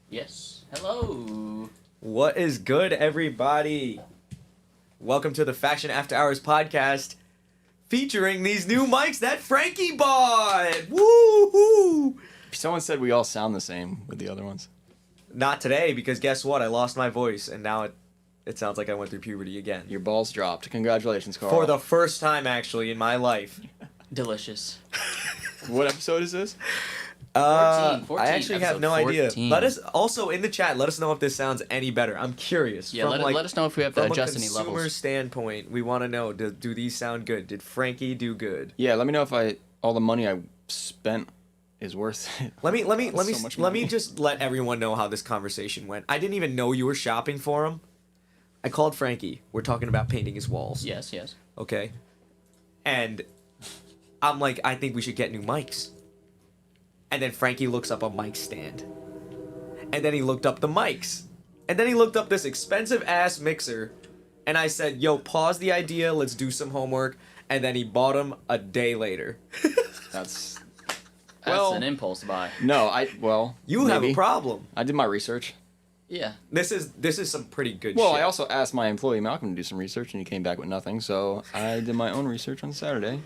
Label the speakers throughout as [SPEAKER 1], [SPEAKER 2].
[SPEAKER 1] Yes. Hello.
[SPEAKER 2] What is good, everybody? Welcome to the Faction After Hours podcast, featuring these new mics that Frankie bought. Woo-hoo!
[SPEAKER 3] Someone said we all sound the same with the other ones.
[SPEAKER 2] Not today, because guess what? I lost my voice, and now it sounds like I went through puberty again.
[SPEAKER 3] Your balls dropped. Congratulations, Carl.
[SPEAKER 2] For the first time, actually, in my life.
[SPEAKER 1] Delicious.
[SPEAKER 3] What episode is this?
[SPEAKER 1] 14,
[SPEAKER 2] I actually have no
[SPEAKER 1] 14.
[SPEAKER 2] idea. Let us also in the chat. Let us know if this sounds any better. I'm curious.
[SPEAKER 1] Yeah, let us know if we have to adjust any
[SPEAKER 2] From a consumer
[SPEAKER 1] levels.
[SPEAKER 2] standpoint, we want to know: do these sound good? Did Frankie do good?
[SPEAKER 3] Yeah, let me know if all the money I spent is worth it.
[SPEAKER 2] Let me
[SPEAKER 3] money.
[SPEAKER 2] just let everyone know how this conversation went. I didn't even know you were shopping for him. I called Frankie. We're talking about painting his walls.
[SPEAKER 1] Yes.
[SPEAKER 2] Okay. And I'm like, I think we should get new mics. And then Frankie looks up a mic stand. And then he looked up the mics. And then he looked up this expensive ass mixer. And I said, yo, pause the idea. Let's do some homework. And then he bought him a day later.
[SPEAKER 3] That's
[SPEAKER 1] That's an impulse buy.
[SPEAKER 3] no,
[SPEAKER 2] You have a
[SPEAKER 3] maybe.
[SPEAKER 2] problem.
[SPEAKER 3] I did my research.
[SPEAKER 1] Yeah.
[SPEAKER 2] This is some pretty good
[SPEAKER 3] Well,
[SPEAKER 2] shit.
[SPEAKER 3] I also asked my employee Malcolm to do some research, and he came back with nothing. So I did my own research on Saturday.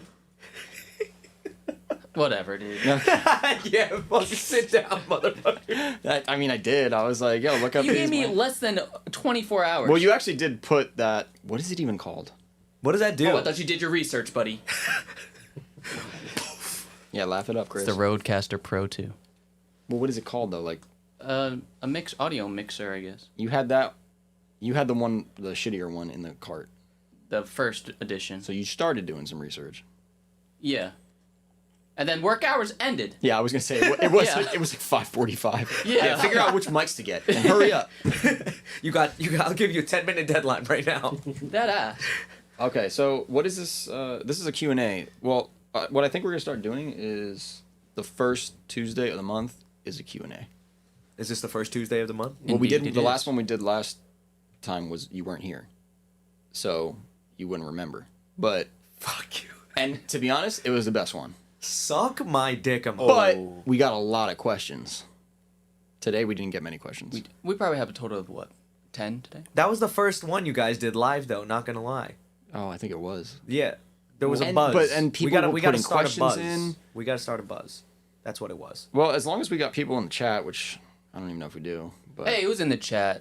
[SPEAKER 1] Whatever, dude.
[SPEAKER 2] Yeah, fucking sit down, motherfucker.
[SPEAKER 3] I did. I was like, yo, look up
[SPEAKER 1] You
[SPEAKER 3] these
[SPEAKER 1] gave me
[SPEAKER 3] mics.
[SPEAKER 1] less than 24 hours.
[SPEAKER 3] Well, you actually did put that. What is it even called?
[SPEAKER 2] What does that do?
[SPEAKER 1] Oh, I thought you did your research, buddy.
[SPEAKER 3] Yeah, laugh it up, Chris.
[SPEAKER 1] It's the Rodecaster Pro 2.
[SPEAKER 3] Well, what is it called though? Like
[SPEAKER 1] A audio mixer, I guess.
[SPEAKER 3] you had that. You had the shittier one in the cart.
[SPEAKER 1] The first edition.
[SPEAKER 3] So you started doing some research.
[SPEAKER 1] Yeah. And then work hours ended.
[SPEAKER 3] Yeah, I was gonna say it was.
[SPEAKER 1] Yeah.
[SPEAKER 3] It was like 5:45.
[SPEAKER 1] Yeah.
[SPEAKER 3] Figure out which mics to get and hurry up.
[SPEAKER 2] You got. I'll give you a 10-minute deadline right now.
[SPEAKER 1] That ass.
[SPEAKER 3] Okay, so what is this? This is a Q&A. Well, what I think we're gonna start doing is the first Tuesday of the month is a Q&A.
[SPEAKER 2] Is this the first Tuesday of the month?
[SPEAKER 3] Well, we
[SPEAKER 1] Indeed
[SPEAKER 3] did
[SPEAKER 1] it
[SPEAKER 3] the
[SPEAKER 1] is.
[SPEAKER 3] last one we did last time was you weren't here, so you wouldn't remember. But
[SPEAKER 2] Fuck you.
[SPEAKER 3] and to be honest, it was the best one.
[SPEAKER 2] Suck my dick.
[SPEAKER 3] But we got a lot of questions. Today we didn't get many questions.
[SPEAKER 1] We probably have a total of, what, 10 today?
[SPEAKER 2] That was the first one you guys did live, though. Not gonna lie.
[SPEAKER 3] Oh, I think it was.
[SPEAKER 2] Yeah, there was a
[SPEAKER 3] And-
[SPEAKER 2] buzz.
[SPEAKER 3] people were putting
[SPEAKER 2] start
[SPEAKER 3] questions
[SPEAKER 2] a buzz.
[SPEAKER 3] in.
[SPEAKER 2] We gotta start a buzz. That's what it was.
[SPEAKER 3] Well, as long as we got people in the chat, which I don't even know if we do. But
[SPEAKER 1] Hey, who's in the chat?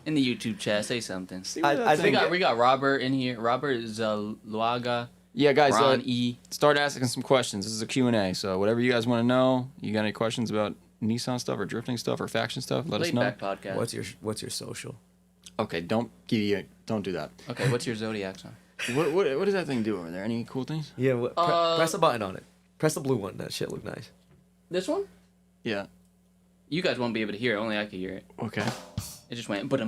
[SPEAKER 1] In the YouTube chat, say something.
[SPEAKER 2] I think
[SPEAKER 1] We got Robert in here. Robert Luaga,
[SPEAKER 3] yeah, guys,
[SPEAKER 1] Ron E.
[SPEAKER 3] start asking some questions. This is a Q&A, so whatever you guys want to know, you got any questions about Nissan stuff or drifting stuff or faction stuff, let us
[SPEAKER 1] Laid
[SPEAKER 3] know.
[SPEAKER 1] Back Podcast.
[SPEAKER 2] What's your social?
[SPEAKER 3] Okay, don't do that.
[SPEAKER 1] Okay, what's your zodiac sign?
[SPEAKER 3] What does that thing do over there? Any cool things?
[SPEAKER 2] Yeah, press a button on it. Press the blue one. That shit look nice.
[SPEAKER 1] This one?
[SPEAKER 3] Yeah.
[SPEAKER 1] You guys won't be able to hear it. Only I can hear it.
[SPEAKER 3] Okay.
[SPEAKER 1] It just went, but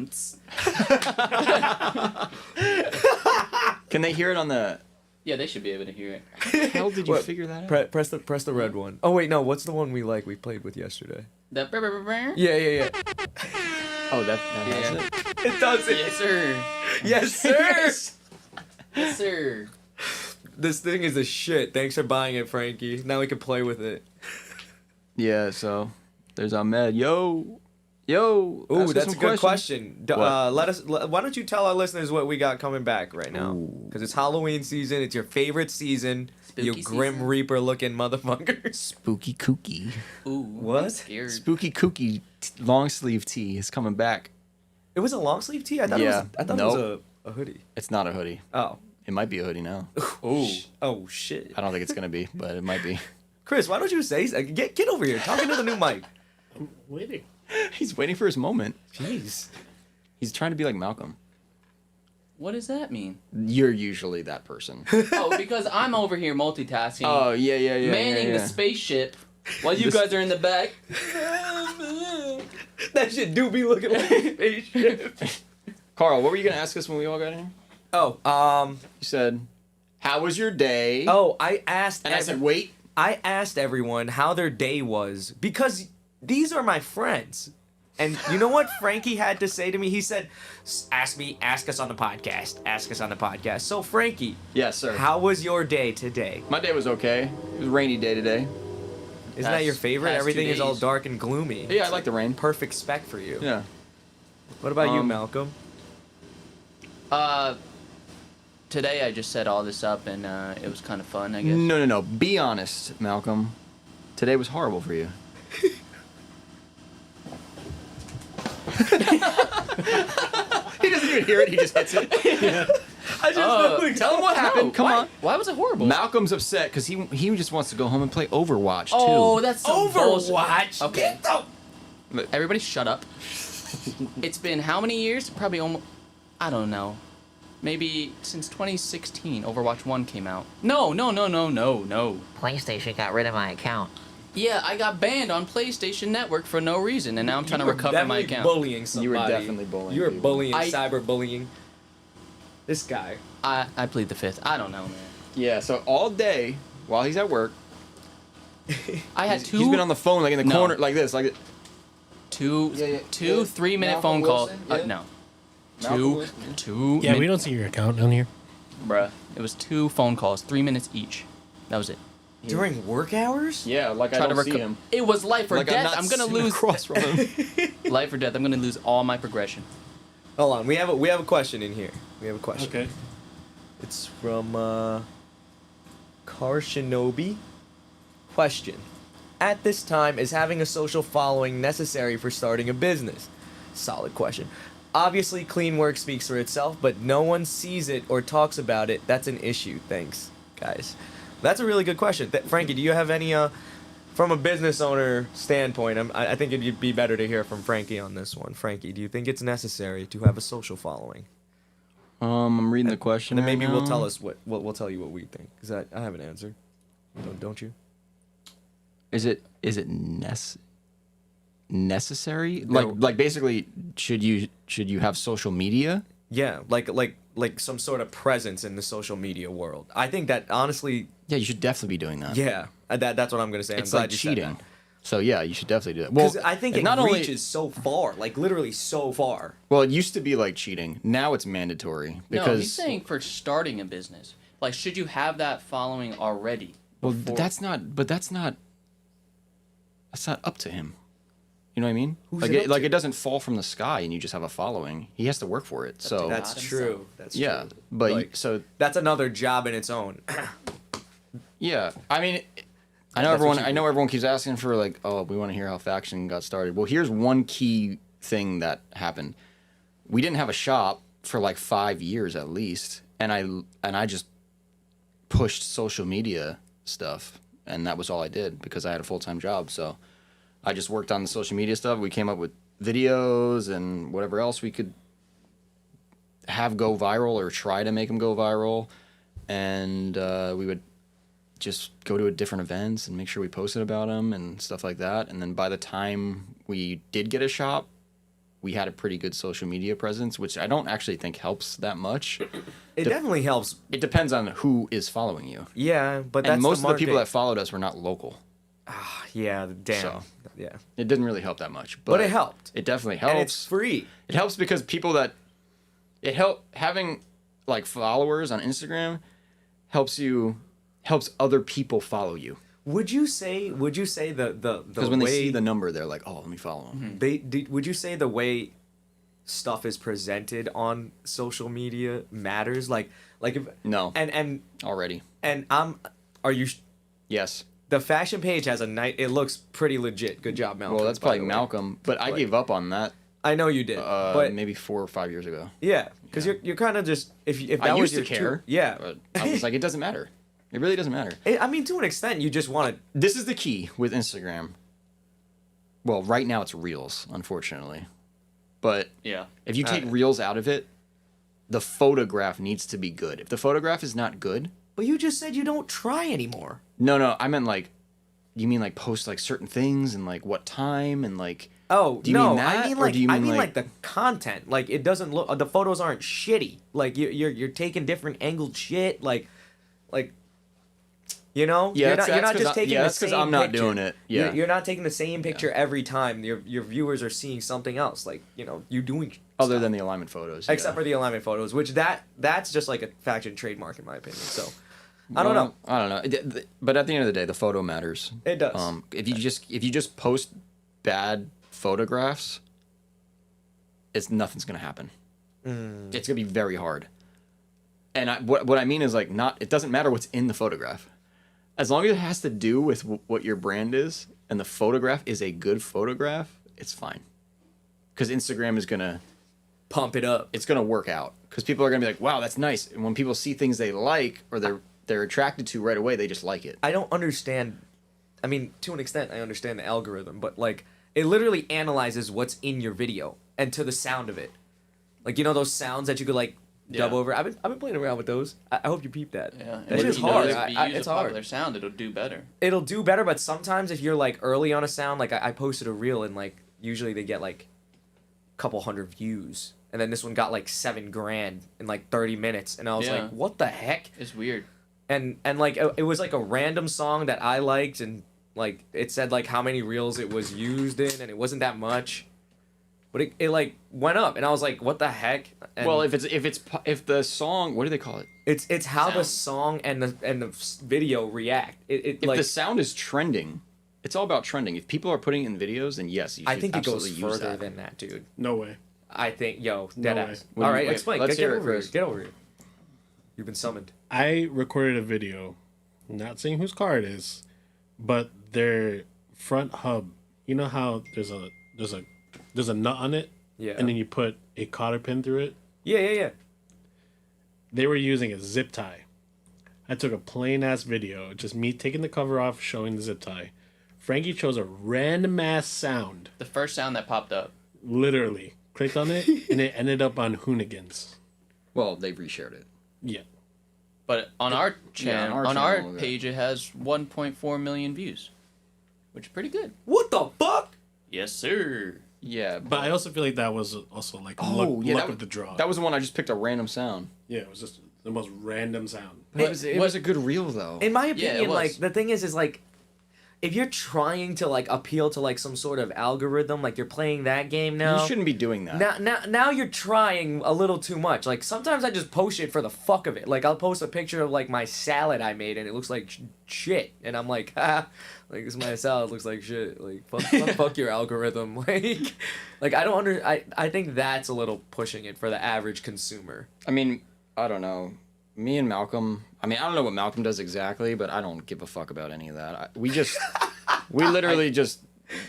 [SPEAKER 3] Can they hear it on the?
[SPEAKER 1] yeah, they should be able to hear it.
[SPEAKER 3] How did you
[SPEAKER 2] What?
[SPEAKER 3] figure that out?
[SPEAKER 2] Press the red one. Oh wait, no. What's the one we played with yesterday?
[SPEAKER 1] The
[SPEAKER 2] Yeah.
[SPEAKER 3] Oh, that has
[SPEAKER 1] Yeah.
[SPEAKER 3] it.
[SPEAKER 2] It does it.
[SPEAKER 1] Yes, sir.
[SPEAKER 2] Yes, sir.
[SPEAKER 1] Yes, sir.
[SPEAKER 2] This thing is a shit. Thanks for buying it, Frankie. Now we can play with it.
[SPEAKER 3] Yeah. So there's Ahmed. Yo.
[SPEAKER 2] Ooh,
[SPEAKER 3] ask us
[SPEAKER 2] that's
[SPEAKER 3] some
[SPEAKER 2] a good
[SPEAKER 3] questions.
[SPEAKER 2] question.
[SPEAKER 3] What?
[SPEAKER 2] Why don't you tell our listeners what we got coming back right now? Because it's Halloween season. It's your favorite season.
[SPEAKER 1] Spooky
[SPEAKER 2] You Grim
[SPEAKER 1] season.
[SPEAKER 2] Reaper looking motherfuckers.
[SPEAKER 3] Spooky kooky.
[SPEAKER 1] Ooh,
[SPEAKER 2] What?
[SPEAKER 1] I'm scared.
[SPEAKER 3] Spooky kooky long sleeve tee is coming back.
[SPEAKER 2] It was a long sleeve tee. I thought
[SPEAKER 3] Yeah.
[SPEAKER 2] it was a hoodie.
[SPEAKER 3] It's not a hoodie.
[SPEAKER 2] Oh.
[SPEAKER 3] It might be a hoodie now.
[SPEAKER 1] Ooh.
[SPEAKER 2] Oh shit.
[SPEAKER 3] I don't think it's gonna be, but it might be.
[SPEAKER 2] Chris, why don't you say get over here? Talking to the new mic.
[SPEAKER 4] Waiting.
[SPEAKER 3] He's waiting for his moment.
[SPEAKER 2] Jeez.
[SPEAKER 3] He's trying to be like Malcolm.
[SPEAKER 1] What does that mean?
[SPEAKER 3] You're usually that person.
[SPEAKER 1] Oh, because I'm over here multitasking.
[SPEAKER 3] Oh yeah.
[SPEAKER 1] manning the spaceship while you guys are in the back.
[SPEAKER 2] That shit do be looking like a spaceship.
[SPEAKER 3] Carl, what were you gonna ask us when we all got in here?
[SPEAKER 2] Oh,
[SPEAKER 3] You said, "How was your day?"
[SPEAKER 2] I asked.
[SPEAKER 3] and I said, "Wait."
[SPEAKER 2] I asked everyone how their day was because these are my friends. And you know what Frankie had to say to me? He said, ask us on the podcast. Ask us on the podcast. So, Frankie,
[SPEAKER 3] Yes, sir.
[SPEAKER 2] how was your day today?
[SPEAKER 3] My day was okay. It was a rainy day today.
[SPEAKER 2] Isn't that your favorite?
[SPEAKER 1] past 2
[SPEAKER 2] Everything is all
[SPEAKER 1] days.
[SPEAKER 2] dark and gloomy.
[SPEAKER 3] Yeah, I like the rain.
[SPEAKER 2] Perfect spec for you.
[SPEAKER 3] Yeah.
[SPEAKER 2] What about you,
[SPEAKER 3] Um,
[SPEAKER 2] Malcolm?
[SPEAKER 1] Today I just set all this up and it was kind of fun, I guess.
[SPEAKER 3] No. Be honest, Malcolm. Today was horrible for you. He doesn't even hear it. He just hits it.
[SPEAKER 2] I just
[SPEAKER 3] Tell him what happened. Come
[SPEAKER 1] why,
[SPEAKER 3] on.
[SPEAKER 1] Why was it horrible?
[SPEAKER 3] Malcolm's upset because he just wants to go home and play Overwatch too.
[SPEAKER 1] Oh, that's some bullshit.
[SPEAKER 2] Overwatch.
[SPEAKER 1] Okay.
[SPEAKER 2] Get the-
[SPEAKER 1] Everybody shut up. It's been how many years? Probably almost, I don't know. Maybe since 2016, Overwatch 1 came out. No.
[SPEAKER 4] PlayStation got rid of my account.
[SPEAKER 1] Yeah, I got banned on PlayStation Network for no reason, and now I'm trying to recover my account.
[SPEAKER 2] Bullying somebody.
[SPEAKER 3] You were definitely bullying
[SPEAKER 2] You were
[SPEAKER 3] people.
[SPEAKER 2] bullying,
[SPEAKER 1] I-
[SPEAKER 2] cyberbullying. This guy.
[SPEAKER 1] I plead the fifth. I don't know, man.
[SPEAKER 3] Yeah. So all day while he's at work,
[SPEAKER 1] I had
[SPEAKER 3] he's been on the phone like in the
[SPEAKER 1] No.
[SPEAKER 3] corner like this, like
[SPEAKER 1] two
[SPEAKER 3] Yeah.
[SPEAKER 1] 3-minute
[SPEAKER 3] Malcolm
[SPEAKER 1] phone calls.
[SPEAKER 3] Wilson, yeah.
[SPEAKER 1] No.
[SPEAKER 3] Malcolm Wilson, yeah.
[SPEAKER 1] Two.
[SPEAKER 5] Yeah, we don't see your account down here.
[SPEAKER 1] Bruh. It was 2 phone calls, 3 minutes each. That was it.
[SPEAKER 2] During work hours?
[SPEAKER 3] Yeah, like I
[SPEAKER 1] Try
[SPEAKER 3] don't
[SPEAKER 1] to
[SPEAKER 3] see him.
[SPEAKER 1] It was life or
[SPEAKER 3] Like
[SPEAKER 1] death.
[SPEAKER 3] not
[SPEAKER 1] I'm gonna
[SPEAKER 3] sitting
[SPEAKER 1] lose
[SPEAKER 3] across from him.
[SPEAKER 1] life or death. I'm gonna lose all my progression.
[SPEAKER 2] Hold on. We have a question in here. We have a question.
[SPEAKER 5] Okay.
[SPEAKER 2] It's from Car Shinobi. Question. At this time, is having a social following necessary for starting a business? Solid question. Obviously, clean work speaks for itself, but no one sees it or talks about it. That's an issue. Thanks, guys. That's a really good question. Frankie, do you have any, from a business owner standpoint, I think it'd be better to hear from Frankie on this one. Frankie, do you think it's necessary to have a social following?
[SPEAKER 3] I'm reading the question.
[SPEAKER 2] And then maybe
[SPEAKER 3] right
[SPEAKER 2] we'll
[SPEAKER 3] now.
[SPEAKER 2] tell us we'll tell you what we think. Cause I have an answer. Don't you?
[SPEAKER 3] Is it necessary?
[SPEAKER 2] No.
[SPEAKER 3] Like basically, should you have social media?
[SPEAKER 2] Yeah, like some sort of presence in the social media world. I think that honestly,
[SPEAKER 3] Yeah, you should definitely be doing that.
[SPEAKER 2] yeah, that's what I'm gonna say.
[SPEAKER 3] It's
[SPEAKER 2] I'm glad
[SPEAKER 3] like
[SPEAKER 2] you said
[SPEAKER 3] cheating.
[SPEAKER 2] that.
[SPEAKER 3] So yeah, you should definitely do that.
[SPEAKER 2] Because I think it
[SPEAKER 3] not
[SPEAKER 2] reaches so far, like literally so far.
[SPEAKER 3] Well, it used to be like cheating. Now it's mandatory because
[SPEAKER 1] No, he's saying for starting a business. Like, should you have that following already?
[SPEAKER 3] well,
[SPEAKER 1] before-
[SPEAKER 3] that's not up to him. You know what I mean?
[SPEAKER 2] Who's
[SPEAKER 3] like
[SPEAKER 2] it up
[SPEAKER 3] like
[SPEAKER 2] to?
[SPEAKER 3] it doesn't fall from the sky and you just have a following. He has to work for it. So
[SPEAKER 1] God
[SPEAKER 2] That's
[SPEAKER 1] himself.
[SPEAKER 2] true. That's
[SPEAKER 3] yeah,
[SPEAKER 2] true.
[SPEAKER 3] but
[SPEAKER 2] Like,
[SPEAKER 3] so
[SPEAKER 2] that's another job in its own.
[SPEAKER 3] yeah, I mean, I
[SPEAKER 2] That's
[SPEAKER 3] know
[SPEAKER 2] what
[SPEAKER 3] everyone.
[SPEAKER 2] you
[SPEAKER 3] I
[SPEAKER 2] do.
[SPEAKER 3] know everyone keeps asking for like, oh, we want to hear how faction got started. Well, here's one key thing that happened. We didn't have a shop for like 5 years at least, and I just pushed social media stuff, and that was all I did because I had a full-time job. So I just worked on the social media stuff. We came up with videos and whatever else we could have go viral or try to make them go viral, and we would just go to different events and make sure we posted about them and stuff like that. And then by the time we did get a shop, we had a pretty good social media presence, which I don't actually think helps that much.
[SPEAKER 2] It definitely helps.
[SPEAKER 3] It depends on who is following you.
[SPEAKER 2] Yeah, but that's
[SPEAKER 3] And most of the people that
[SPEAKER 2] market.
[SPEAKER 3] followed us were not local.
[SPEAKER 2] Yeah, damn.
[SPEAKER 3] So.
[SPEAKER 2] Yeah,
[SPEAKER 3] It didn't really help that much.
[SPEAKER 2] but it helped.
[SPEAKER 3] It definitely
[SPEAKER 2] And it's
[SPEAKER 3] helps.
[SPEAKER 2] free.
[SPEAKER 3] It helps because people that it having like followers on Instagram helps other people follow you.
[SPEAKER 2] Would you say the
[SPEAKER 3] Because when
[SPEAKER 2] way
[SPEAKER 3] they see the number, they're like, "Oh, let me follow him."
[SPEAKER 2] would you say the way stuff is presented on social media matters? Like if
[SPEAKER 3] No.
[SPEAKER 2] and
[SPEAKER 3] Already.
[SPEAKER 2] are you
[SPEAKER 3] Yes.
[SPEAKER 2] the fashion page has a night. It looks pretty legit. Good job, Malcolm.
[SPEAKER 3] Well, that's
[SPEAKER 2] by
[SPEAKER 3] probably
[SPEAKER 2] the way.
[SPEAKER 3] Malcolm, but I gave up on that
[SPEAKER 2] I know you did, but
[SPEAKER 3] maybe 4 or 5 years ago.
[SPEAKER 2] yeah, because you're kind of just if that
[SPEAKER 3] I
[SPEAKER 2] was
[SPEAKER 3] used to
[SPEAKER 2] your
[SPEAKER 3] care.
[SPEAKER 2] yeah.
[SPEAKER 3] But I was like, it doesn't matter. It really doesn't matter.
[SPEAKER 2] I mean, to an extent, you just want to.
[SPEAKER 3] This is the key with Instagram. Well, right now it's Reels, unfortunately. But
[SPEAKER 1] Yeah.
[SPEAKER 3] if you take Reels out of it, the photograph needs to be good. If the photograph is not good,
[SPEAKER 2] But you just said you don't try anymore.
[SPEAKER 3] no, I meant like, you mean like post like certain things and like what time and like.
[SPEAKER 2] Oh
[SPEAKER 3] Do you
[SPEAKER 2] no,
[SPEAKER 3] mean that,
[SPEAKER 2] I mean
[SPEAKER 3] or
[SPEAKER 2] like
[SPEAKER 3] do you
[SPEAKER 2] I
[SPEAKER 3] mean,
[SPEAKER 2] mean
[SPEAKER 3] like-
[SPEAKER 2] like the content. Like it doesn't look. The photos aren't shitty. Like you're taking different angled shit. Like. You know,
[SPEAKER 3] Yeah,
[SPEAKER 2] you're
[SPEAKER 3] that's-
[SPEAKER 2] not, you're
[SPEAKER 3] that's
[SPEAKER 2] not
[SPEAKER 3] 'cause
[SPEAKER 2] just
[SPEAKER 3] I-
[SPEAKER 2] taking
[SPEAKER 3] yeah,
[SPEAKER 2] the
[SPEAKER 3] that's 'cause
[SPEAKER 2] same
[SPEAKER 3] I'm not
[SPEAKER 2] picture.
[SPEAKER 3] doing it. Yeah.
[SPEAKER 2] You're not taking the same picture every time. Your viewers are seeing something else. Like you doing
[SPEAKER 3] Other
[SPEAKER 2] stuff.
[SPEAKER 3] than the alignment photos.
[SPEAKER 2] except
[SPEAKER 3] yeah.
[SPEAKER 2] for the alignment photos, which that's just like a faction trademark in my opinion. So, I don't know.
[SPEAKER 3] I don't know. But at the end of the day, the photo matters.
[SPEAKER 2] It does.
[SPEAKER 3] If you just post bad photographs, nothing's gonna happen. It's gonna be very hard. And what I mean is like it doesn't matter what's in the photograph, as long as it has to do with what your brand is, and the photograph is a good photograph, it's fine. Because Instagram is gonna
[SPEAKER 2] Pump it up.
[SPEAKER 3] it's gonna work out. Because people are gonna be like, wow, that's nice. And when people see things they like or they're attracted to right away, they just like it.
[SPEAKER 2] I don't understand. I mean, to an extent, I understand the algorithm, but like, it literally analyzes what's in your video and to the sound of it. Like, you know those sounds that you could like dub over. I've been playing around with those. I hope you peep that.
[SPEAKER 1] Yeah,
[SPEAKER 2] That shit's
[SPEAKER 1] if you
[SPEAKER 2] hard.
[SPEAKER 1] use- if you use
[SPEAKER 2] It's
[SPEAKER 1] a
[SPEAKER 2] hard.
[SPEAKER 1] popular sound, it'll do better.
[SPEAKER 2] It'll do better, but sometimes if you're like early on a sound, like I posted a reel and like usually they get like a couple hundred views, and then this one got like 7 grand in like 30 minutes, and I was
[SPEAKER 1] Yeah.
[SPEAKER 2] like, what the heck?
[SPEAKER 1] It's weird.
[SPEAKER 2] And like it was like a random song that I liked, and like it said like how many reels it was used in, and it wasn't that much, but it like went up, and I was like, what the heck? And
[SPEAKER 3] Well, if the song, what do they call it?
[SPEAKER 2] it's how the
[SPEAKER 1] Sound.
[SPEAKER 2] song and the video react. It
[SPEAKER 3] If
[SPEAKER 2] like
[SPEAKER 3] the sound is trending, it's all about trending. If people are putting in videos, then yes, you should
[SPEAKER 2] I think it goes
[SPEAKER 3] absolutely use
[SPEAKER 2] further
[SPEAKER 3] that.
[SPEAKER 2] than that, dude.
[SPEAKER 5] No way.
[SPEAKER 2] I think dead
[SPEAKER 5] No way.
[SPEAKER 2] ass.
[SPEAKER 3] What do
[SPEAKER 2] All
[SPEAKER 3] you-
[SPEAKER 2] right,
[SPEAKER 3] wait,
[SPEAKER 2] explain.
[SPEAKER 3] let's
[SPEAKER 2] Get
[SPEAKER 3] hear it
[SPEAKER 2] over
[SPEAKER 3] first.
[SPEAKER 2] here. Get over here. You've been summoned.
[SPEAKER 5] I recorded a video, not saying whose car it is, but their front hub. You know how there's a nut on it,
[SPEAKER 2] Yeah.
[SPEAKER 5] and then you put a cotter pin through it.
[SPEAKER 2] Yeah.
[SPEAKER 5] They were using a zip tie. I took a plain ass video, just me taking the cover off, showing the zip tie. Frankie chose a random ass sound,
[SPEAKER 1] The first sound that popped up.
[SPEAKER 5] literally clicked on it, and it ended up on Hoonigans.
[SPEAKER 3] Well, they've reshared it.
[SPEAKER 5] Yeah.
[SPEAKER 1] But on our
[SPEAKER 3] Yeah,
[SPEAKER 1] channel, on our page, it has 1.4 million views, which is pretty good.
[SPEAKER 2] What the fuck?
[SPEAKER 1] Yes, sir.
[SPEAKER 3] Yeah,
[SPEAKER 5] But I also feel like that was also like luck of the draw.
[SPEAKER 3] That was the one I just picked a random sound.
[SPEAKER 5] Yeah, it was just the most random sound.
[SPEAKER 3] But it was a good reel though.
[SPEAKER 2] In my
[SPEAKER 1] Yeah, it
[SPEAKER 2] opinion,
[SPEAKER 1] was.
[SPEAKER 2] like the thing is like, if you're trying to like appeal to like some sort of algorithm, like you're playing that game now.
[SPEAKER 3] You shouldn't be doing that.
[SPEAKER 2] Now you're trying a little too much. Like sometimes I just post it for the fuck of it. Like I'll post a picture of like my salad I made and it looks like shit, and I'm like, like this my salad looks like shit. Like fuck your algorithm. Like I don't I think that's a little pushing it for the average consumer.
[SPEAKER 3] I mean, I don't know. Me and Malcolm. I mean, I don't know what Malcolm does exactly, but I don't give a fuck about any of that. We literally just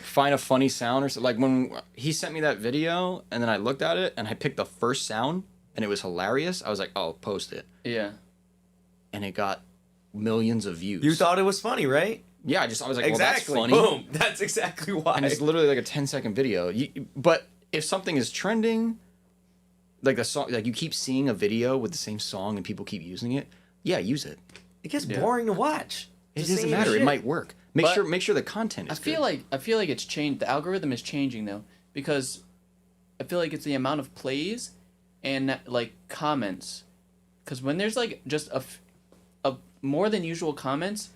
[SPEAKER 3] find a funny sound or so. Like when he sent me that video, and then I looked at it and I picked the first sound, and it was hilarious. I was like, oh, post it,
[SPEAKER 1] Yeah.
[SPEAKER 3] and it got millions of views.
[SPEAKER 2] You thought it was funny, right?
[SPEAKER 3] Yeah, I was like,
[SPEAKER 2] Exactly.
[SPEAKER 3] well, that's funny.
[SPEAKER 2] Boom. That's exactly why.
[SPEAKER 3] And it's literally like a 10-second video. But if something is trending, like the song, like you keep seeing a video with the same song and people keep using it, yeah, use it.
[SPEAKER 2] It gets boring to watch.
[SPEAKER 3] It
[SPEAKER 2] The
[SPEAKER 3] doesn't
[SPEAKER 2] same
[SPEAKER 3] matter.
[SPEAKER 2] shit.
[SPEAKER 3] It might work. Make
[SPEAKER 1] But
[SPEAKER 3] sure the content is
[SPEAKER 1] I feel like it's changed. The algorithm is changing though, because I feel like it's the amount of plays and like comments. Because when there's like just a more than usual comments,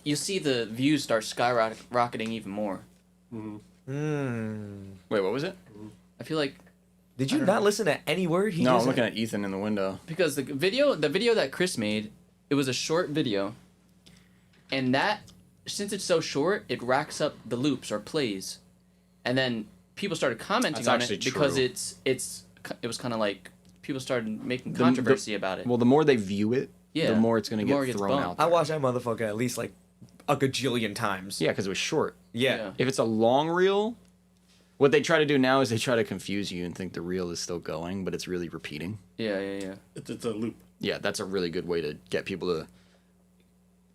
[SPEAKER 1] you see the views start skyrocketing even more.
[SPEAKER 3] Wait, what was it?
[SPEAKER 1] I feel like
[SPEAKER 2] Did you not listen to any word he
[SPEAKER 3] No,
[SPEAKER 2] just
[SPEAKER 3] I'm looking at Ethan in the window.
[SPEAKER 1] because the video that Chris made, it was a short video, and that since it's so short, it racks up the loops or plays, and then people started commenting
[SPEAKER 3] That's
[SPEAKER 1] on
[SPEAKER 3] actually
[SPEAKER 1] it because
[SPEAKER 3] true.
[SPEAKER 1] it was kind of like people started making controversy about it.
[SPEAKER 3] Well, the more they view it,
[SPEAKER 1] Yeah,
[SPEAKER 3] the more it's going
[SPEAKER 1] the
[SPEAKER 3] to
[SPEAKER 1] more it
[SPEAKER 3] get
[SPEAKER 1] gets
[SPEAKER 3] thrown
[SPEAKER 1] bumped.
[SPEAKER 3] out
[SPEAKER 2] I
[SPEAKER 3] there.
[SPEAKER 2] watched that motherfucker at least like a gajillion times.
[SPEAKER 3] Yeah, because it was short.
[SPEAKER 2] Yeah.
[SPEAKER 3] If it's a long reel, what they try to do now is they try to confuse you and think the reel is still going, but it's really repeating.
[SPEAKER 1] Yeah.
[SPEAKER 5] It's a loop.
[SPEAKER 3] Yeah, that's a really good way to get people to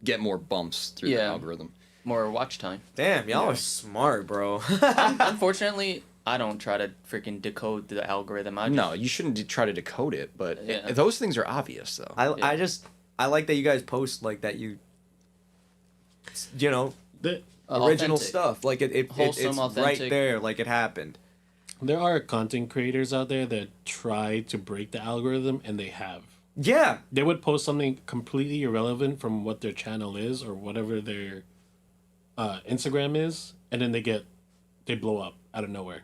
[SPEAKER 3] get more bumps through the
[SPEAKER 1] Yeah.
[SPEAKER 3] algorithm.
[SPEAKER 1] More watch time.
[SPEAKER 2] Damn, y'all are smart, bro.
[SPEAKER 1] Unfortunately, I don't try to freaking decode the algorithm. I just,
[SPEAKER 3] No, you shouldn't try to decode it, but
[SPEAKER 1] Yeah.
[SPEAKER 3] those things are obvious, though.
[SPEAKER 2] I like that you guys post like that you know,
[SPEAKER 5] The,
[SPEAKER 2] original
[SPEAKER 1] authentic.
[SPEAKER 2] stuff. Like it's
[SPEAKER 1] Wholesome,
[SPEAKER 2] right
[SPEAKER 1] authentic.
[SPEAKER 2] there, like it happened.
[SPEAKER 5] there are content creators out there that try to break the algorithm, and they have.
[SPEAKER 2] Yeah.
[SPEAKER 5] They would post something completely irrelevant from what their channel is or whatever their Instagram is, and then they blow up out of nowhere.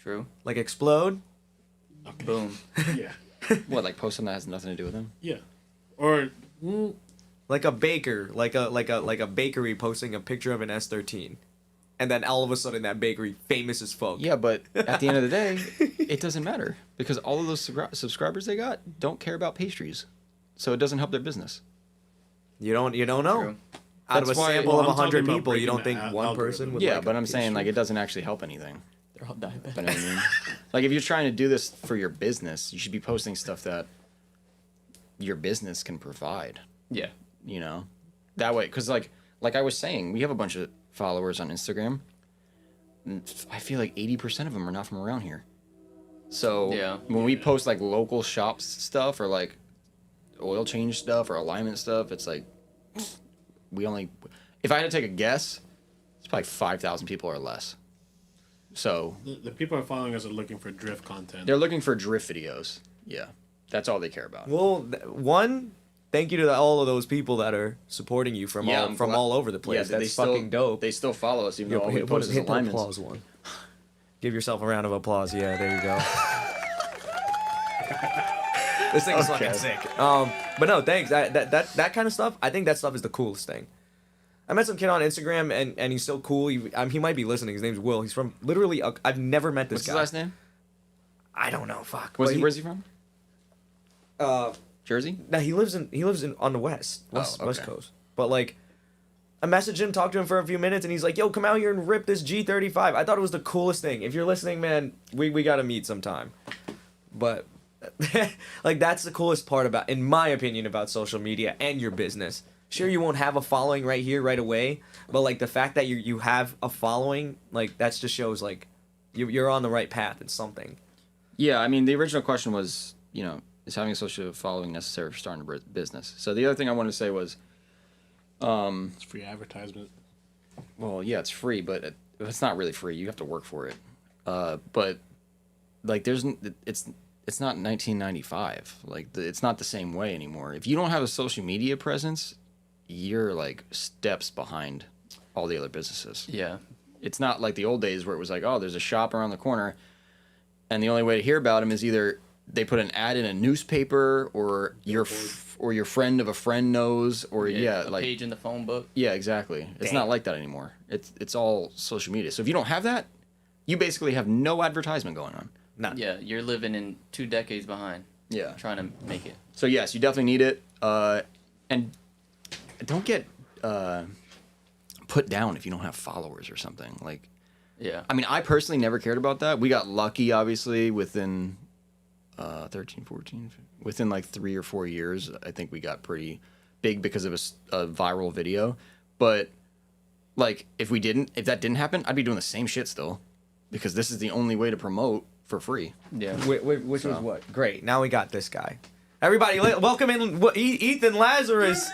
[SPEAKER 1] True.
[SPEAKER 2] Like explode.
[SPEAKER 1] Boom.
[SPEAKER 5] Yeah.
[SPEAKER 3] What, like post something that has nothing to do with them?
[SPEAKER 5] Yeah. Or
[SPEAKER 2] Like a baker, like a bakery posting a picture of an S13, and then all of a sudden that bakery famous as fuck.
[SPEAKER 3] Yeah, but at the end of the day, it doesn't matter because all of those subscribers they got don't care about pastries, so it doesn't help their business.
[SPEAKER 2] You don't know.
[SPEAKER 1] True.
[SPEAKER 2] Out of a
[SPEAKER 3] That's why-
[SPEAKER 2] sample
[SPEAKER 5] Well,
[SPEAKER 2] of
[SPEAKER 5] I'm talking
[SPEAKER 2] 100
[SPEAKER 5] about
[SPEAKER 2] people, you don't
[SPEAKER 5] breaking
[SPEAKER 2] think
[SPEAKER 5] the
[SPEAKER 2] one person would
[SPEAKER 3] Yeah,
[SPEAKER 2] like
[SPEAKER 3] but
[SPEAKER 2] a
[SPEAKER 3] I'm saying like
[SPEAKER 2] pastry?
[SPEAKER 3] it doesn't actually help anything.
[SPEAKER 1] They're all diabetic.
[SPEAKER 3] You know what I mean? Like if you're trying to do this for your business, you should be posting stuff that your business can provide.
[SPEAKER 1] Yeah.
[SPEAKER 3] You know, that way, because like I was saying, we have a bunch of followers on Instagram. And I feel like 80% of them are not from around here. So
[SPEAKER 1] Yeah.
[SPEAKER 3] when we post like local shops stuff or like oil change stuff or alignment stuff, it's like we only. If I had to take a guess, it's probably 5,000 people or less. So
[SPEAKER 5] The people are following us are looking for drift content.
[SPEAKER 3] they're looking for drift videos. Yeah, that's all they care about.
[SPEAKER 2] Well, one, thank you to all of those people that are supporting you from
[SPEAKER 3] I'm glad-
[SPEAKER 2] all over the place.
[SPEAKER 3] Yeah,
[SPEAKER 2] That's fucking dope.
[SPEAKER 3] They still follow us, even though all we
[SPEAKER 2] hit,
[SPEAKER 3] post is
[SPEAKER 2] hit the
[SPEAKER 3] alignments.
[SPEAKER 2] applause one. Give yourself a round of applause. Yeah, there you go. This thing is
[SPEAKER 3] Okay.
[SPEAKER 2] fucking sick. But no, thanks. That kind of stuff. I think that stuff is the coolest thing. I met some kid on Instagram and he's so cool. He might be listening. His name's Will. He's from literally. I've never met this
[SPEAKER 3] What's
[SPEAKER 2] guy.
[SPEAKER 3] his last name?
[SPEAKER 2] I don't know. Fuck.
[SPEAKER 3] Where's
[SPEAKER 2] But
[SPEAKER 3] he from? Jersey?
[SPEAKER 2] No, he lives in on the west
[SPEAKER 3] okay.
[SPEAKER 2] West Coast. But like, I messaged him, talked to him for a few minutes, and he's like, "Yo, come out here and rip this G35." I thought it was the coolest thing. If you're listening, man, we gotta meet sometime. But like, that's the coolest part about, in my opinion, about social media and your business. Sure, you won't have a following right here, right away, but like the fact that you have a following, like that just shows like you're on the right path. It's something.
[SPEAKER 3] Yeah, I mean, the original question was, you know, is having a social following necessary for starting a business? So the other thing I wanted to say was,
[SPEAKER 5] It's free advertisement.
[SPEAKER 3] well, yeah, it's free, but it's not really free. You have to work for it. But like, it's not 1995. Like, it's not the same way anymore. If you don't have a social media presence, you're like steps behind all the other businesses.
[SPEAKER 1] Yeah.
[SPEAKER 3] It's not like the old days where it was like, oh, there's a shop around the corner, and the only way to hear about them is either they put an ad in a newspaper or your friend of a friend knows, or
[SPEAKER 1] A
[SPEAKER 3] like
[SPEAKER 1] page in the phone book.
[SPEAKER 3] yeah, exactly. It's
[SPEAKER 2] Damn.
[SPEAKER 3] not like that anymore. It's all social media. So if you don't have that, you basically have no advertisement going on.
[SPEAKER 2] Nah.
[SPEAKER 1] Yeah, you're living in 2 decades behind
[SPEAKER 3] Yeah.
[SPEAKER 1] trying to make it.
[SPEAKER 3] So yes, you definitely need it. And don't get put down if you don't have followers or something. Like,
[SPEAKER 1] Yeah.
[SPEAKER 3] I mean, I personally never cared about that. We got lucky, obviously, within 13, 14, within like 3 or 4 years. I think we got pretty big because of a viral video. But like, if that didn't happen, I'd be doing the same shit still, because this is the only way to promote for free.
[SPEAKER 1] Yeah.
[SPEAKER 2] Which was what? Great. Now we got this guy. Everybody, welcome in Ethan Lazarus.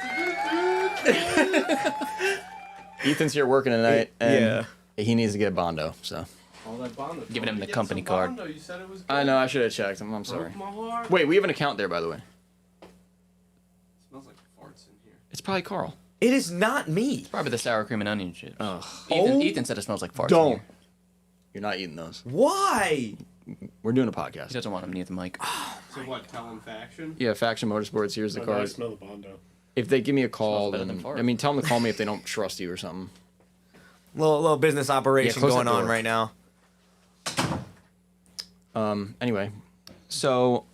[SPEAKER 3] Ethan's here working tonight, and he needs to get a Bondo. So
[SPEAKER 5] All that Bondo.
[SPEAKER 1] Giving him the company card.
[SPEAKER 5] You said it was good.
[SPEAKER 3] I know I should have checked. I'm sorry.
[SPEAKER 5] Broke my heart.
[SPEAKER 3] Wait, we have an account there, by the way.
[SPEAKER 5] Smells like farts in here.
[SPEAKER 3] It's probably Carl.
[SPEAKER 2] It is not me.
[SPEAKER 1] Probably the sour cream and onion chips.
[SPEAKER 3] Ugh.
[SPEAKER 1] Ethan said it smells like farts. in
[SPEAKER 3] Don't.
[SPEAKER 1] here.
[SPEAKER 3] You're not eating those.
[SPEAKER 2] Why?
[SPEAKER 3] We're doing a
[SPEAKER 1] He
[SPEAKER 3] podcast.
[SPEAKER 1] doesn't want him near the mic.
[SPEAKER 5] So what? Tell him faction.
[SPEAKER 3] Yeah, Faction Motorsports. Here's the
[SPEAKER 5] Oh, no, I
[SPEAKER 3] card.
[SPEAKER 5] smell the Bondo.
[SPEAKER 3] If they give me a call,
[SPEAKER 1] Smells better
[SPEAKER 3] then
[SPEAKER 1] than fart.
[SPEAKER 3] I mean, tell them to call me if they don't trust you or something.
[SPEAKER 2] Little business operation
[SPEAKER 3] close that
[SPEAKER 2] going on
[SPEAKER 3] door.
[SPEAKER 2] right now.
[SPEAKER 3] Anyway, so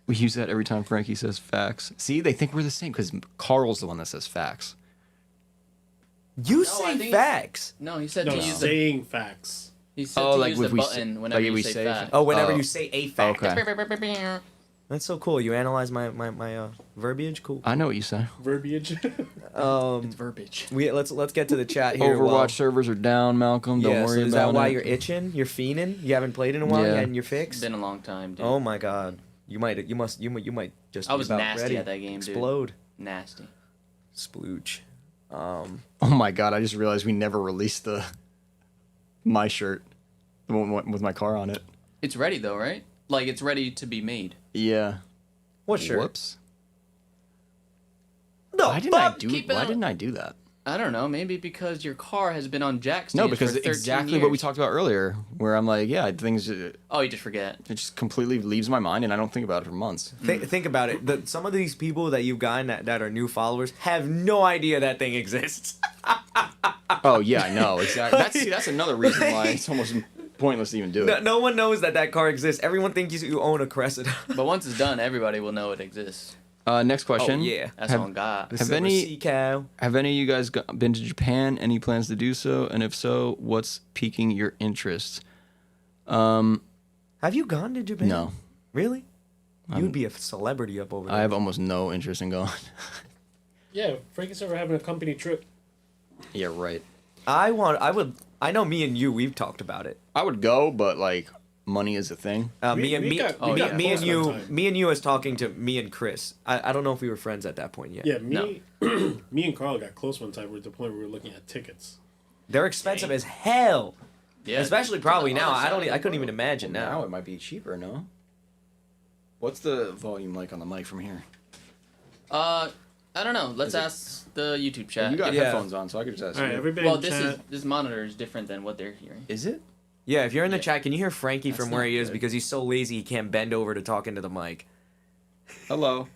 [SPEAKER 3] we use that every time Frankie says facts. See, they think we're the same because Carl's the one that says facts.
[SPEAKER 2] You
[SPEAKER 1] I
[SPEAKER 2] say
[SPEAKER 1] think-
[SPEAKER 2] facts.
[SPEAKER 1] No, he said
[SPEAKER 5] No,
[SPEAKER 1] to use the.
[SPEAKER 5] saying facts.
[SPEAKER 1] He said
[SPEAKER 3] Oh,
[SPEAKER 1] to
[SPEAKER 3] like
[SPEAKER 1] use
[SPEAKER 3] if
[SPEAKER 1] the
[SPEAKER 3] we
[SPEAKER 1] button
[SPEAKER 3] say-
[SPEAKER 1] whenever
[SPEAKER 3] like if
[SPEAKER 1] you
[SPEAKER 3] we
[SPEAKER 1] say
[SPEAKER 3] say
[SPEAKER 1] fact.
[SPEAKER 2] Oh, whenever
[SPEAKER 3] Oh.
[SPEAKER 2] you say a fact.
[SPEAKER 3] Okay.
[SPEAKER 2] That's so cool. You analyze my verbiage. Cool.
[SPEAKER 3] I know what you say.
[SPEAKER 5] Verbiage.
[SPEAKER 1] It's verbiage.
[SPEAKER 2] Let's get to the chat here.
[SPEAKER 3] Overwatch servers are down, Malcolm. Don't
[SPEAKER 2] Yeah,
[SPEAKER 3] worry
[SPEAKER 2] so is
[SPEAKER 3] about
[SPEAKER 2] that why
[SPEAKER 3] it.
[SPEAKER 2] you're itching? You're fiending? You haven't played in a while
[SPEAKER 3] Yeah.
[SPEAKER 2] yet and you're
[SPEAKER 1] It's
[SPEAKER 2] fixed?
[SPEAKER 1] been a long time, dude.
[SPEAKER 2] Oh my god. You might just
[SPEAKER 1] I
[SPEAKER 2] be
[SPEAKER 1] was
[SPEAKER 2] about
[SPEAKER 1] nasty
[SPEAKER 2] ready.
[SPEAKER 1] at that game, dude.
[SPEAKER 2] Explode.
[SPEAKER 1] Nasty.
[SPEAKER 2] Splooge.
[SPEAKER 3] Oh my god! I just realized we never released my shirt, the one with my car on it.
[SPEAKER 1] It's ready though, right? Like it's ready to be made.
[SPEAKER 3] Yeah.
[SPEAKER 2] What shirt?
[SPEAKER 3] Whoops.
[SPEAKER 2] No,
[SPEAKER 3] Why didn't I
[SPEAKER 2] Bob,
[SPEAKER 3] do?
[SPEAKER 1] keep it
[SPEAKER 3] Why
[SPEAKER 1] on.
[SPEAKER 3] didn't I do that?
[SPEAKER 1] I don't know. Maybe because your car has been on jack stands
[SPEAKER 3] No, because
[SPEAKER 1] for 13
[SPEAKER 3] exactly
[SPEAKER 1] years.
[SPEAKER 3] what we talked about earlier, where I'm like, yeah, things
[SPEAKER 1] Oh, you just forget.
[SPEAKER 3] it just completely leaves my mind, and I don't think about it for months.
[SPEAKER 2] Think about it. Some of these people that you've gotten that are new followers have no idea that thing exists.
[SPEAKER 3] Oh yeah, I know exactly. That's another reason why it's almost pointless to even do it.
[SPEAKER 2] No one knows that car exists. Everyone thinks you own a Cressida.
[SPEAKER 1] But once it's done, everybody will know it exists.
[SPEAKER 3] Next question.
[SPEAKER 2] Oh, yeah.
[SPEAKER 1] That's
[SPEAKER 3] Have-
[SPEAKER 1] on God.
[SPEAKER 3] Have
[SPEAKER 2] Silver
[SPEAKER 3] any-
[SPEAKER 2] sea cow.
[SPEAKER 3] Have any of you guys been to Japan? Any plans to do so? And if so, what's piquing your interest?
[SPEAKER 2] Have you gone to Japan?
[SPEAKER 3] No,
[SPEAKER 2] Really? You'd be a celebrity up over there.
[SPEAKER 3] I have almost no interest in going.
[SPEAKER 5] Yeah, Frankie's ever having a company trip.
[SPEAKER 3] Yeah, right.
[SPEAKER 2] I know me and you, we've talked about it.
[SPEAKER 3] I would go, but like money is a thing.
[SPEAKER 2] Me and
[SPEAKER 5] close
[SPEAKER 2] you,
[SPEAKER 5] one time.
[SPEAKER 2] me and you was talking to me and Chris. I don't know if we were friends at that point yet.
[SPEAKER 5] Yeah, me and Carl got close one time. We're at the point where we were looking at tickets.
[SPEAKER 2] They're expensive as hell.
[SPEAKER 1] Yeah.
[SPEAKER 2] Especially probably
[SPEAKER 1] On the
[SPEAKER 2] now.
[SPEAKER 1] other side
[SPEAKER 2] I
[SPEAKER 1] of the
[SPEAKER 2] couldn't even
[SPEAKER 1] world.
[SPEAKER 2] imagine
[SPEAKER 3] Now
[SPEAKER 2] now.
[SPEAKER 3] it might be cheaper. No. What's the volume like on the mic from here?
[SPEAKER 1] I don't know. Let's
[SPEAKER 3] Is it-
[SPEAKER 1] ask the YouTube chat.
[SPEAKER 3] You got
[SPEAKER 2] Yeah.
[SPEAKER 3] headphones on, so I could just ask
[SPEAKER 5] All right,
[SPEAKER 3] you.
[SPEAKER 5] everybody
[SPEAKER 1] well,
[SPEAKER 5] in
[SPEAKER 1] this
[SPEAKER 5] chat.
[SPEAKER 1] this monitor is different than what they're hearing.
[SPEAKER 3] Is it?
[SPEAKER 2] Yeah, if you're in the
[SPEAKER 1] Yeah.
[SPEAKER 2] chat, can you hear Frankie
[SPEAKER 1] That's
[SPEAKER 2] from where
[SPEAKER 1] not
[SPEAKER 2] he is
[SPEAKER 1] good.
[SPEAKER 2] because he's so lazy he can't bend over to talk into the mic.
[SPEAKER 3] Hello.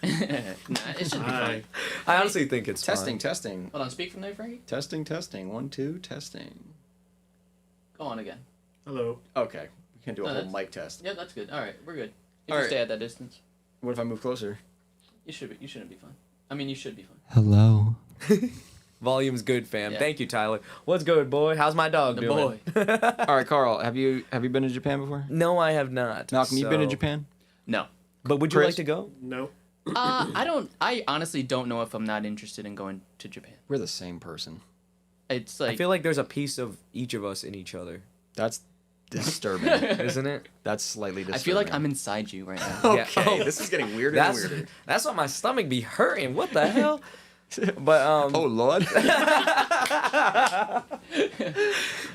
[SPEAKER 1] Nah, it should be
[SPEAKER 5] Hi.
[SPEAKER 1] fine.
[SPEAKER 2] I honestly think it's
[SPEAKER 3] Testing,
[SPEAKER 2] fine.
[SPEAKER 3] testing,
[SPEAKER 1] Hold on, speak from there, Frankie.
[SPEAKER 3] testing. 1, 2, testing.
[SPEAKER 1] Go on again.
[SPEAKER 5] Hello.
[SPEAKER 3] Okay, we can do a
[SPEAKER 1] No,
[SPEAKER 3] whole
[SPEAKER 1] that's-
[SPEAKER 3] mic test.
[SPEAKER 1] Yeah, that's good. All right, we're good. If
[SPEAKER 3] All
[SPEAKER 1] you
[SPEAKER 3] right.
[SPEAKER 1] stay at that distance,
[SPEAKER 3] What if I move closer?
[SPEAKER 1] you shouldn't be fine. I mean, you should be fine.
[SPEAKER 3] Hello.
[SPEAKER 2] Volume's good, fam.
[SPEAKER 1] Yeah.
[SPEAKER 2] Thank you, Tyler. What's good, boy? How's my dog
[SPEAKER 1] The
[SPEAKER 2] doing?
[SPEAKER 1] boy.
[SPEAKER 3] All right, Carl. Have you been to Japan before?
[SPEAKER 2] No, I have not.
[SPEAKER 3] Malcolm, you been to
[SPEAKER 2] so-
[SPEAKER 3] Japan?
[SPEAKER 1] No.
[SPEAKER 2] But would you
[SPEAKER 3] Chris?
[SPEAKER 2] like to go?
[SPEAKER 5] No.
[SPEAKER 1] I don't. I honestly don't know if I'm not interested in going to Japan.
[SPEAKER 3] We're the same person.
[SPEAKER 1] It's like
[SPEAKER 2] I feel like there's a piece of each of us in each other,
[SPEAKER 3] That's disturbing.
[SPEAKER 2] isn't it?
[SPEAKER 3] That's slightly disturbing.
[SPEAKER 1] I feel like I'm inside you right now.
[SPEAKER 2] Yeah.
[SPEAKER 3] Okay, this is getting weirder and weirder.
[SPEAKER 2] That's why my stomach be hurting. What the hell? But
[SPEAKER 3] Oh Lord.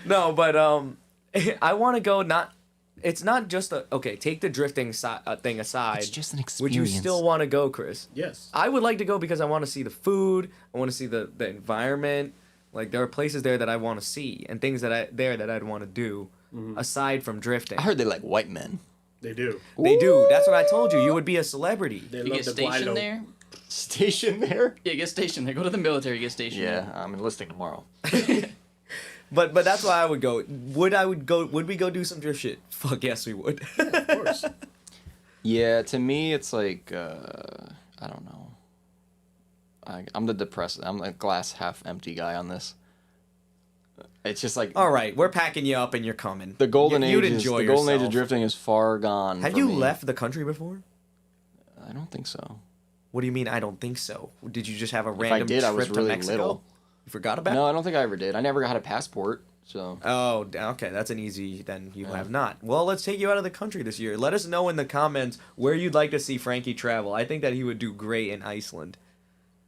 [SPEAKER 2] no, but I want to go. It's not just a okay. Take the drifting thing aside.
[SPEAKER 3] It's just an
[SPEAKER 2] Would you
[SPEAKER 3] experience.
[SPEAKER 2] still want to go, Chris?
[SPEAKER 5] Yes.
[SPEAKER 2] I would like to go because I want to see the food. I want to see the environment. Like there are places there that I want to see and things that I'd want to do aside from drifting.
[SPEAKER 3] I heard they like white men.
[SPEAKER 5] They do.
[SPEAKER 2] They do. That's what I told you. You would be a celebrity.
[SPEAKER 5] They
[SPEAKER 1] You
[SPEAKER 5] love
[SPEAKER 1] get
[SPEAKER 5] the
[SPEAKER 1] stationed
[SPEAKER 5] Guido.
[SPEAKER 1] there.
[SPEAKER 3] Stationed there?
[SPEAKER 1] Yeah, get stationed there. Go to the military. Get stationed.
[SPEAKER 3] Yeah, I'm enlisting tomorrow.
[SPEAKER 2] But that's why I would go. Would we go do some drift shit? Fuck yes, we would.
[SPEAKER 5] Of course.
[SPEAKER 3] Yeah, to me it's like I don't know. I'm the depressed. I'm a glass half empty guy on this. It's just like
[SPEAKER 2] All right, we're packing you up and you're coming.
[SPEAKER 3] the golden
[SPEAKER 2] You'd
[SPEAKER 3] age.
[SPEAKER 2] enjoy
[SPEAKER 3] The golden age of
[SPEAKER 2] yourself.
[SPEAKER 3] drifting is far gone.
[SPEAKER 2] Have
[SPEAKER 3] for
[SPEAKER 2] you
[SPEAKER 3] me.
[SPEAKER 2] left the country before?
[SPEAKER 3] I don't think so.
[SPEAKER 2] What do you mean? I don't think so. Did you just have a
[SPEAKER 3] If
[SPEAKER 2] random
[SPEAKER 3] I did,
[SPEAKER 2] trip
[SPEAKER 3] I was
[SPEAKER 2] to
[SPEAKER 3] really
[SPEAKER 2] Mexico?
[SPEAKER 3] little.
[SPEAKER 2] You forgot about?
[SPEAKER 3] No, I don't think I ever did. I never had a passport, so
[SPEAKER 2] Oh, okay. That's an easy. Then you have not. Well, let's take you out of the country this year. Let us know in the comments where you'd like to see Frankie travel. I think that he would do great in Iceland.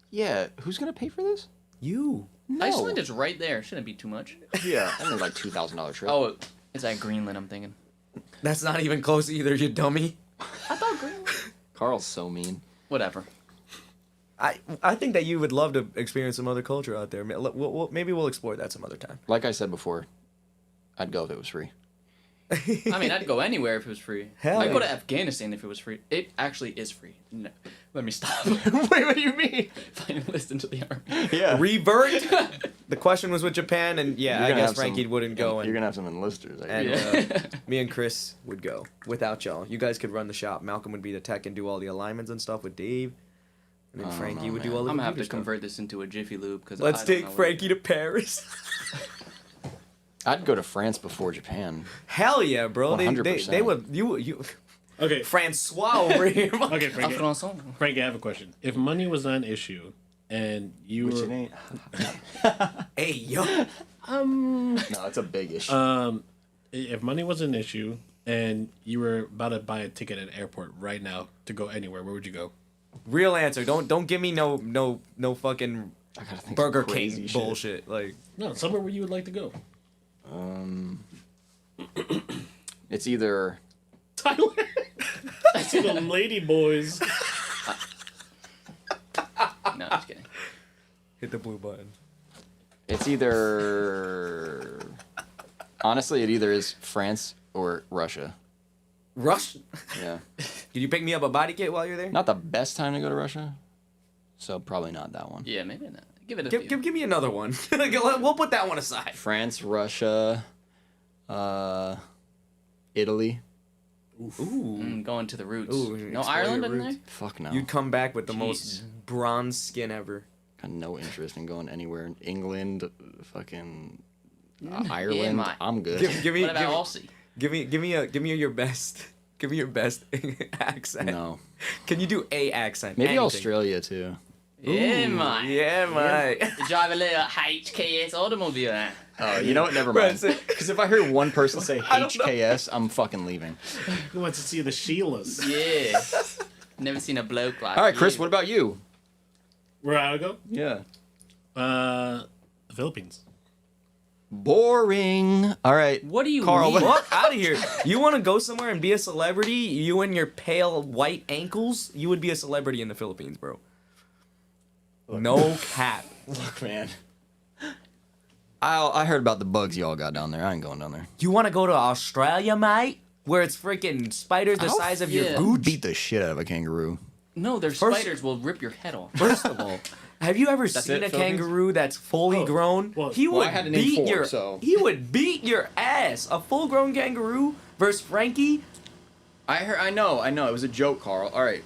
[SPEAKER 3] yeah. Who's gonna pay for this?
[SPEAKER 2] You.
[SPEAKER 3] No.
[SPEAKER 1] Iceland is right there. Shouldn't be too much.
[SPEAKER 3] Yeah, I mean like $2,000 trip.
[SPEAKER 1] Oh, it's at Greenland. I'm thinking.
[SPEAKER 2] That's not even close either. You dummy.
[SPEAKER 1] I thought Greenland.
[SPEAKER 3] Carl's so mean.
[SPEAKER 1] Whatever.
[SPEAKER 2] I think that you would love to experience some other culture out there. Maybe we'll explore that some other time.
[SPEAKER 3] Like I said before, I'd go if it was free.
[SPEAKER 1] I mean, I'd go anywhere if it was free.
[SPEAKER 2] Hell
[SPEAKER 1] I'd go to
[SPEAKER 2] yeah.
[SPEAKER 1] Afghanistan if it was free. It actually is free. No, let me stop.
[SPEAKER 3] Wait, what do you mean?
[SPEAKER 1] If I enlist into the army.
[SPEAKER 3] Yeah.
[SPEAKER 2] Revert. The question was with Japan, and yeah,
[SPEAKER 3] You're
[SPEAKER 2] I
[SPEAKER 3] gonna
[SPEAKER 2] guess
[SPEAKER 3] have some-
[SPEAKER 2] Frankie wouldn't go.
[SPEAKER 3] You're gonna have some enlisters. I
[SPEAKER 2] And
[SPEAKER 3] guess.
[SPEAKER 2] me and Chris would go without y'all. You guys could run the shop. Malcolm would be the tech and do all the alignments and stuff with Dave, and then
[SPEAKER 3] I don't
[SPEAKER 2] Frankie
[SPEAKER 3] know,
[SPEAKER 2] would do
[SPEAKER 3] man.
[SPEAKER 2] all the.
[SPEAKER 1] I'm gonna have to
[SPEAKER 2] computer stuff.
[SPEAKER 1] convert this into a Jiffy Lube because
[SPEAKER 2] Let's take Frankie to Paris.
[SPEAKER 3] I'd go to France before Japan.
[SPEAKER 2] Hell yeah, bro. They
[SPEAKER 3] 100%.
[SPEAKER 2] would you
[SPEAKER 5] Okay.
[SPEAKER 2] Francois over here.
[SPEAKER 5] Okay, Frankie.
[SPEAKER 1] Frankie.
[SPEAKER 5] Frankie, I have a question. If money was not an issue, and you
[SPEAKER 3] Which
[SPEAKER 5] were,
[SPEAKER 3] it ain't.
[SPEAKER 2] Hey yo.
[SPEAKER 3] No, it's a big issue.
[SPEAKER 5] if money was an issue, and you were about to buy a ticket at an airport right now to go anywhere, where would you go?
[SPEAKER 2] Real answer. Don't give me no fucking
[SPEAKER 3] I gotta think
[SPEAKER 2] Burger
[SPEAKER 3] some crazy
[SPEAKER 2] King
[SPEAKER 3] shit.
[SPEAKER 2] bullshit. Like
[SPEAKER 5] No, somewhere where you would like to go.
[SPEAKER 3] It's either
[SPEAKER 5] Tyler. That's to the lady boys.
[SPEAKER 1] No, just kidding.
[SPEAKER 2] Hit the blue button.
[SPEAKER 3] It's either. Honestly, it either is France or Russia.
[SPEAKER 2] Rush.
[SPEAKER 3] Yeah.
[SPEAKER 2] Can you pick me up a body kit while you're there?
[SPEAKER 3] Not the best time to go to Russia, so probably not that one.
[SPEAKER 1] Yeah, maybe not. Give it a few.
[SPEAKER 2] Give me another one. We'll put that one aside.
[SPEAKER 3] France, Russia, Italy.
[SPEAKER 2] Ooh.
[SPEAKER 1] Going to the roots.
[SPEAKER 2] Ooh,
[SPEAKER 1] No
[SPEAKER 2] explore
[SPEAKER 1] Ireland
[SPEAKER 2] your
[SPEAKER 1] in there?
[SPEAKER 2] roots.
[SPEAKER 3] Fuck no.
[SPEAKER 2] You'd come back with the
[SPEAKER 1] Jeez.
[SPEAKER 2] most bronze skin ever.
[SPEAKER 3] Got no interest in going anywhere. England, fucking Ireland.
[SPEAKER 1] my-
[SPEAKER 3] I'm good.
[SPEAKER 2] Give me
[SPEAKER 1] What about Aussie?
[SPEAKER 2] give me your best. Give me your best accent.
[SPEAKER 3] No.
[SPEAKER 2] Can you do a accent?
[SPEAKER 3] Maybe
[SPEAKER 2] Anything.
[SPEAKER 3] Australia too.
[SPEAKER 1] Yeah, mate.
[SPEAKER 2] Yeah, mate.
[SPEAKER 1] You drive a little HKS automobile, eh?
[SPEAKER 3] Oh, you know what? Never
[SPEAKER 2] Right,
[SPEAKER 3] mind.
[SPEAKER 2] so-
[SPEAKER 3] Because if I heard one person say
[SPEAKER 2] I don't know.
[SPEAKER 3] HKS, I'm fucking leaving.
[SPEAKER 5] Who wants to see the Sheilas?
[SPEAKER 1] Yeah. Never seen a bloke like
[SPEAKER 3] All right, Chris.
[SPEAKER 1] you.
[SPEAKER 3] What about you?
[SPEAKER 5] Where I go?
[SPEAKER 3] Yeah.
[SPEAKER 5] The Philippines.
[SPEAKER 3] Boring. All right.
[SPEAKER 1] What do you
[SPEAKER 3] Carl,
[SPEAKER 1] mean?
[SPEAKER 2] Fuck out of here. You want to go somewhere and be a celebrity? You and your pale white ankles? You would be a celebrity in the Philippines, bro. No cap.
[SPEAKER 3] Look, man. I heard about the bugs y'all got down there. I ain't going down there.
[SPEAKER 2] You want to go to Australia, mate? Where it's freaking spiders the
[SPEAKER 1] How-
[SPEAKER 2] size of
[SPEAKER 1] yeah.
[SPEAKER 2] your
[SPEAKER 3] I'll
[SPEAKER 2] gooch?
[SPEAKER 3] beat the shit out of a kangaroo.
[SPEAKER 1] No, their
[SPEAKER 2] First-
[SPEAKER 1] spiders will rip your head off.
[SPEAKER 2] First of all, have you ever
[SPEAKER 3] That's
[SPEAKER 2] seen
[SPEAKER 3] it,
[SPEAKER 2] a
[SPEAKER 3] Philippines?
[SPEAKER 2] kangaroo that's fully
[SPEAKER 5] Oh,
[SPEAKER 2] grown?
[SPEAKER 5] well-
[SPEAKER 2] He
[SPEAKER 3] Well,
[SPEAKER 2] would
[SPEAKER 3] I had to name
[SPEAKER 2] beat
[SPEAKER 3] 4,
[SPEAKER 2] your
[SPEAKER 3] so-
[SPEAKER 2] he would beat your ass. A full-grown kangaroo versus Frankie.
[SPEAKER 3] I know. It was a joke, Carl. All right.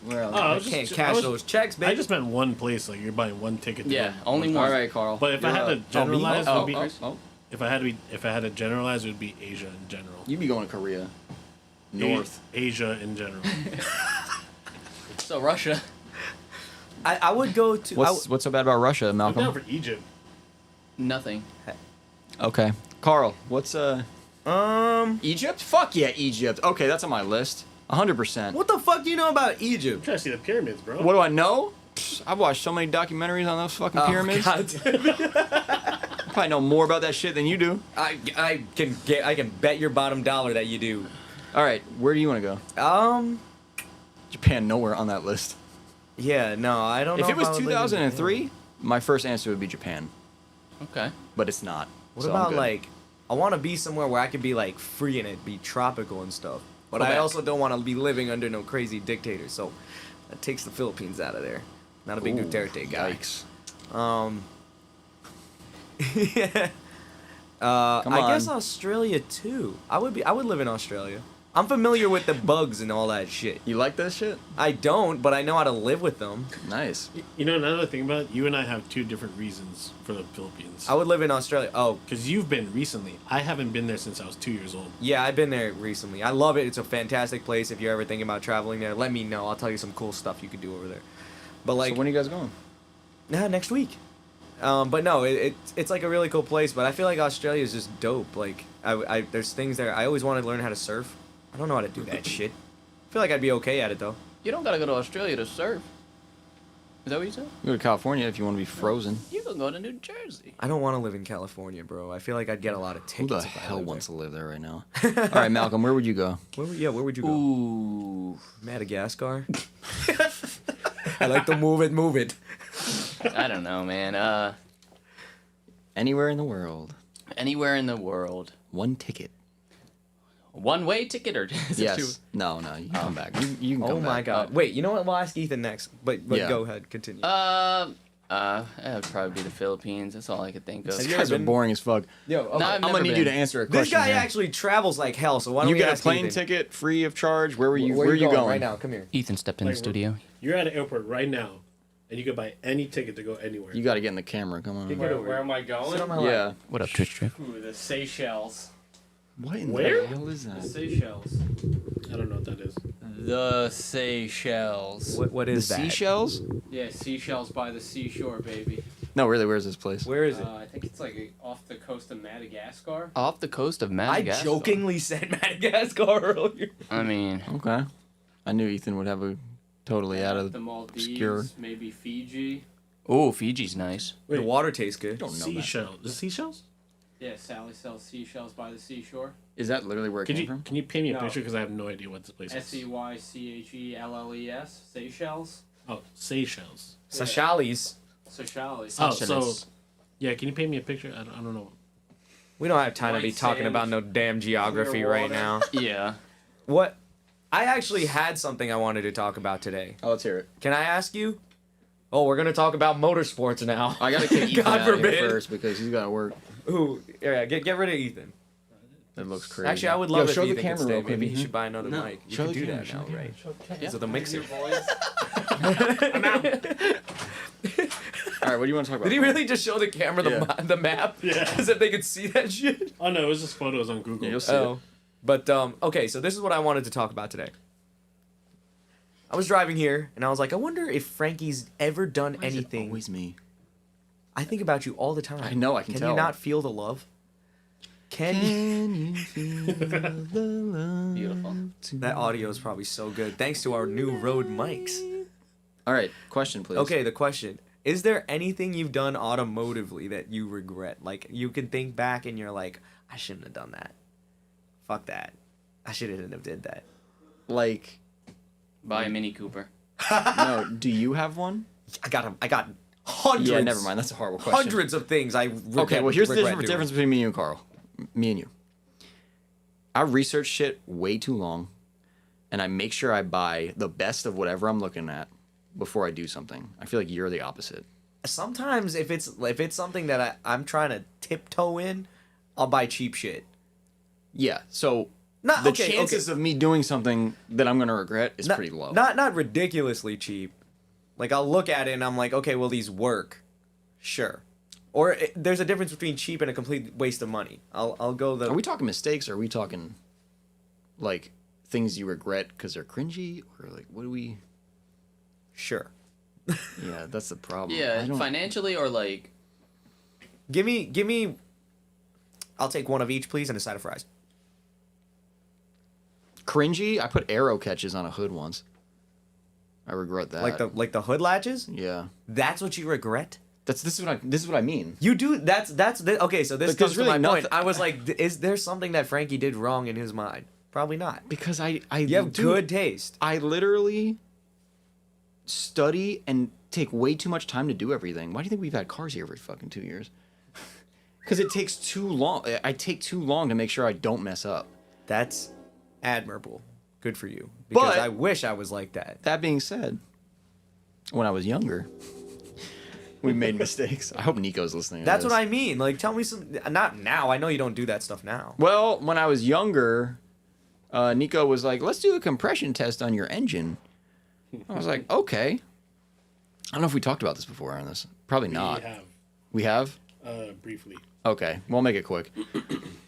[SPEAKER 3] Well,
[SPEAKER 5] Oh, I
[SPEAKER 2] I
[SPEAKER 5] was
[SPEAKER 2] can't
[SPEAKER 5] just-
[SPEAKER 2] cash
[SPEAKER 5] I was-
[SPEAKER 2] those checks, baby.
[SPEAKER 5] I just meant one place. Like you're buying one ticket. To
[SPEAKER 1] Yeah,
[SPEAKER 5] go
[SPEAKER 1] only
[SPEAKER 5] place.
[SPEAKER 1] one.
[SPEAKER 3] all right, Carl.
[SPEAKER 5] But if I
[SPEAKER 3] You're
[SPEAKER 5] had to
[SPEAKER 3] up.
[SPEAKER 5] generalize, it would be
[SPEAKER 3] oh.
[SPEAKER 5] if I had to generalize, it would be Asia in general.
[SPEAKER 3] You'd be going to Korea. North.
[SPEAKER 5] Asia in general.
[SPEAKER 1] So Russia.
[SPEAKER 2] I would go to.
[SPEAKER 3] What's so bad about Russia,
[SPEAKER 5] I'm down
[SPEAKER 3] Malcolm?
[SPEAKER 5] for Egypt.
[SPEAKER 1] Nothing.
[SPEAKER 3] Okay. Carl, what's
[SPEAKER 2] I
[SPEAKER 3] Egypt? Fuck yeah, Egypt. Okay, that's on my list. 100%.
[SPEAKER 2] what the fuck do you know about Egypt?
[SPEAKER 5] I'm trying to see the pyramids, bro.
[SPEAKER 3] What do I know? I've watched so many documentaries on those fucking pyramids.
[SPEAKER 2] Oh, God.
[SPEAKER 3] I probably know more about that shit than you do.
[SPEAKER 2] I can bet your bottom dollar that you do.
[SPEAKER 3] All right, where do you want to go? Japan, nowhere on that list.
[SPEAKER 2] Yeah, no, I don't know.
[SPEAKER 3] If it was
[SPEAKER 2] I would live in
[SPEAKER 3] 2003,
[SPEAKER 2] Japan.
[SPEAKER 3] my first answer would be Japan,
[SPEAKER 1] Okay.
[SPEAKER 3] but it's not.
[SPEAKER 2] What
[SPEAKER 3] so I'm
[SPEAKER 2] about
[SPEAKER 3] good.
[SPEAKER 2] like? I want to be somewhere where I could be like free in it, be tropical and stuff. But I
[SPEAKER 3] Quebec.
[SPEAKER 2] also don't want to be living under no crazy dictator. So that takes the Philippines out of there. Not a big
[SPEAKER 3] Ooh,
[SPEAKER 2] Duterte guy.
[SPEAKER 3] Yikes.
[SPEAKER 2] Yeah.
[SPEAKER 3] Come
[SPEAKER 2] I guess
[SPEAKER 3] on.
[SPEAKER 2] Australia too. I would live in Australia. I'm familiar with the bugs and all that shit.
[SPEAKER 3] You like that shit?
[SPEAKER 2] I don't, but I know how to live with them.
[SPEAKER 3] Nice.
[SPEAKER 5] You know, another thing about it, you and I have two different reasons for the Philippines.
[SPEAKER 2] I would live in Australia. Oh,
[SPEAKER 5] Because you've been recently. I haven't been there since I was 2 years old.
[SPEAKER 2] yeah, I've been there recently. I love it. It's a fantastic place. If you're ever thinking about traveling there, let me know. I'll tell you some cool stuff you could do over there. But like,
[SPEAKER 3] So when are you guys going?
[SPEAKER 2] next week. But no, it's like a really cool place. But I feel like Australia is just dope. Like, I there's things there. I always wanted to learn how to surf. I don't know how to do that shit. I feel like I'd be okay at it though.
[SPEAKER 1] You don't gotta go to Australia to surf. Is that what you said?
[SPEAKER 3] You go to California if you want to be frozen.
[SPEAKER 1] You can go to New Jersey.
[SPEAKER 2] I don't want to live in California, bro. I feel like I'd get a lot of
[SPEAKER 3] Who
[SPEAKER 2] tickets.
[SPEAKER 3] the
[SPEAKER 2] if I
[SPEAKER 3] hell
[SPEAKER 2] lived
[SPEAKER 3] wants
[SPEAKER 2] there.
[SPEAKER 3] to live there right now? All right, Malcolm, where would you go?
[SPEAKER 2] Where would you go?
[SPEAKER 1] Ooh.
[SPEAKER 2] Madagascar. I like to move it.
[SPEAKER 1] I don't know, man.
[SPEAKER 3] Anywhere in the world.
[SPEAKER 1] Anywhere in the world.
[SPEAKER 3] One ticket.
[SPEAKER 1] One-way ticket or is it
[SPEAKER 3] Yes. No, you can come back. You can
[SPEAKER 2] Oh
[SPEAKER 3] come
[SPEAKER 2] my
[SPEAKER 3] back.
[SPEAKER 2] god. Wait, you know what? We'll ask Ethan next. But
[SPEAKER 3] Yeah.
[SPEAKER 2] go ahead, continue.
[SPEAKER 1] that would probably be the Philippines. That's all I could think of.
[SPEAKER 2] Have
[SPEAKER 3] These
[SPEAKER 2] you ever
[SPEAKER 3] guys are
[SPEAKER 2] been-
[SPEAKER 3] boring as fuck.
[SPEAKER 2] Yo, okay.
[SPEAKER 1] Nah, I've
[SPEAKER 3] I'm
[SPEAKER 1] never
[SPEAKER 3] gonna need you to
[SPEAKER 1] been.
[SPEAKER 3] answer a
[SPEAKER 2] This
[SPEAKER 3] question.
[SPEAKER 2] guy
[SPEAKER 3] here.
[SPEAKER 2] actually travels like hell. So why don't
[SPEAKER 3] You
[SPEAKER 2] we
[SPEAKER 3] get a
[SPEAKER 2] ask
[SPEAKER 3] plane
[SPEAKER 2] Ethan?
[SPEAKER 3] ticket free of charge. Where you
[SPEAKER 2] Where
[SPEAKER 3] you going?
[SPEAKER 2] right now? Come here.
[SPEAKER 1] Ethan stepped in
[SPEAKER 5] Like,
[SPEAKER 1] the studio.
[SPEAKER 5] You're at an airport right now, and you can buy any ticket to go anywhere.
[SPEAKER 3] You got to get in the camera. Come on.
[SPEAKER 2] Get
[SPEAKER 6] Where,
[SPEAKER 2] over
[SPEAKER 6] where
[SPEAKER 2] here.
[SPEAKER 6] am I going?
[SPEAKER 2] Sit on my lap.
[SPEAKER 3] Yeah.
[SPEAKER 1] What up, Twitch Trip?
[SPEAKER 6] Ooh, the Seychelles.
[SPEAKER 3] What in
[SPEAKER 5] Where?
[SPEAKER 3] the hell is
[SPEAKER 6] The
[SPEAKER 3] that?
[SPEAKER 6] Seychelles.
[SPEAKER 5] I don't know what that is.
[SPEAKER 6] The Seychelles.
[SPEAKER 2] What
[SPEAKER 3] The
[SPEAKER 2] is that?
[SPEAKER 3] seashells?
[SPEAKER 6] Yeah, seashells by the seashore, baby.
[SPEAKER 3] No, really. Where's this place?
[SPEAKER 2] Where is it?
[SPEAKER 6] I think it's like off the coast of Madagascar.
[SPEAKER 1] Off the coast of
[SPEAKER 2] I
[SPEAKER 1] Madagascar.
[SPEAKER 2] jokingly said Madagascar earlier.
[SPEAKER 1] I mean,
[SPEAKER 3] Okay. I knew Ethan would have a totally out of
[SPEAKER 6] the Maldives,
[SPEAKER 3] obscure.
[SPEAKER 6] maybe Fiji.
[SPEAKER 1] oh, Fiji's nice.
[SPEAKER 5] Wait,
[SPEAKER 2] The water tastes good.
[SPEAKER 3] Don't know that.
[SPEAKER 5] seashells. The seashells?
[SPEAKER 6] Yeah, Sally sells seashells by the seashore.
[SPEAKER 3] Is that literally where it
[SPEAKER 5] Can
[SPEAKER 3] came
[SPEAKER 5] you
[SPEAKER 3] from?
[SPEAKER 5] can you paint me a
[SPEAKER 6] No.
[SPEAKER 5] picture because I have no idea what this place is.
[SPEAKER 6] Seychelles. Seychelles.
[SPEAKER 5] Oh, Seychelles.
[SPEAKER 2] Seychelles.
[SPEAKER 6] So Charlie.
[SPEAKER 5] Oh,
[SPEAKER 1] Socialist.
[SPEAKER 5] so yeah. Can you paint me a picture? I don't know.
[SPEAKER 2] We don't have time to be
[SPEAKER 6] White
[SPEAKER 2] talking
[SPEAKER 6] sand,
[SPEAKER 2] about no damn geography
[SPEAKER 6] clear
[SPEAKER 2] right
[SPEAKER 6] water.
[SPEAKER 2] now.
[SPEAKER 1] Yeah.
[SPEAKER 2] What? I actually had something I wanted to talk about today.
[SPEAKER 3] Oh, let's hear it.
[SPEAKER 2] Can I ask you? Oh, we're gonna talk about motorsports now.
[SPEAKER 3] I gotta kick Ethan
[SPEAKER 2] God
[SPEAKER 3] out of here
[SPEAKER 2] forbid.
[SPEAKER 3] first because he's gotta work.
[SPEAKER 2] Ooh, yeah, get rid of Ethan.
[SPEAKER 3] It looks crazy.
[SPEAKER 2] Actually, I would love
[SPEAKER 3] Yo,
[SPEAKER 2] if
[SPEAKER 3] show the
[SPEAKER 2] Ethan could
[SPEAKER 3] camera
[SPEAKER 2] stay.
[SPEAKER 3] real quick.
[SPEAKER 2] Maybe he should buy another mic. You
[SPEAKER 3] Show
[SPEAKER 2] can
[SPEAKER 3] the
[SPEAKER 2] do
[SPEAKER 3] camera,
[SPEAKER 2] that
[SPEAKER 3] show
[SPEAKER 2] now,
[SPEAKER 3] the
[SPEAKER 2] right?
[SPEAKER 1] Yeah.
[SPEAKER 2] So the mixer.
[SPEAKER 3] All right, what do you want to talk about?
[SPEAKER 2] Did he really just show the camera the map?
[SPEAKER 5] Yeah.
[SPEAKER 2] As if they could see that shit.
[SPEAKER 5] Oh no, it was just photos on Google.
[SPEAKER 3] Yeah, you'll see it.
[SPEAKER 2] Oh, but okay. So this is what I wanted to talk about today. I was driving here and I was like, I wonder if Frankie's ever done
[SPEAKER 3] Why is it
[SPEAKER 2] anything.
[SPEAKER 3] always me.
[SPEAKER 2] I think about you all the time.
[SPEAKER 3] I know, I can
[SPEAKER 2] Can
[SPEAKER 3] tell.
[SPEAKER 2] you not feel the love? Can you?
[SPEAKER 3] Can you feel the love?
[SPEAKER 1] Beautiful.
[SPEAKER 2] That audio is probably so good. Thanks to our new Rode mics.
[SPEAKER 3] All right, question, please.
[SPEAKER 2] Okay, the question. Is there anything you've done automotively that you regret? Like, you can think back and you're like, I shouldn't have done that. Fuck that. I shouldn't have did that.
[SPEAKER 3] Like,
[SPEAKER 1] Buy a Mini Cooper.
[SPEAKER 3] no, do you have one?
[SPEAKER 2] I got hundreds.
[SPEAKER 3] Yeah, never mind. That's a horrible question.
[SPEAKER 2] Hundreds of things I regret,
[SPEAKER 3] Okay, well, here's the
[SPEAKER 2] regret
[SPEAKER 3] difference
[SPEAKER 2] doing.
[SPEAKER 3] between me and you, Carl. Me and you. I research shit way too long, and I make sure I buy the best of whatever I'm looking at before I do something. I feel like you're the opposite.
[SPEAKER 2] Sometimes if it's something that I'm trying to tiptoe in, I'll buy cheap shit.
[SPEAKER 3] Yeah, so
[SPEAKER 2] Not
[SPEAKER 3] the
[SPEAKER 2] okay,
[SPEAKER 3] chances
[SPEAKER 2] okay.
[SPEAKER 3] of me doing something that I'm gonna regret is
[SPEAKER 2] Not-
[SPEAKER 3] pretty low.
[SPEAKER 2] Not ridiculously cheap. Like, I'll look at it and I'm like, okay, will these work? Sure. Or there's a difference between cheap and a complete waste of money. I'll go the.
[SPEAKER 3] Are we talking mistakes, or are we talking like things you regret because they're cringy, or like what do we?
[SPEAKER 2] Sure.
[SPEAKER 3] Yeah, that's the problem.
[SPEAKER 1] Yeah,
[SPEAKER 3] I don't-
[SPEAKER 1] financially or like.
[SPEAKER 2] Give me. I'll take one of each, please, and a side of fries.
[SPEAKER 3] Cringy. I put arrow catches on a hood once. I regret that.
[SPEAKER 2] Like the hood latches.
[SPEAKER 3] Yeah.
[SPEAKER 2] That's what you regret.
[SPEAKER 3] This is what I mean.
[SPEAKER 2] You do. Okay. So this
[SPEAKER 3] But
[SPEAKER 2] comes
[SPEAKER 3] there's
[SPEAKER 2] to
[SPEAKER 3] really
[SPEAKER 2] my point.
[SPEAKER 3] nothing-
[SPEAKER 2] I was like, is there something that Frankie did wrong in his mind? Probably not.
[SPEAKER 3] Because I
[SPEAKER 2] You have
[SPEAKER 3] dude,
[SPEAKER 2] good taste.
[SPEAKER 3] I literally study and take way too much time to do everything. Why do you think we've had cars here every fucking 2 years? Because it takes too long. I take too long to make sure I don't mess up.
[SPEAKER 2] That's admirable. Good for you. Because
[SPEAKER 3] But-
[SPEAKER 2] I wish I was like that.
[SPEAKER 3] That being said, when I was younger, we made mistakes. I hope Nico's listening.
[SPEAKER 2] That's what I mean. Like, tell me some. Not now. I know you don't do that stuff now.
[SPEAKER 3] Well, when I was younger, Nico was like, "Let's do a compression test on your engine." I was like, "Okay." I don't know if we talked about this before on this. Probably not. We have?
[SPEAKER 5] Briefly.
[SPEAKER 3] Okay, well, I'll make it quick.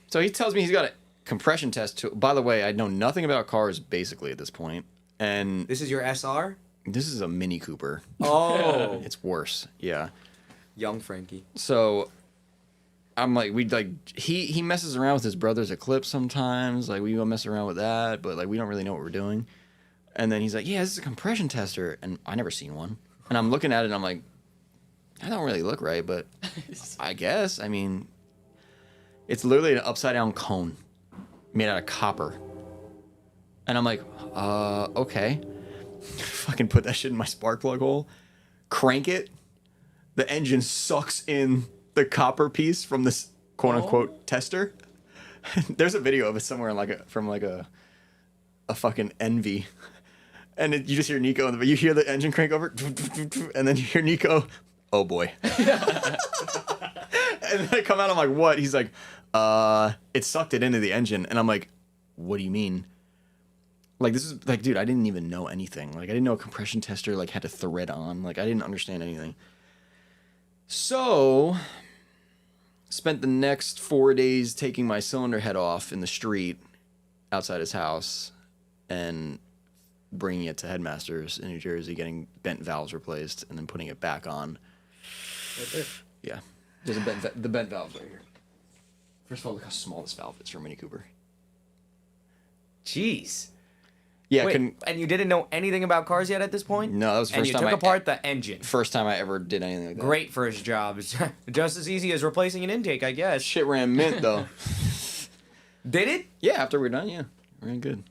[SPEAKER 3] So he tells me he's got a compression test. By the way, I know nothing about cars basically at this point, and
[SPEAKER 2] This is your SR?
[SPEAKER 3] this is a Mini Cooper.
[SPEAKER 2] Oh.
[SPEAKER 3] It's worse. Yeah.
[SPEAKER 2] Young Frankie.
[SPEAKER 3] So I'm like, he messes around with his brother's Eclipse sometimes. Like, we go mess around with that, but like, we don't really know what we're doing. And then he's like, yeah, this is a compression tester. And I never seen one. And I'm looking at it and I'm like, that don't really look right, but I guess. I mean, it's literally an upside down cone made out of copper. And I'm like, okay. Fucking put that shit in my spark plug hole. Crank it. The engine sucks in the copper piece from this quote unquote tester. There's a video of it somewhere in from a fucking Envy. And you just hear Nico, but you hear the engine crank over, and then you hear Nico, oh boy. And then I come out, I'm like, what? He's like, it sucked it into the engine. And I'm like, what do you mean? Like, this is, like, dude, I didn't even know anything. Like, I didn't know a compression tester, like, had a thread on. Like, I didn't understand anything. So, spent the next 4 days taking my cylinder head off in the street outside his house and bringing it to Headmasters in New Jersey, getting bent valves replaced, and then putting it back on.
[SPEAKER 5] Right there.
[SPEAKER 3] Yeah. There's the bent valves right here. First of all, look how small this valve is for a Mini Cooper.
[SPEAKER 2] Jeez.
[SPEAKER 3] Yeah,
[SPEAKER 2] Wait, and you didn't know anything about cars yet at this point?
[SPEAKER 3] No, that was the
[SPEAKER 2] And
[SPEAKER 3] first
[SPEAKER 2] you
[SPEAKER 3] time
[SPEAKER 2] took
[SPEAKER 3] I
[SPEAKER 2] apart the engine.
[SPEAKER 3] first time I ever did anything like that.
[SPEAKER 2] Great first job. It's just as easy as replacing an intake, I guess.
[SPEAKER 3] Shit ran mint though.
[SPEAKER 2] Did it?
[SPEAKER 3] Yeah, after we're done, yeah. Ran good.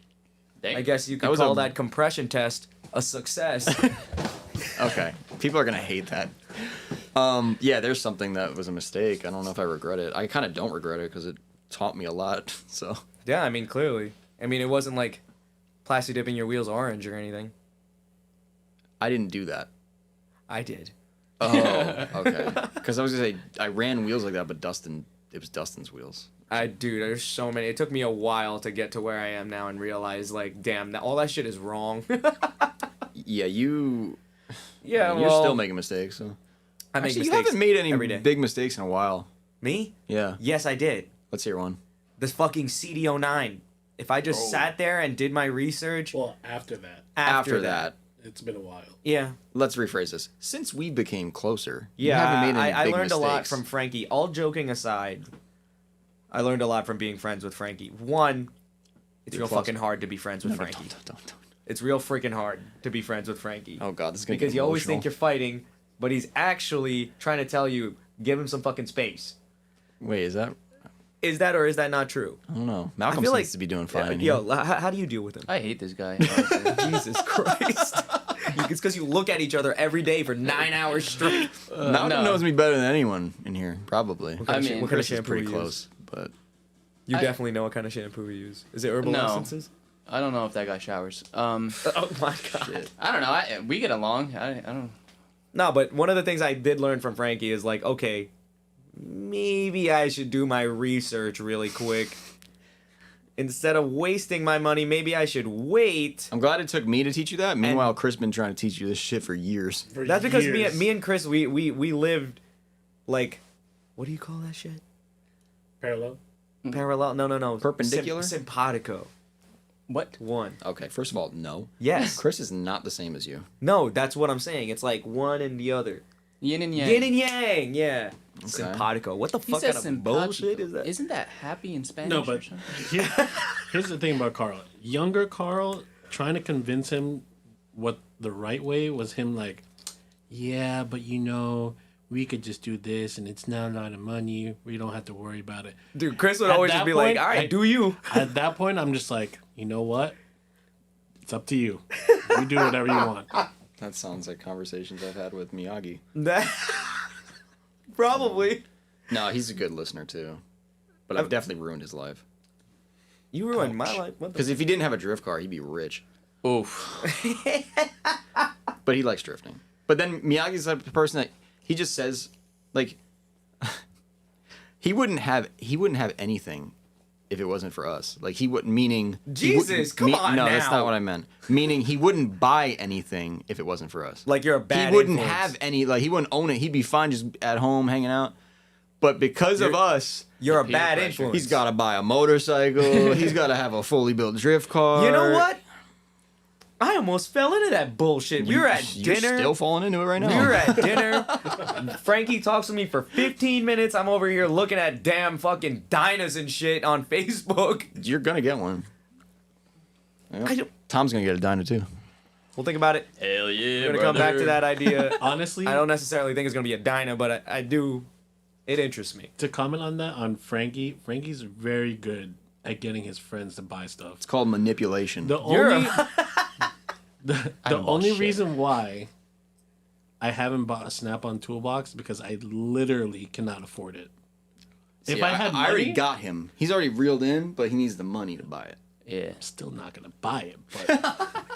[SPEAKER 1] Dang.
[SPEAKER 2] I guess you
[SPEAKER 3] That
[SPEAKER 2] could
[SPEAKER 3] was
[SPEAKER 2] call
[SPEAKER 3] a-
[SPEAKER 2] that compression test a success.
[SPEAKER 3] Okay. People are gonna hate that. Yeah, there's something that was a mistake. I don't know if I regret it. I kind of don't regret it because it taught me a lot. So
[SPEAKER 2] Yeah, I mean, clearly. I mean, it wasn't like plasti dipping your wheels orange or anything.
[SPEAKER 3] I didn't do that.
[SPEAKER 2] I did.
[SPEAKER 3] Oh, okay. Because I was gonna say I ran wheels like that, but it was Dustin's wheels.
[SPEAKER 2] Dude, there's so many. It took me a while to get to where I am now and realize, like, damn, all that shit is wrong.
[SPEAKER 3] Yeah, you're
[SPEAKER 2] well,
[SPEAKER 3] still making mistakes. So
[SPEAKER 2] I make
[SPEAKER 3] actually, you
[SPEAKER 2] mistakes
[SPEAKER 3] haven't made
[SPEAKER 2] every
[SPEAKER 3] any
[SPEAKER 2] day.
[SPEAKER 3] big mistakes in a while.
[SPEAKER 2] Me?
[SPEAKER 3] Yeah.
[SPEAKER 2] Yes, I did.
[SPEAKER 3] Let's hear one.
[SPEAKER 2] This fucking CD09. If I just sat there and did my research
[SPEAKER 5] Well, after that,
[SPEAKER 2] after that.
[SPEAKER 5] it's been a while.
[SPEAKER 2] Yeah.
[SPEAKER 3] Let's rephrase this. Since we became closer, you
[SPEAKER 2] Yeah,
[SPEAKER 3] haven't made any
[SPEAKER 2] I
[SPEAKER 3] big
[SPEAKER 2] learned a lot
[SPEAKER 3] mistakes.
[SPEAKER 2] from Frankie. All joking aside, I learned a lot from being friends with Frankie. One, it's real
[SPEAKER 3] close.
[SPEAKER 2] fucking hard to be friends with Frankie.
[SPEAKER 3] Don't.
[SPEAKER 2] It's real freaking hard to be friends with Frankie.
[SPEAKER 3] Oh god, this is gonna
[SPEAKER 2] Because
[SPEAKER 3] get
[SPEAKER 2] you always
[SPEAKER 3] emotional.
[SPEAKER 2] think you're fighting, but he's actually trying to tell you, give him some fucking space.
[SPEAKER 3] Wait, is that?
[SPEAKER 2] Is that or is that not true?
[SPEAKER 3] I don't know. Malcolm
[SPEAKER 2] feel
[SPEAKER 3] seems
[SPEAKER 2] like-
[SPEAKER 3] to be doing fine.
[SPEAKER 2] Yo, how do you deal with him?
[SPEAKER 1] I hate this guy. honestly.
[SPEAKER 2] Jesus Christ. It's because you look at each other every day for 9 hours straight.
[SPEAKER 3] Malcolm
[SPEAKER 1] no.
[SPEAKER 3] knows me better than anyone in here, probably.
[SPEAKER 1] I mean,
[SPEAKER 2] what kind of
[SPEAKER 3] Chris is
[SPEAKER 2] shampoo
[SPEAKER 3] pretty
[SPEAKER 2] you
[SPEAKER 3] close, but
[SPEAKER 2] You
[SPEAKER 1] I-
[SPEAKER 2] definitely know what kind of shampoo we use. Is it herbal
[SPEAKER 1] No.
[SPEAKER 2] essences?
[SPEAKER 1] I don't know if that guy showers.
[SPEAKER 2] Oh my god.
[SPEAKER 1] I don't know. We get along. I don't.
[SPEAKER 2] No, but one of the things I did learn from Frankie is like, okay, maybe I should do my research really quick. Instead of wasting my money, maybe I should wait.
[SPEAKER 3] I'm glad it took me to teach you that. Meanwhile, Chris been trying to teach you this shit for years.
[SPEAKER 5] For
[SPEAKER 2] That's because
[SPEAKER 5] years.
[SPEAKER 2] me and Chris, we lived like, what do you call that shit?
[SPEAKER 5] Parallel.
[SPEAKER 2] Parallel? No.
[SPEAKER 3] Perpendicular?
[SPEAKER 2] Simpatico.
[SPEAKER 1] What?
[SPEAKER 2] One.
[SPEAKER 3] Okay, first of all, no.
[SPEAKER 2] Yes.
[SPEAKER 3] Chris is not the same as you.
[SPEAKER 2] No, that's what I'm saying. It's like one and the other.
[SPEAKER 1] Yin and yang.
[SPEAKER 2] Yin and yang, yeah. Simpatico. What the
[SPEAKER 1] He
[SPEAKER 2] fuck
[SPEAKER 1] says
[SPEAKER 2] kind of
[SPEAKER 1] simpatico.
[SPEAKER 2] bullshit is that?
[SPEAKER 1] Isn't that happy in Spanish?
[SPEAKER 5] No,
[SPEAKER 1] or
[SPEAKER 5] but
[SPEAKER 1] something?
[SPEAKER 5] here's the thing about Carl. Younger Carl, trying to convince him what the right way was him like, yeah, but we could just do this and it's not a lot of money. We don't have to worry about it.
[SPEAKER 2] Dude, Chris would
[SPEAKER 5] At
[SPEAKER 2] always just
[SPEAKER 5] that
[SPEAKER 2] be like,
[SPEAKER 5] point,
[SPEAKER 2] all right, do you?
[SPEAKER 5] At that point, I'm just like, you know what? It's up to you. You do whatever you want.
[SPEAKER 3] That sounds like conversations I've had with Miyagi.
[SPEAKER 2] Probably.
[SPEAKER 3] No, he's a good listener too. But I've definitely ruined his life.
[SPEAKER 2] You ruined my life. What the
[SPEAKER 3] Because if he didn't have a drift car, he'd be rich.
[SPEAKER 1] Oof.
[SPEAKER 3] But he likes drifting. But then Miyagi's the type of person that he just says, like, he wouldn't have anything if it wasn't for us. Like he wouldn't, meaning he wouldn't-
[SPEAKER 2] Jesus, come on
[SPEAKER 3] No, that's
[SPEAKER 2] now.
[SPEAKER 3] not what I meant. Meaning he wouldn't buy anything if it wasn't for us.
[SPEAKER 2] Like you're a bad
[SPEAKER 3] He wouldn't
[SPEAKER 2] influence.
[SPEAKER 3] have any. Like he wouldn't own it. He'd be fine just at home hanging out. But because of us,
[SPEAKER 2] You're a
[SPEAKER 1] peer
[SPEAKER 2] bad
[SPEAKER 1] pressure.
[SPEAKER 2] influence.
[SPEAKER 3] he's got to buy a motorcycle. He's got to have a fully built drift car.
[SPEAKER 2] You know what? I almost fell into that bullshit. We were at
[SPEAKER 3] You're
[SPEAKER 2] dinner.
[SPEAKER 3] still falling into it right now.
[SPEAKER 2] We were at dinner. Frankie talks to me for 15 minutes. I'm over here looking at damn fucking Dynas and shit on Facebook.
[SPEAKER 3] You're gonna get one. Yep.
[SPEAKER 2] I don't-
[SPEAKER 3] Tom's gonna get a Dyna too.
[SPEAKER 2] We'll think about it.
[SPEAKER 1] Hell yeah,
[SPEAKER 2] We're gonna come back to that idea.
[SPEAKER 5] Honestly,
[SPEAKER 2] I don't necessarily think it's gonna be a Dyna, but I do. It interests me.
[SPEAKER 5] to comment on that, on Frankie's very good at getting his friends to buy stuff.
[SPEAKER 3] It's called manipulation.
[SPEAKER 5] The
[SPEAKER 2] You're
[SPEAKER 5] only
[SPEAKER 2] a-
[SPEAKER 5] the
[SPEAKER 3] don't
[SPEAKER 5] only
[SPEAKER 3] bullshit.
[SPEAKER 5] reason why I haven't bought a Snap-on toolbox because I literally cannot afford it.
[SPEAKER 3] See,
[SPEAKER 5] If I had
[SPEAKER 3] I already
[SPEAKER 5] money-
[SPEAKER 3] got him. He's already reeled in, but he needs the money to buy it.
[SPEAKER 1] Yeah.
[SPEAKER 5] I'm still not gonna buy it, but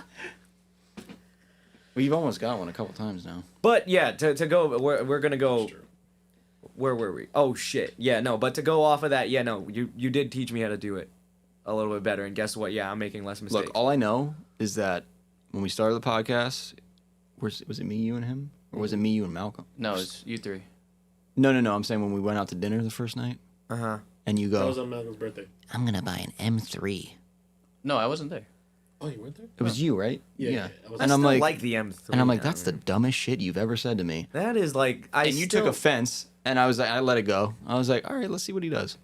[SPEAKER 3] We've almost got one a couple times now.
[SPEAKER 2] But yeah, to go, we're gonna go. Where were we? Oh shit. Yeah, no. But to go off of that, yeah, no. You did teach me how to do it a little bit better, and guess what? Yeah, I'm making less mistakes.
[SPEAKER 3] Look, all I know is that when we started the podcast, was it me, you, and him, or was it me, you, and Malcolm?
[SPEAKER 1] No, it's you three.
[SPEAKER 3] No. I'm saying when we went out to dinner the first night, and you
[SPEAKER 5] that was
[SPEAKER 3] go,
[SPEAKER 5] on Malcolm's birthday.
[SPEAKER 3] "I'm gonna buy an M3."
[SPEAKER 1] No, I wasn't there.
[SPEAKER 5] Oh, you weren't there?
[SPEAKER 3] It was you, right?
[SPEAKER 5] Yeah, I was-
[SPEAKER 3] And
[SPEAKER 2] I
[SPEAKER 3] I'm
[SPEAKER 2] still
[SPEAKER 3] like,
[SPEAKER 2] the M3.
[SPEAKER 3] and I'm like,
[SPEAKER 2] now,
[SPEAKER 3] that's the
[SPEAKER 2] man.
[SPEAKER 3] dumbest shit you've ever said to me.
[SPEAKER 2] That is like I.
[SPEAKER 3] And you took offense, and I was like, I let it go. I was like, all right, let's see what he does.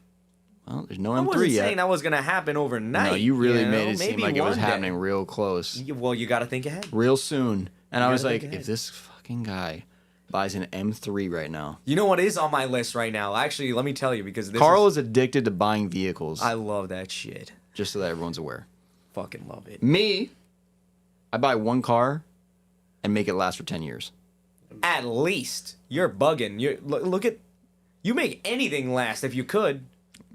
[SPEAKER 3] Well, there's no
[SPEAKER 2] I
[SPEAKER 3] M3
[SPEAKER 2] wasn't
[SPEAKER 3] yet.
[SPEAKER 2] saying that was gonna happen overnight.
[SPEAKER 3] No, you really
[SPEAKER 2] know?
[SPEAKER 3] made it seem
[SPEAKER 2] Maybe
[SPEAKER 3] like it was
[SPEAKER 2] one day.
[SPEAKER 3] happening real close,
[SPEAKER 2] Well, you got to think ahead.
[SPEAKER 3] real soon. And I was
[SPEAKER 2] gotta
[SPEAKER 3] like,
[SPEAKER 2] think
[SPEAKER 3] if
[SPEAKER 2] ahead.
[SPEAKER 3] this fucking guy buys an M3 right now,
[SPEAKER 2] You know what is on my list right now? Actually, let me tell you because this
[SPEAKER 3] Carl
[SPEAKER 2] is,
[SPEAKER 3] is addicted to buying vehicles.
[SPEAKER 2] I love that shit.
[SPEAKER 3] Just so that everyone's aware.
[SPEAKER 2] Fucking love it.
[SPEAKER 3] Me, I buy one car and make it last for 10 years.
[SPEAKER 2] At least. You're bugging. Look at. You make anything last if you could.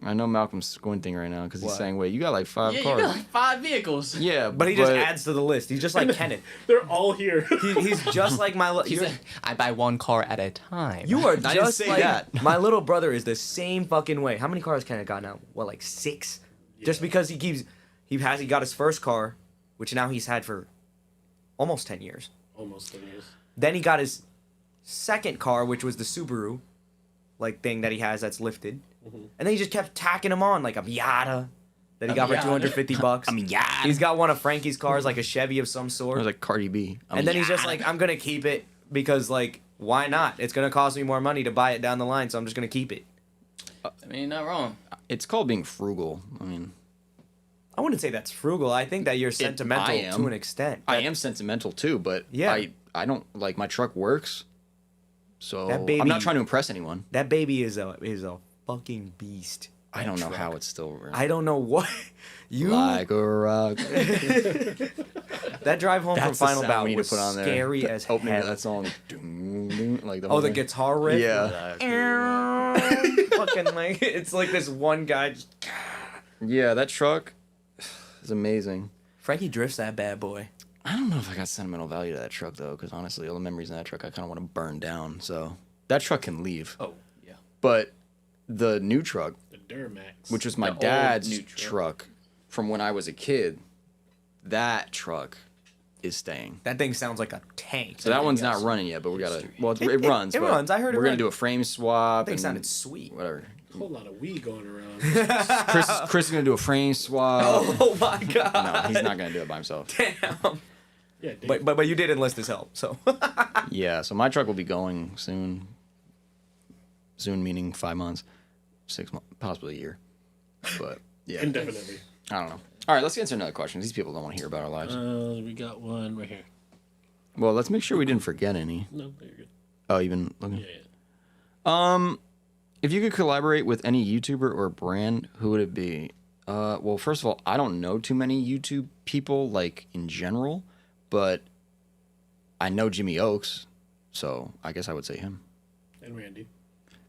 [SPEAKER 3] I know Malcolm's squinting right now because he's
[SPEAKER 2] What?
[SPEAKER 3] saying, "Wait, you got like 5
[SPEAKER 1] Yeah,
[SPEAKER 3] cars."
[SPEAKER 1] you got like 5 vehicles.
[SPEAKER 3] Yeah,
[SPEAKER 2] But he just adds to the list. He's just like Kenneth.
[SPEAKER 5] They're all here.
[SPEAKER 2] He's just like my.
[SPEAKER 1] He's
[SPEAKER 2] You're-
[SPEAKER 1] like, I buy 1 car at a time.
[SPEAKER 2] You are
[SPEAKER 3] didn't
[SPEAKER 2] just
[SPEAKER 3] say
[SPEAKER 2] like
[SPEAKER 3] that.
[SPEAKER 2] my little brother is the same fucking way. How many cars Kenneth got now? What, like 6? Just because he got his first car, which now he's had for almost 10 years.
[SPEAKER 5] Almost 10 years.
[SPEAKER 2] Then he got his second car, which was the Subaru, like thing that he has that's lifted. And then he just kept tacking them on, like a Miata that he got for
[SPEAKER 1] Miata.
[SPEAKER 2] $250.
[SPEAKER 3] I mean, yeah.
[SPEAKER 2] He's got one of Frankie's cars, like a Chevy of some
[SPEAKER 3] It
[SPEAKER 2] sort.
[SPEAKER 3] was like Cardi B.
[SPEAKER 2] And then he's just like, I'm gonna keep it because like, why not? It's gonna cost me more money to buy it down the line, so I'm just gonna keep it.
[SPEAKER 1] I mean, you're not wrong.
[SPEAKER 3] It's called being frugal. I mean,
[SPEAKER 2] I wouldn't say that's frugal. I think that you're sentimental
[SPEAKER 3] I am.
[SPEAKER 2] to an extent.
[SPEAKER 3] I am sentimental too, but
[SPEAKER 2] Yeah.
[SPEAKER 3] I don't like my truck works. So
[SPEAKER 2] That baby-
[SPEAKER 3] I'm not trying to impress anyone.
[SPEAKER 2] That baby is a fucking beast.
[SPEAKER 3] I don't know how it's still running.
[SPEAKER 2] I don't know what you
[SPEAKER 3] Like a rock.
[SPEAKER 2] that drive home from
[SPEAKER 3] That's the
[SPEAKER 2] Final
[SPEAKER 3] sound
[SPEAKER 2] Bout
[SPEAKER 3] we need
[SPEAKER 2] was
[SPEAKER 3] to put on there.
[SPEAKER 2] scary
[SPEAKER 3] The
[SPEAKER 2] as
[SPEAKER 3] opening
[SPEAKER 2] hell.
[SPEAKER 3] of that song. Doom, doom, like the
[SPEAKER 2] Oh,
[SPEAKER 3] whole
[SPEAKER 2] the
[SPEAKER 3] thing.
[SPEAKER 2] guitar riff.
[SPEAKER 3] Yeah.
[SPEAKER 2] Fucking like it's like this one guy. Just...
[SPEAKER 3] Yeah, that truck is amazing.
[SPEAKER 2] Frankie drifts that bad boy.
[SPEAKER 3] I don't know if I got sentimental value to that truck though, because honestly, all the memories in that truck I kind of want to burn down. So that truck can leave.
[SPEAKER 1] Oh, yeah.
[SPEAKER 3] But the new truck,
[SPEAKER 5] The Duramax.
[SPEAKER 3] which was my
[SPEAKER 1] The old
[SPEAKER 3] dad's
[SPEAKER 1] new
[SPEAKER 3] truck from when I was a kid, that truck is staying.
[SPEAKER 2] That thing sounds like a tank.
[SPEAKER 3] So that one's not
[SPEAKER 1] Yes.
[SPEAKER 3] running yet, but we gotta. Well, it runs.
[SPEAKER 2] it
[SPEAKER 3] but
[SPEAKER 2] runs. I heard it
[SPEAKER 3] We're gonna
[SPEAKER 2] run.
[SPEAKER 3] do a frame swap.
[SPEAKER 2] That thing
[SPEAKER 3] and
[SPEAKER 2] sounded sweet.
[SPEAKER 3] Whatever.
[SPEAKER 5] a whole lot of weed going around.
[SPEAKER 3] Chris is gonna do a frame swap.
[SPEAKER 2] Oh my god.
[SPEAKER 3] No, he's not gonna do it by himself.
[SPEAKER 2] Damn.
[SPEAKER 5] Yeah, Dave.
[SPEAKER 2] But you did enlist his help, so.
[SPEAKER 3] Yeah, so my truck will be going soon. Soon meaning 5 months, 6 months, possibly a year. But yeah,
[SPEAKER 5] Indefinitely.
[SPEAKER 3] I don't know. All right, let's get into another question. These people don't want to hear about our lives.
[SPEAKER 5] We got one right here.
[SPEAKER 3] Well, let's make sure we didn't forget any.
[SPEAKER 5] No, you're good.
[SPEAKER 3] Oh, you've been looking.
[SPEAKER 5] Yeah, yeah.
[SPEAKER 3] If you could collaborate with any YouTuber or brand, who would it be? Well, first of all, I don't know too many YouTube people, like, in general, but I know Jimmy Oaks, so I guess I would say him.
[SPEAKER 5] And Randy.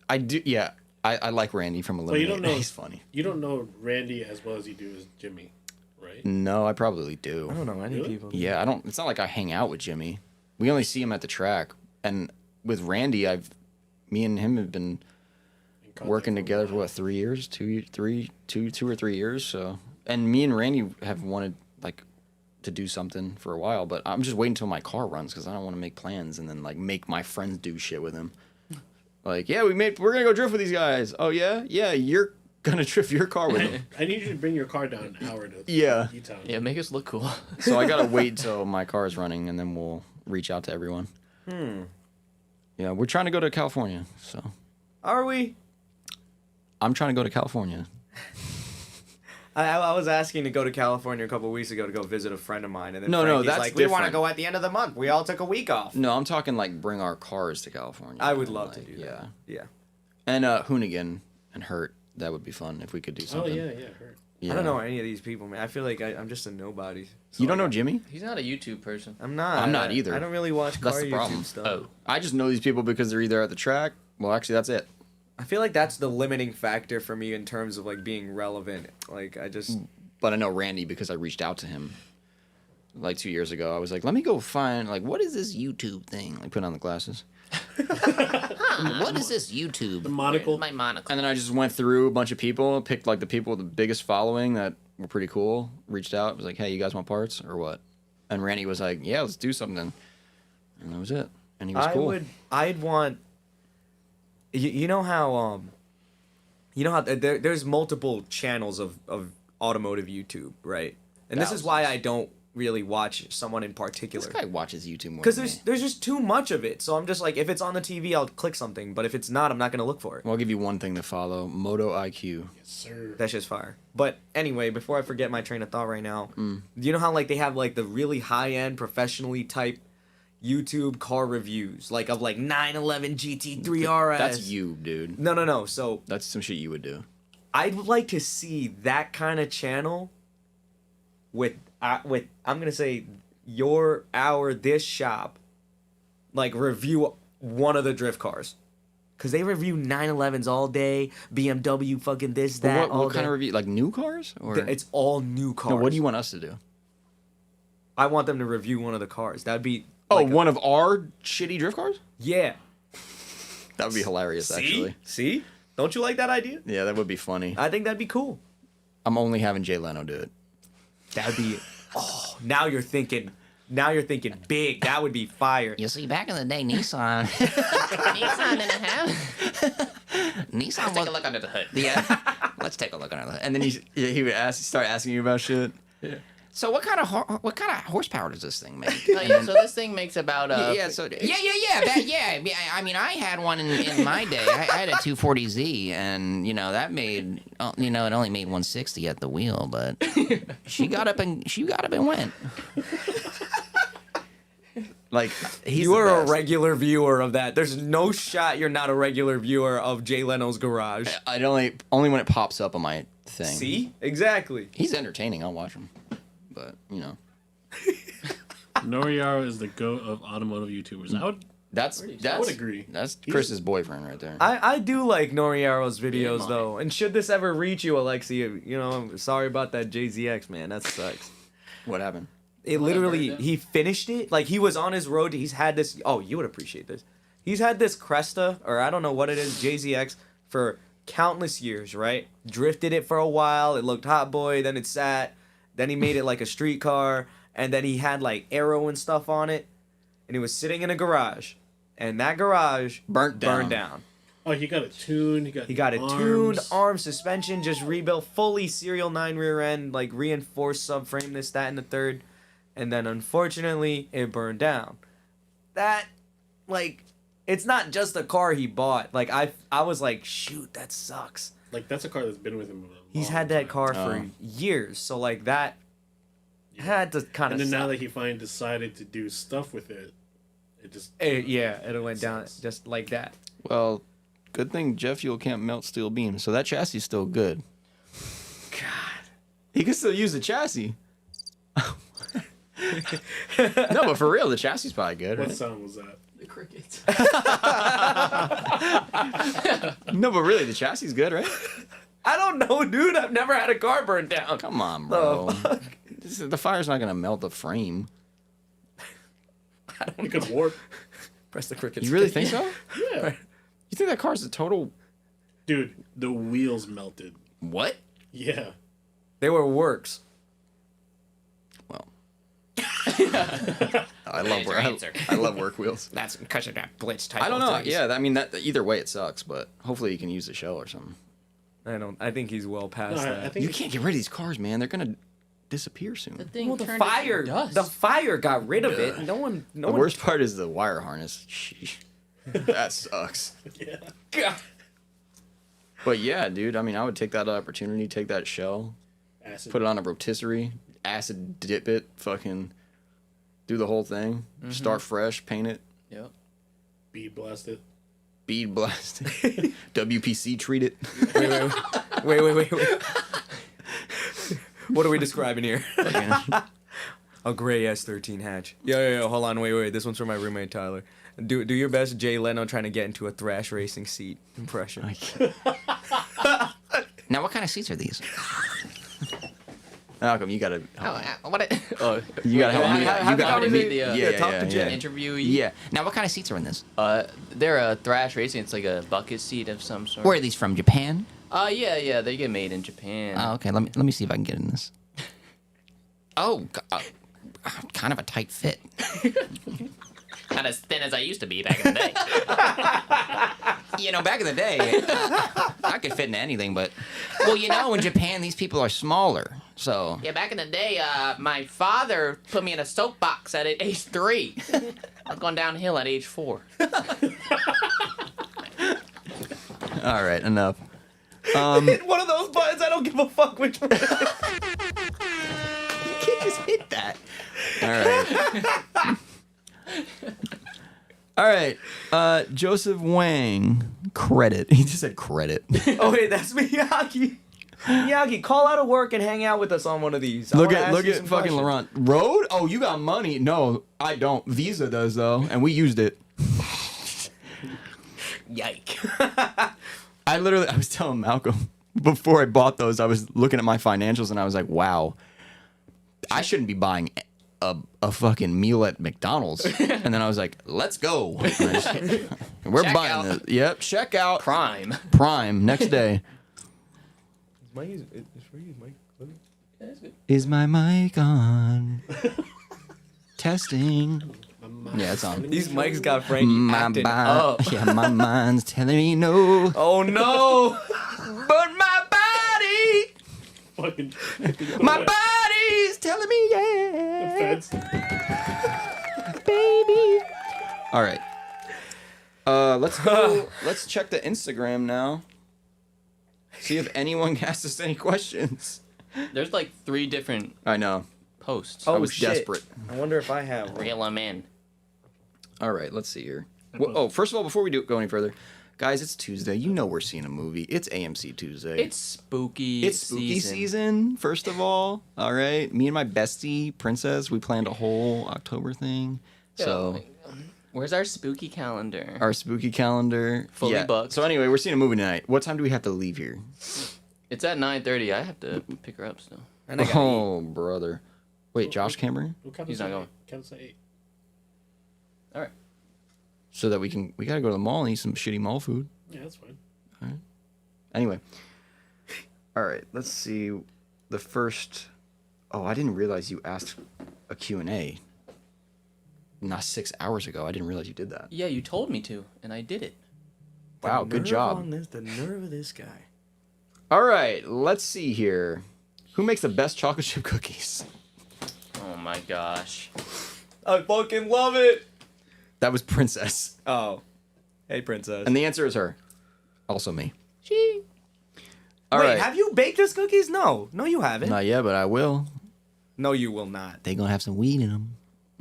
[SPEAKER 3] I do, yeah. I like Randy from
[SPEAKER 5] But
[SPEAKER 3] Eliminate.
[SPEAKER 5] you don't know.
[SPEAKER 3] He's funny.
[SPEAKER 5] You don't know Randy as well as you do as Jimmy, right?
[SPEAKER 3] No, I probably do.
[SPEAKER 2] I don't know any
[SPEAKER 5] Really?
[SPEAKER 2] people.
[SPEAKER 3] Yeah, I don't. It's not like I hang out with Jimmy. We only see him at the track, and with Randy, me and him have been
[SPEAKER 5] In contact
[SPEAKER 3] working
[SPEAKER 5] for a
[SPEAKER 3] together for
[SPEAKER 5] while.
[SPEAKER 3] what, 3 years, two or 3 years. So, and me and Randy have wanted like to do something for a while, but I'm just waiting until my car runs because I don't want to make plans and then like make my friends do shit with him. Like, yeah, we're gonna go drift with these guys. Oh yeah, you're gonna drift your car with them.
[SPEAKER 5] I need you to bring your car down an hour to
[SPEAKER 3] Yeah.
[SPEAKER 5] E-Town.
[SPEAKER 1] Yeah, make us look cool.
[SPEAKER 3] So I gotta wait till my car is running and then we'll reach out to everyone. Yeah, we're trying to go to California, so
[SPEAKER 2] Are we?
[SPEAKER 3] I'm trying to go to California.
[SPEAKER 2] I was asking to go to California a couple weeks ago to go visit a friend of mine, and then
[SPEAKER 3] No,
[SPEAKER 2] Frankie's
[SPEAKER 3] that's
[SPEAKER 2] like, we want to
[SPEAKER 3] different.
[SPEAKER 2] go at the end of the month. We all took a week off.
[SPEAKER 3] No, I'm talking like bring our cars to California.
[SPEAKER 2] I would love
[SPEAKER 3] Like,
[SPEAKER 2] to do
[SPEAKER 3] Yeah.
[SPEAKER 2] that. Yeah.
[SPEAKER 3] And Hoonigan and Hurt, that would be fun if we could do
[SPEAKER 5] Oh
[SPEAKER 3] something.
[SPEAKER 5] yeah, hurt.
[SPEAKER 3] Yeah.
[SPEAKER 2] I don't know any of these people, man. I feel like I'm just a nobody. So
[SPEAKER 3] You don't know
[SPEAKER 2] like,
[SPEAKER 3] Jimmy?
[SPEAKER 1] He's not a YouTube person.
[SPEAKER 2] I'm not.
[SPEAKER 3] I'm not either.
[SPEAKER 2] I don't really watch car
[SPEAKER 3] That's the
[SPEAKER 2] YouTube
[SPEAKER 3] problem.
[SPEAKER 2] stuff.
[SPEAKER 1] Oh.
[SPEAKER 3] I just know these people because they're either at the track. Well, actually, that's it.
[SPEAKER 2] I feel like that's the limiting factor for me in terms of like being relevant. Like I just
[SPEAKER 3] But I know Randy because I reached out to him like 2 years ago. I was like, let me go find, like, what is this YouTube thing? Like, put on the glasses.
[SPEAKER 4] What is this YouTube?
[SPEAKER 5] The monocle.
[SPEAKER 4] My monocle.
[SPEAKER 3] And then I just went through a bunch of people, picked, like, the people with the biggest following that were pretty cool, reached out, was like, hey, you guys want parts or what? And Randy was like, yeah, let's do something. And that was it. And he was cool.
[SPEAKER 2] I'd want. You know how there's multiple channels of automotive YouTube, right? And this is why I don't really watch someone in
[SPEAKER 3] This
[SPEAKER 2] particular.
[SPEAKER 3] guy watches YouTube more
[SPEAKER 2] Because
[SPEAKER 3] than me.
[SPEAKER 2] there's just too much of it. So I'm just like, if it's on the TV, I'll click something. But if it's not, I'm not gonna look for it.
[SPEAKER 3] Well, I'll give you one thing to follow. Moto IQ.
[SPEAKER 5] Yes, sir.
[SPEAKER 2] That's just fire. But anyway, before I forget my train of thought right now, you know how like they have like the really high end, professionally type YouTube car reviews, like of like 911 GT3 RS.
[SPEAKER 3] That's you, dude.
[SPEAKER 2] No. So
[SPEAKER 3] That's some shit you would do.
[SPEAKER 2] I'd like to see that kind of channel with I'm gonna say this shop, like review one of the drift cars. Because they review 911s all day, BMW fucking this, that,
[SPEAKER 3] But
[SPEAKER 2] all
[SPEAKER 3] what kind
[SPEAKER 2] day.
[SPEAKER 3] of review? Like new cars? Or
[SPEAKER 2] It's all new cars.
[SPEAKER 3] no, what do you want us to do?
[SPEAKER 2] I want them to review one of the cars. That'd be...
[SPEAKER 3] Oh,
[SPEAKER 2] like
[SPEAKER 3] one of our shitty drift cars?
[SPEAKER 2] Yeah.
[SPEAKER 3] That would be hilarious, actually.
[SPEAKER 2] See? Don't you like that idea?
[SPEAKER 3] Yeah, that would be funny.
[SPEAKER 2] I think that'd be cool.
[SPEAKER 3] I'm only having Jay Leno do it.
[SPEAKER 2] That'd be... Oh, now you're thinking big. That would be fire.
[SPEAKER 4] You see, back in the day, Nissan, Nissan didn't have. Nissan
[SPEAKER 1] Let's take a look under the hood.
[SPEAKER 4] Yeah, let's take a look under the hood.
[SPEAKER 3] And then he would start asking you about shit.
[SPEAKER 4] So what kind of horsepower does this thing make?
[SPEAKER 1] Oh, yeah, so this thing makes about
[SPEAKER 4] Yeah. I mean, I had one in my day. I had a 240Z, and that made it only made 160 at the wheel, but she got up and went.
[SPEAKER 3] Like he's
[SPEAKER 2] You
[SPEAKER 3] the
[SPEAKER 2] are a
[SPEAKER 3] best.
[SPEAKER 2] regular viewer of that. There's no shot you're not a regular viewer of Jay Leno's garage.
[SPEAKER 3] I only when it pops up on my thing.
[SPEAKER 2] See? Exactly.
[SPEAKER 3] He's entertaining. I'll watch him. But
[SPEAKER 5] Noriaro is the goat of automotive YouTubers. I would agree.
[SPEAKER 3] That's Chris's boyfriend right there.
[SPEAKER 2] I do like Noriaro's videos,
[SPEAKER 1] mine.
[SPEAKER 2] though. And should this ever reach you, Alexi, I'm sorry about that JZX, man. That sucks.
[SPEAKER 3] What happened?
[SPEAKER 2] It literally, he finished it. Like, he was on his road. He's had this. Oh, you would appreciate this. He's had this Cresta, or I don't know what it is, JZX, for countless years, right? Drifted it for a while. It looked hot boy. Then it sat. Then he made it like a street car. And then he had like aero and stuff on it. And he was sitting in a garage. And that garage
[SPEAKER 3] Burnt
[SPEAKER 2] down.
[SPEAKER 5] Oh, he got it tuned.
[SPEAKER 2] He got it tuned, arm suspension, just rebuilt, fully serial 9 rear end, like reinforced subframe, this, that, and the third. And then unfortunately, it burned down. That, like, it's not just a car he bought. Like, I was like, shoot, that sucks.
[SPEAKER 5] Like, that's a car that's been with him.
[SPEAKER 2] He's had that car for years. So, like, that had to kind of
[SPEAKER 5] And then now that he finally decided to do stuff with it, it just...
[SPEAKER 2] it went down just like that.
[SPEAKER 3] Well, good thing jet fuel can't melt steel beams, so that chassis is still good.
[SPEAKER 2] God.
[SPEAKER 3] He can still use the chassis. No, but for real, the chassis is probably good,
[SPEAKER 5] What
[SPEAKER 3] right?
[SPEAKER 5] sound was that?
[SPEAKER 1] the crickets.
[SPEAKER 3] No, but really, the chassis is good, right?
[SPEAKER 2] I don't know, dude. I've never had a car burned down.
[SPEAKER 3] Come on, bro.
[SPEAKER 2] The fuck?
[SPEAKER 3] The fire's not gonna melt the frame.
[SPEAKER 5] It could warp.
[SPEAKER 2] Press the crickets.
[SPEAKER 3] You really think so?
[SPEAKER 5] Yeah.
[SPEAKER 3] You think that car's a total
[SPEAKER 5] Dude, the wheels melted.
[SPEAKER 3] what?
[SPEAKER 5] Yeah.
[SPEAKER 2] They were works.
[SPEAKER 3] Well, I love
[SPEAKER 1] your answer.
[SPEAKER 3] I love work wheels.
[SPEAKER 4] That's because of that blitz type.
[SPEAKER 3] I don't
[SPEAKER 4] of
[SPEAKER 3] know.
[SPEAKER 4] things.
[SPEAKER 3] Yeah, I mean that either way it sucks, but hopefully you can use the shell or something.
[SPEAKER 2] I think he's well past
[SPEAKER 5] No,
[SPEAKER 2] that.
[SPEAKER 5] I think
[SPEAKER 3] You can't get rid of these cars, man. They're gonna disappear
[SPEAKER 1] The
[SPEAKER 3] soon.
[SPEAKER 1] thing
[SPEAKER 2] Well, the
[SPEAKER 1] turned into
[SPEAKER 2] fire,
[SPEAKER 1] dust.
[SPEAKER 2] the fire got rid of it. No one.
[SPEAKER 3] The worst part is the wire harness. Sheesh. That sucks.
[SPEAKER 5] Yeah.
[SPEAKER 2] God.
[SPEAKER 3] But yeah, dude. I mean, I would take that opportunity, take that shell,
[SPEAKER 5] Acid.
[SPEAKER 3] put it on a rotisserie, acid dip it, fucking do the whole thing, start fresh, paint it,
[SPEAKER 1] Yep.
[SPEAKER 5] Bead blasted.
[SPEAKER 3] bead blast, WPC treat it.
[SPEAKER 2] Wait. What are we describing here? A gray S13 hatch. Yo, hold on, wait. This one's for my roommate Tyler. Do your best, Jay Leno, trying to get into a thrash racing seat impression.
[SPEAKER 4] Now, what kind of seats are these?
[SPEAKER 3] Malcolm, you gotta,
[SPEAKER 4] What?
[SPEAKER 3] you gotta help me.
[SPEAKER 2] how
[SPEAKER 3] You
[SPEAKER 2] come
[SPEAKER 3] gotta
[SPEAKER 2] we-
[SPEAKER 3] help me.
[SPEAKER 2] yeah, talk to Jay.
[SPEAKER 1] Interviewee.
[SPEAKER 3] Yeah.
[SPEAKER 4] Now, what kind of seats are in this?
[SPEAKER 1] They're a thrash racing. It's like a bucket seat of some sort.
[SPEAKER 4] Where are these from? Japan?
[SPEAKER 1] Yeah. They get made in Japan.
[SPEAKER 4] Oh, okay. Let me see if I can get in this. Oh, kind of a tight fit.
[SPEAKER 1] Not as thin as I used to be back in the day.
[SPEAKER 4] Back in the day, I could fit into anything, but in Japan, these people are smaller. So
[SPEAKER 1] Yeah, back in the day, my father put me in a soapbox at age 3. I was going downhill at age 4.
[SPEAKER 3] All right, enough.
[SPEAKER 2] Hit one of those buttons. I don't give a fuck which one.
[SPEAKER 3] You can't just hit that. All right. All right. Joseph Wang, credit. He just said credit.
[SPEAKER 2] Oh wait, that's Miyagi. Miyagi, call out of work and hang out with us on one of these.
[SPEAKER 3] Look at fucking
[SPEAKER 2] questions.
[SPEAKER 3] Laurent. Road? Oh, you got money? No, I don't. Visa does though, and we used it.
[SPEAKER 2] Yike.
[SPEAKER 3] I was telling Malcolm before I bought those, I was looking at my financials and I was like, wow, I shouldn't be buying a fucking meal at McDonald's. And then I was like, let's go. And we're
[SPEAKER 1] Check
[SPEAKER 3] buying
[SPEAKER 1] out.
[SPEAKER 3] this. Yep, check out.
[SPEAKER 1] Prime.
[SPEAKER 3] Prime next day. Is my mic on? Testing. Yeah, it's on.
[SPEAKER 2] These mics got Frankie
[SPEAKER 3] My
[SPEAKER 2] acting up.
[SPEAKER 3] yeah, my mind's telling me no,
[SPEAKER 2] Oh no!
[SPEAKER 3] but my body,
[SPEAKER 5] Fucking
[SPEAKER 3] my body's telling me yeah,
[SPEAKER 5] feds.
[SPEAKER 3] baby. All right. Let's go. Let's check the Instagram now. See if anyone asked us any questions.
[SPEAKER 1] There's like 3 different
[SPEAKER 3] I know.
[SPEAKER 1] posts.
[SPEAKER 3] I was desperate.
[SPEAKER 2] I wonder if I have one.
[SPEAKER 1] Reel 'em in.
[SPEAKER 3] All right, let's see here. Oh, first of all, before we go any further, guys, it's Tuesday. You know we're seeing a movie. It's AMC Tuesday.
[SPEAKER 1] It's spooky.
[SPEAKER 3] It's spooky season, first of all. All right. Me and my bestie, Princess, we planned a whole October thing. So,
[SPEAKER 1] Where's our spooky calendar?
[SPEAKER 3] our spooky calendar.
[SPEAKER 1] Fully booked.
[SPEAKER 3] So, anyway, we're seeing a movie tonight. What time do we have to leave here?
[SPEAKER 1] It's at 9:30. I have to pick her up still.
[SPEAKER 2] And I gotta eat.
[SPEAKER 3] Oh, brother. Wait, Josh Cameron?
[SPEAKER 1] He's not going.
[SPEAKER 5] Count to 8.
[SPEAKER 1] All right.
[SPEAKER 3] So that we got to go to the mall and eat some shitty mall food.
[SPEAKER 5] Yeah, that's fine.
[SPEAKER 3] Anyway. All right, let's see. The first... Oh, I didn't realize you asked a Q&A. Not 6 hours ago. I didn't realize you did that.
[SPEAKER 1] Yeah, you told me to, and I did it.
[SPEAKER 3] Wow, good job.
[SPEAKER 2] The nerve of this guy.
[SPEAKER 3] All right, let's see here. Who makes the best chocolate chip cookies?
[SPEAKER 1] Oh my gosh.
[SPEAKER 2] I fucking love it.
[SPEAKER 3] That was Princess.
[SPEAKER 2] Oh, hey princess.
[SPEAKER 3] And the answer is her. Also me.
[SPEAKER 1] She.
[SPEAKER 3] All
[SPEAKER 2] Wait,
[SPEAKER 3] right.
[SPEAKER 2] have you baked us cookies? No, you haven't.
[SPEAKER 3] Not yet, but I will.
[SPEAKER 2] No, you will not.
[SPEAKER 3] They gonna have some weed in them.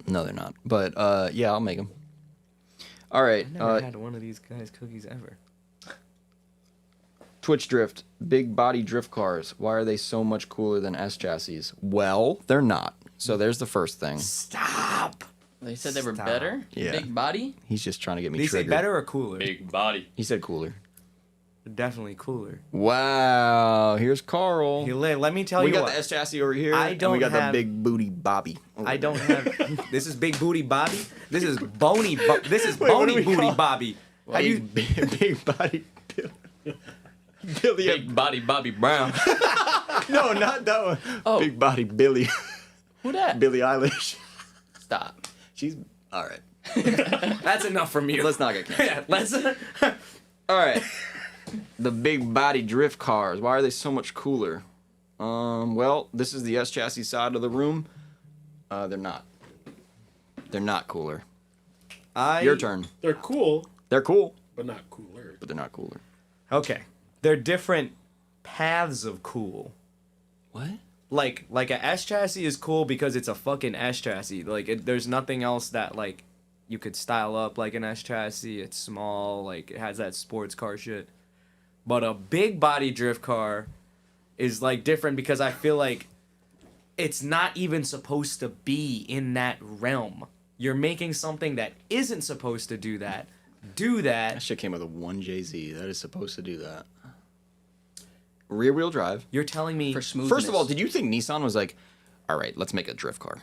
[SPEAKER 3] No, they're not. But yeah, I'll make them. All right.
[SPEAKER 2] I never had one of these guys' cookies ever.
[SPEAKER 3] Twitch drift. Big body drift cars. Why are they so much cooler than S chassis? Well, they're not. So there's the first thing.
[SPEAKER 2] Stop.
[SPEAKER 1] They said they were
[SPEAKER 2] Stop.
[SPEAKER 1] better.
[SPEAKER 3] Yeah.
[SPEAKER 1] Big body.
[SPEAKER 3] He's just trying to get me
[SPEAKER 2] Did you say
[SPEAKER 3] triggered.
[SPEAKER 2] better or cooler?
[SPEAKER 1] Big body.
[SPEAKER 3] He said cooler.
[SPEAKER 2] Definitely cooler.
[SPEAKER 3] Wow. Here's Carl.
[SPEAKER 2] Hey, let me tell
[SPEAKER 3] We
[SPEAKER 2] you
[SPEAKER 3] got
[SPEAKER 2] what.
[SPEAKER 3] the S chassis over here.
[SPEAKER 2] I
[SPEAKER 3] and we
[SPEAKER 2] don't
[SPEAKER 3] got
[SPEAKER 2] have-
[SPEAKER 3] the big booty Bobby. over
[SPEAKER 2] I
[SPEAKER 3] there.
[SPEAKER 2] don't have. This is big booty Bobby. This is bony. This is
[SPEAKER 3] Wait, what do
[SPEAKER 2] bony
[SPEAKER 3] we
[SPEAKER 2] booty
[SPEAKER 3] call-
[SPEAKER 2] Bobby. Have you?
[SPEAKER 3] Big body Billy.
[SPEAKER 1] Big body Bobby Brown.
[SPEAKER 3] No, not that one.
[SPEAKER 1] Oh.
[SPEAKER 3] Big body Billy.
[SPEAKER 1] Who that?
[SPEAKER 3] Billie Eilish.
[SPEAKER 1] Stop.
[SPEAKER 3] She's all right.
[SPEAKER 2] That's enough from you.
[SPEAKER 3] Let's not get canceled.
[SPEAKER 2] Yeah, let's.
[SPEAKER 3] All right. The big body drift cars. Why are they so much cooler? Well, this is the S chassis side of the room. They're not. They're not cooler. Your turn.
[SPEAKER 5] They're cool,
[SPEAKER 3] They're cool,
[SPEAKER 5] but not cooler.
[SPEAKER 3] but they're not cooler.
[SPEAKER 2] Okay, they're different paths of cool.
[SPEAKER 3] What?
[SPEAKER 2] Like a S chassis is cool because it's a fucking S chassis. Like there's nothing else that like you could style up like an S chassis. It's small, like it has that sports car shit. But a big body drift car is like different because I feel like it's not even supposed to be in that realm. You're making something that isn't supposed to do that.
[SPEAKER 3] That shit came with a 1JZ. That is supposed to do that. Rear wheel drive.
[SPEAKER 2] You're telling me
[SPEAKER 1] For smoothness.
[SPEAKER 3] First of all, did you think Nissan was like, all right, let's make a drift car?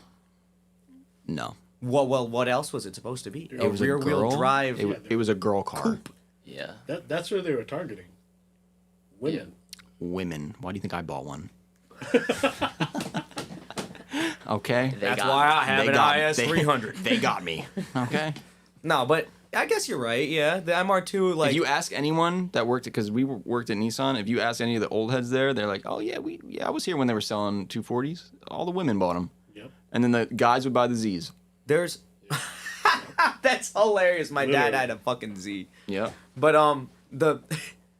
[SPEAKER 3] No.
[SPEAKER 2] what else was it supposed to be?
[SPEAKER 3] It was a
[SPEAKER 2] rear wheel
[SPEAKER 3] girl.
[SPEAKER 2] drive.
[SPEAKER 3] It was a girl car.
[SPEAKER 1] Yeah.
[SPEAKER 5] That's where they were targeting. Women.
[SPEAKER 3] Women. Why do you think I bought one? Okay.
[SPEAKER 1] They
[SPEAKER 2] That's
[SPEAKER 1] got
[SPEAKER 2] why
[SPEAKER 1] me.
[SPEAKER 2] I have
[SPEAKER 3] They
[SPEAKER 2] an
[SPEAKER 3] got-
[SPEAKER 2] IS
[SPEAKER 3] they-
[SPEAKER 2] 300.
[SPEAKER 3] They got me. Okay.
[SPEAKER 2] No, but I guess you're right. Yeah, the MR2 like
[SPEAKER 3] If you ask anyone that worked because we worked at Nissan, if you ask any of the old heads there, they're like, "Oh yeah, I was here when they were selling 240s. All the women bought them,
[SPEAKER 5] Yep.
[SPEAKER 3] and then the guys would buy the Z's."
[SPEAKER 2] there's that's hilarious. My dad
[SPEAKER 5] Literally.
[SPEAKER 2] had a fucking Z.
[SPEAKER 3] Yep.
[SPEAKER 2] But the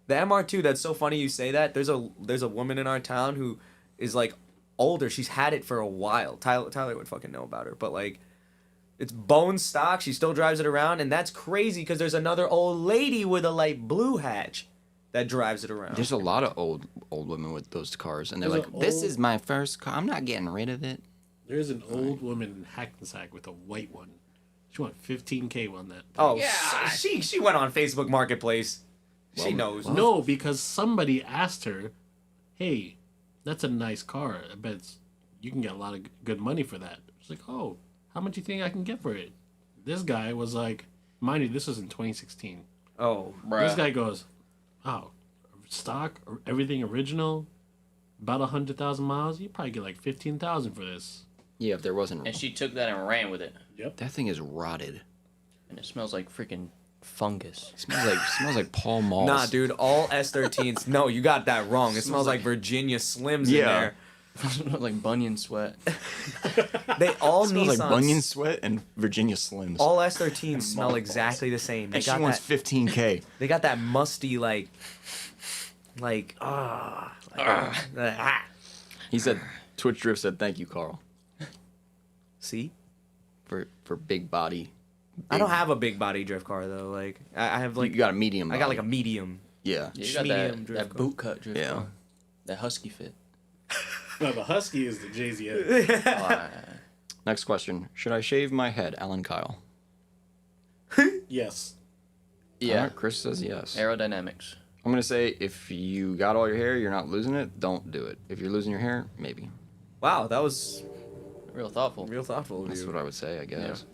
[SPEAKER 2] the MR2 that's so funny you say that. There's a woman in our town who is like older. She's had it for a while. Tyler would fucking know about her, but like it's bone stock. She still drives it around, and that's crazy because there's another old lady with a light blue hatch that drives it around.
[SPEAKER 3] There's a lot of old women with those cars, and they're
[SPEAKER 5] There's
[SPEAKER 3] like,
[SPEAKER 5] an
[SPEAKER 3] "This
[SPEAKER 5] old-
[SPEAKER 3] is my first car. I'm not getting rid of it."
[SPEAKER 5] There's an old woman in Hackensack with a white one. She went 15K on that.
[SPEAKER 2] Oh,
[SPEAKER 4] Yeah.
[SPEAKER 2] she went on Facebook Marketplace. She
[SPEAKER 3] Well,
[SPEAKER 2] knows.
[SPEAKER 5] No, because somebody asked her, "Hey, that's a nice car. I bet you can get a lot of good money for that." She's like, "Oh, how much do you think I can get for it?" This guy was like, mind you, this was in 2016.
[SPEAKER 2] Oh,
[SPEAKER 5] This guy goes, "Oh, stock, everything original, about 100,000 miles. You probably get like 15,000 for this."
[SPEAKER 3] Yeah, if there wasn't.
[SPEAKER 1] And she took that and ran with it,
[SPEAKER 3] That thing is rotted.
[SPEAKER 1] and it smells like freaking fungus.
[SPEAKER 3] It smells like Paul Malls.
[SPEAKER 2] nah, dude. All S13s. No, you got that wrong. It smells like Virginia Slims in
[SPEAKER 3] Yeah.
[SPEAKER 2] there.
[SPEAKER 1] It smells like bunion sweat.
[SPEAKER 2] They all
[SPEAKER 3] It smells
[SPEAKER 2] Nissans.
[SPEAKER 3] like Bunyan Sweat and Virginia Slims.
[SPEAKER 2] All S13s smell exactly the same. They
[SPEAKER 3] and she
[SPEAKER 2] got
[SPEAKER 3] wants
[SPEAKER 2] that.
[SPEAKER 3] 15K.
[SPEAKER 2] They got that musty
[SPEAKER 3] He said, Twitch Drift said, "Thank you, Carl,
[SPEAKER 2] See,
[SPEAKER 3] for big body."
[SPEAKER 2] I don't have a big body drift car though. Like I have like
[SPEAKER 3] You got a medium.
[SPEAKER 2] I got like a
[SPEAKER 3] body.
[SPEAKER 2] medium.
[SPEAKER 3] Yeah.
[SPEAKER 1] Yeah, you got
[SPEAKER 2] Medium
[SPEAKER 1] that,
[SPEAKER 2] drift
[SPEAKER 1] that
[SPEAKER 2] car.
[SPEAKER 1] boot cut drift
[SPEAKER 3] Yeah.
[SPEAKER 1] car. That husky fit.
[SPEAKER 5] No, the Husky is the JZS.
[SPEAKER 3] Next question: should I shave my head, Alan Kyle?
[SPEAKER 5] Yes.
[SPEAKER 1] Yeah.
[SPEAKER 3] Alright, Chris says yes.
[SPEAKER 1] Aerodynamics.
[SPEAKER 3] I'm gonna say if you got all your hair, you're not losing it. Don't do it. If you're losing your hair, maybe.
[SPEAKER 2] Wow, that was
[SPEAKER 1] Real thoughtful.
[SPEAKER 2] real thoughtful of
[SPEAKER 3] That's
[SPEAKER 2] you.
[SPEAKER 3] what I would say, I guess.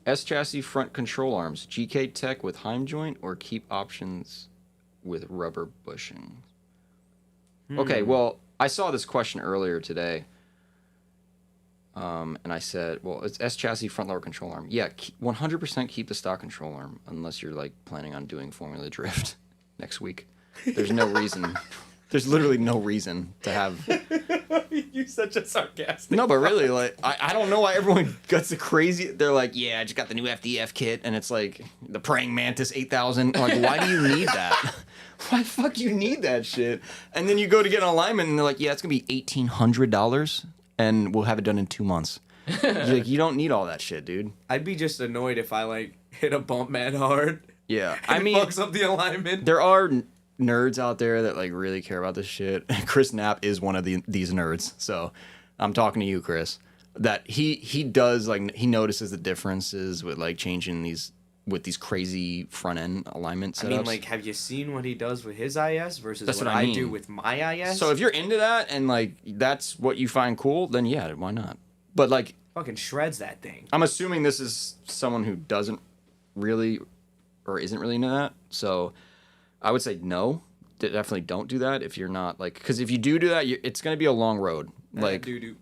[SPEAKER 3] S chassis front control arms, GK Tech with Heim joint, or keep options with rubber bushing. Okay, well, I saw this question earlier today, and I said, well, it's S chassis front lower control arm. Yeah, 100% keep the stock control arm unless you're like planning on doing Formula Drift next week. There's no reason. There's literally no reason to have.
[SPEAKER 2] You're such a sarcastic.
[SPEAKER 3] No, but really, like, I don't know why everyone gets the crazy. They're like, yeah, I just got the new FDF kit, and it's like the Praying Mantis 8000. Like, why do you need that? Why the fuck you need that shit? And then you go to get an alignment, and they're like, yeah, it's gonna be $1,800, and we'll have it done in 2 months. You're like, you don't need all that shit, dude.
[SPEAKER 2] I'd be just annoyed if I like hit a bump mad hard.
[SPEAKER 3] Yeah,
[SPEAKER 2] And
[SPEAKER 3] I mean,
[SPEAKER 2] fucks up the alignment.
[SPEAKER 3] there are nerds out there that like really care about this shit. Chris Knapp is one of these nerds, so I'm talking to you, Chris. That he does like he notices the differences with like changing these crazy front end alignment setups.
[SPEAKER 2] I mean, like, have you seen what he does with his IS versus
[SPEAKER 3] That's
[SPEAKER 2] what
[SPEAKER 3] what I
[SPEAKER 2] I do
[SPEAKER 3] mean.
[SPEAKER 2] with my IS?
[SPEAKER 3] so if you're into that and like that's what you find cool, then yeah, why not? But like,
[SPEAKER 2] fucking shreds that thing.
[SPEAKER 3] I'm assuming this is someone who doesn't really or isn't really into that. So I would say no. Definitely don't do that if you're not like, because if you do that, it's gonna be a long road. Like,
[SPEAKER 2] Doo-doo.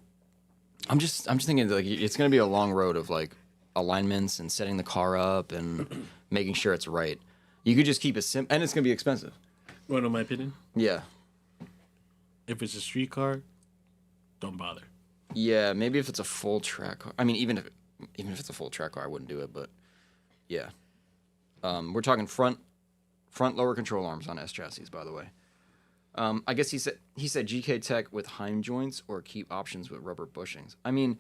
[SPEAKER 3] I'm just thinking like it's gonna be a long road of like alignments and setting the car up and making sure it's right. You could just keep it simple, and it's gonna be expensive.
[SPEAKER 5] Want to know my opinion?
[SPEAKER 3] Yeah,
[SPEAKER 5] If it's a street car, don't bother.
[SPEAKER 3] yeah. Maybe if it's a full track car. I mean, even if it's a full track car, I wouldn't do it. But yeah, we're talking front lower control arms on S chassis, by the way. I guess he said GK Tech with Heim joints or keep options with rubber bushings. I mean,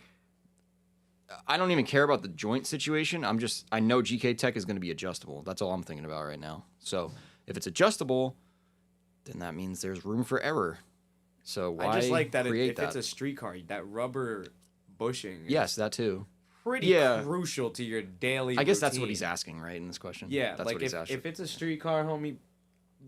[SPEAKER 3] I don't even care about the joint situation. I know GK Tech is going to be adjustable. That's all I'm thinking about right now. So if it's adjustable, then that means there's room for error. So why
[SPEAKER 2] I just like that
[SPEAKER 3] create
[SPEAKER 2] if
[SPEAKER 3] that?
[SPEAKER 2] it's a street car, that rubber bushing is
[SPEAKER 3] Yes, that too.
[SPEAKER 2] pretty
[SPEAKER 3] Yeah.
[SPEAKER 2] crucial to your daily
[SPEAKER 3] I guess that's what
[SPEAKER 2] routine.
[SPEAKER 3] he's asking, right, in this question?
[SPEAKER 2] Yeah,
[SPEAKER 3] that's
[SPEAKER 2] like
[SPEAKER 3] what he's asking.
[SPEAKER 2] if it's a street car, homie,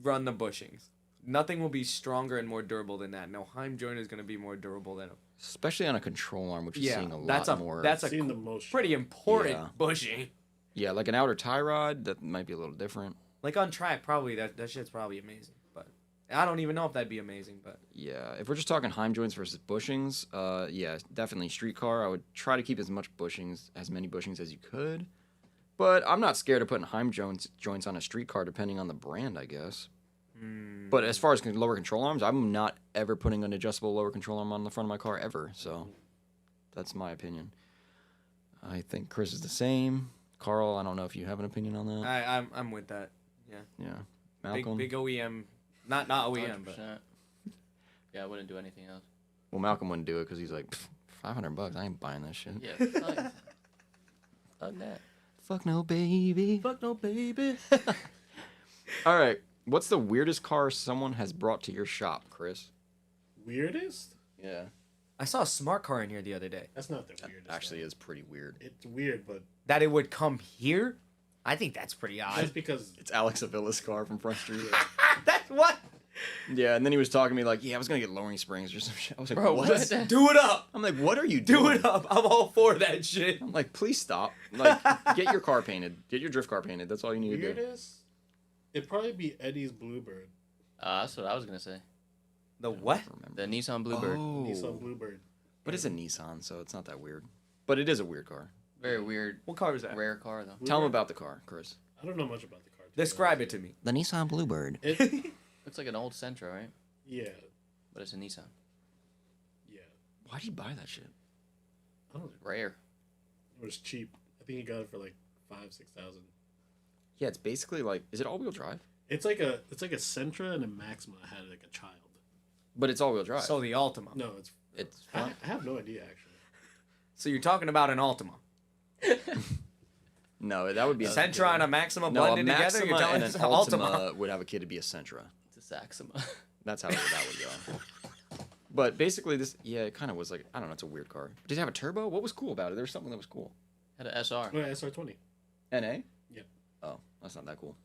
[SPEAKER 2] run the bushings. Nothing will be stronger and more durable than that. No, Heim joint is going to be more durable than a...
[SPEAKER 3] Especially on a control arm, which is seeing a lot more.
[SPEAKER 2] That's
[SPEAKER 5] Seen
[SPEAKER 2] a
[SPEAKER 5] the most.
[SPEAKER 2] pretty important
[SPEAKER 3] Yeah.
[SPEAKER 2] bushing.
[SPEAKER 3] Yeah, like an outer tie rod, that might be a little different.
[SPEAKER 2] Like on track, probably that shit's probably amazing. But I don't even know if that'd be amazing. But
[SPEAKER 3] Yeah, if we're just talking Heim joints versus bushings, yeah, definitely street car. I would try to keep as many bushings as you could. But I'm not scared of putting Heim joints on a street car, depending on the brand, I guess. But as far as lower control arms, I'm not ever putting an adjustable lower control arm on the front of my car ever. So that's my opinion. I think Chris is the same. Carl, I don't know if you have an opinion on that.
[SPEAKER 2] I'm with that. Yeah,
[SPEAKER 3] Yeah, Malcolm.
[SPEAKER 2] big OEM, not OEM, but
[SPEAKER 1] 100%. Yeah, I wouldn't do anything else.
[SPEAKER 3] Well, Malcolm wouldn't do it because he's like, $500. I ain't buying that shit.
[SPEAKER 1] Yeah, fuck that.
[SPEAKER 3] Fuck no, baby.
[SPEAKER 2] fuck no, baby.
[SPEAKER 3] All right. What's the weirdest car someone has brought to your shop, Chris?
[SPEAKER 5] Weirdest?
[SPEAKER 3] Yeah.
[SPEAKER 2] I saw a smart car in here the other day.
[SPEAKER 5] That's not the weirdest.
[SPEAKER 3] Actually,
[SPEAKER 5] one.
[SPEAKER 3] is pretty weird.
[SPEAKER 5] It's weird, but
[SPEAKER 2] That it would come here? I think that's pretty odd.
[SPEAKER 5] that's because
[SPEAKER 3] It's Alex Avila's car from Front Street.
[SPEAKER 2] That's what?
[SPEAKER 3] Yeah, and then he was talking to me like, yeah, I was gonna get lowering springs or some shit. I was like,
[SPEAKER 1] Bro,
[SPEAKER 3] what?
[SPEAKER 1] what?
[SPEAKER 2] Do it up.
[SPEAKER 3] I'm like, what are you
[SPEAKER 2] Do
[SPEAKER 3] doing?
[SPEAKER 2] it up. I'm all for that shit.
[SPEAKER 3] I'm like, please stop. Like, get your car painted. Get your drift car painted. That's all you need to do.
[SPEAKER 5] weirdest. It'd probably be Eddie's Bluebird,
[SPEAKER 1] That's what I was gonna say.
[SPEAKER 2] The what?
[SPEAKER 1] The Nissan Bluebird.
[SPEAKER 3] Oh.
[SPEAKER 5] Nissan Bluebird.
[SPEAKER 3] But it's a Nissan, so it's not that weird. But it is a weird car.
[SPEAKER 1] Very weird,
[SPEAKER 2] What car is that?
[SPEAKER 1] rare car though.
[SPEAKER 3] Tell him about the car, Chris.
[SPEAKER 5] I don't know much about the car.
[SPEAKER 2] Describe it to me.
[SPEAKER 4] The Nissan Bluebird.
[SPEAKER 5] It,
[SPEAKER 1] Looks like an old Sentra, right?
[SPEAKER 5] yeah,
[SPEAKER 1] But it's a Nissan.
[SPEAKER 5] yeah.
[SPEAKER 3] Why'd you buy that shit?
[SPEAKER 5] I don't know.
[SPEAKER 1] Rare.
[SPEAKER 5] It was cheap. I think he got it for like 5,000-6,000.
[SPEAKER 3] Yeah, it's basically like, is it all-wheel drive?
[SPEAKER 5] It's like a Sentra and a Maxima had like a child.
[SPEAKER 3] But it's all-wheel drive.
[SPEAKER 2] So the Altima.
[SPEAKER 5] No, it's.
[SPEAKER 3] it's
[SPEAKER 5] I,
[SPEAKER 3] fun.
[SPEAKER 5] I have no idea actually.
[SPEAKER 2] So you're talking about an Altima.
[SPEAKER 3] No, that would be
[SPEAKER 2] Sentra and a Maxima
[SPEAKER 3] No, a
[SPEAKER 2] blended together? You're
[SPEAKER 3] Maxima
[SPEAKER 2] telling
[SPEAKER 3] and
[SPEAKER 2] us
[SPEAKER 3] an
[SPEAKER 2] an
[SPEAKER 3] Altima would have a kid to be a Sentra.
[SPEAKER 1] It's a Saxima.
[SPEAKER 3] That's how that would go. But basically, this, yeah, it kind of was like, I don't know, it's a weird car. Did it have a turbo? What was cool about it? There was something that was cool.
[SPEAKER 1] Had an SR.
[SPEAKER 5] No, SR20.
[SPEAKER 3] NA?
[SPEAKER 5] Yeah.
[SPEAKER 3] Oh, that's not that cool.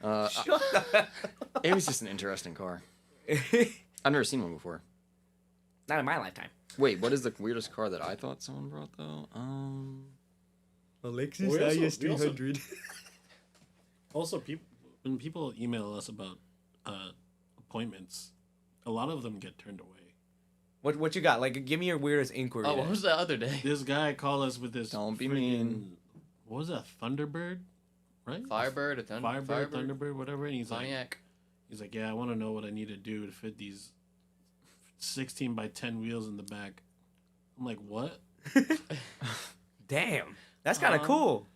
[SPEAKER 2] Shut the
[SPEAKER 3] It was just an interesting car. I've never seen one before.
[SPEAKER 2] Not in my lifetime.
[SPEAKER 3] Wait, what is the weirdest car that I thought someone brought though?
[SPEAKER 2] Alexis
[SPEAKER 5] We also-
[SPEAKER 2] IS
[SPEAKER 5] we also-
[SPEAKER 2] 300.
[SPEAKER 5] Also, when people email us about appointments, a lot of them get turned away.
[SPEAKER 2] What you got? Like, give me your weirdest inquiry.
[SPEAKER 1] Oh,
[SPEAKER 2] then.
[SPEAKER 1] what was the other day?
[SPEAKER 5] This guy called us with this.
[SPEAKER 3] Don't be
[SPEAKER 5] friggin-
[SPEAKER 3] mean.
[SPEAKER 5] What was that? Thunderbird, right?
[SPEAKER 1] Firebird, a
[SPEAKER 5] Firebird, Thunderbird, whatever. And he's
[SPEAKER 1] Pontiac.
[SPEAKER 5] like, yeah, I want to know what I need to do to fit these 16 by 10 wheels in the back. I'm like, what?
[SPEAKER 2] Damn. That's kind of cool.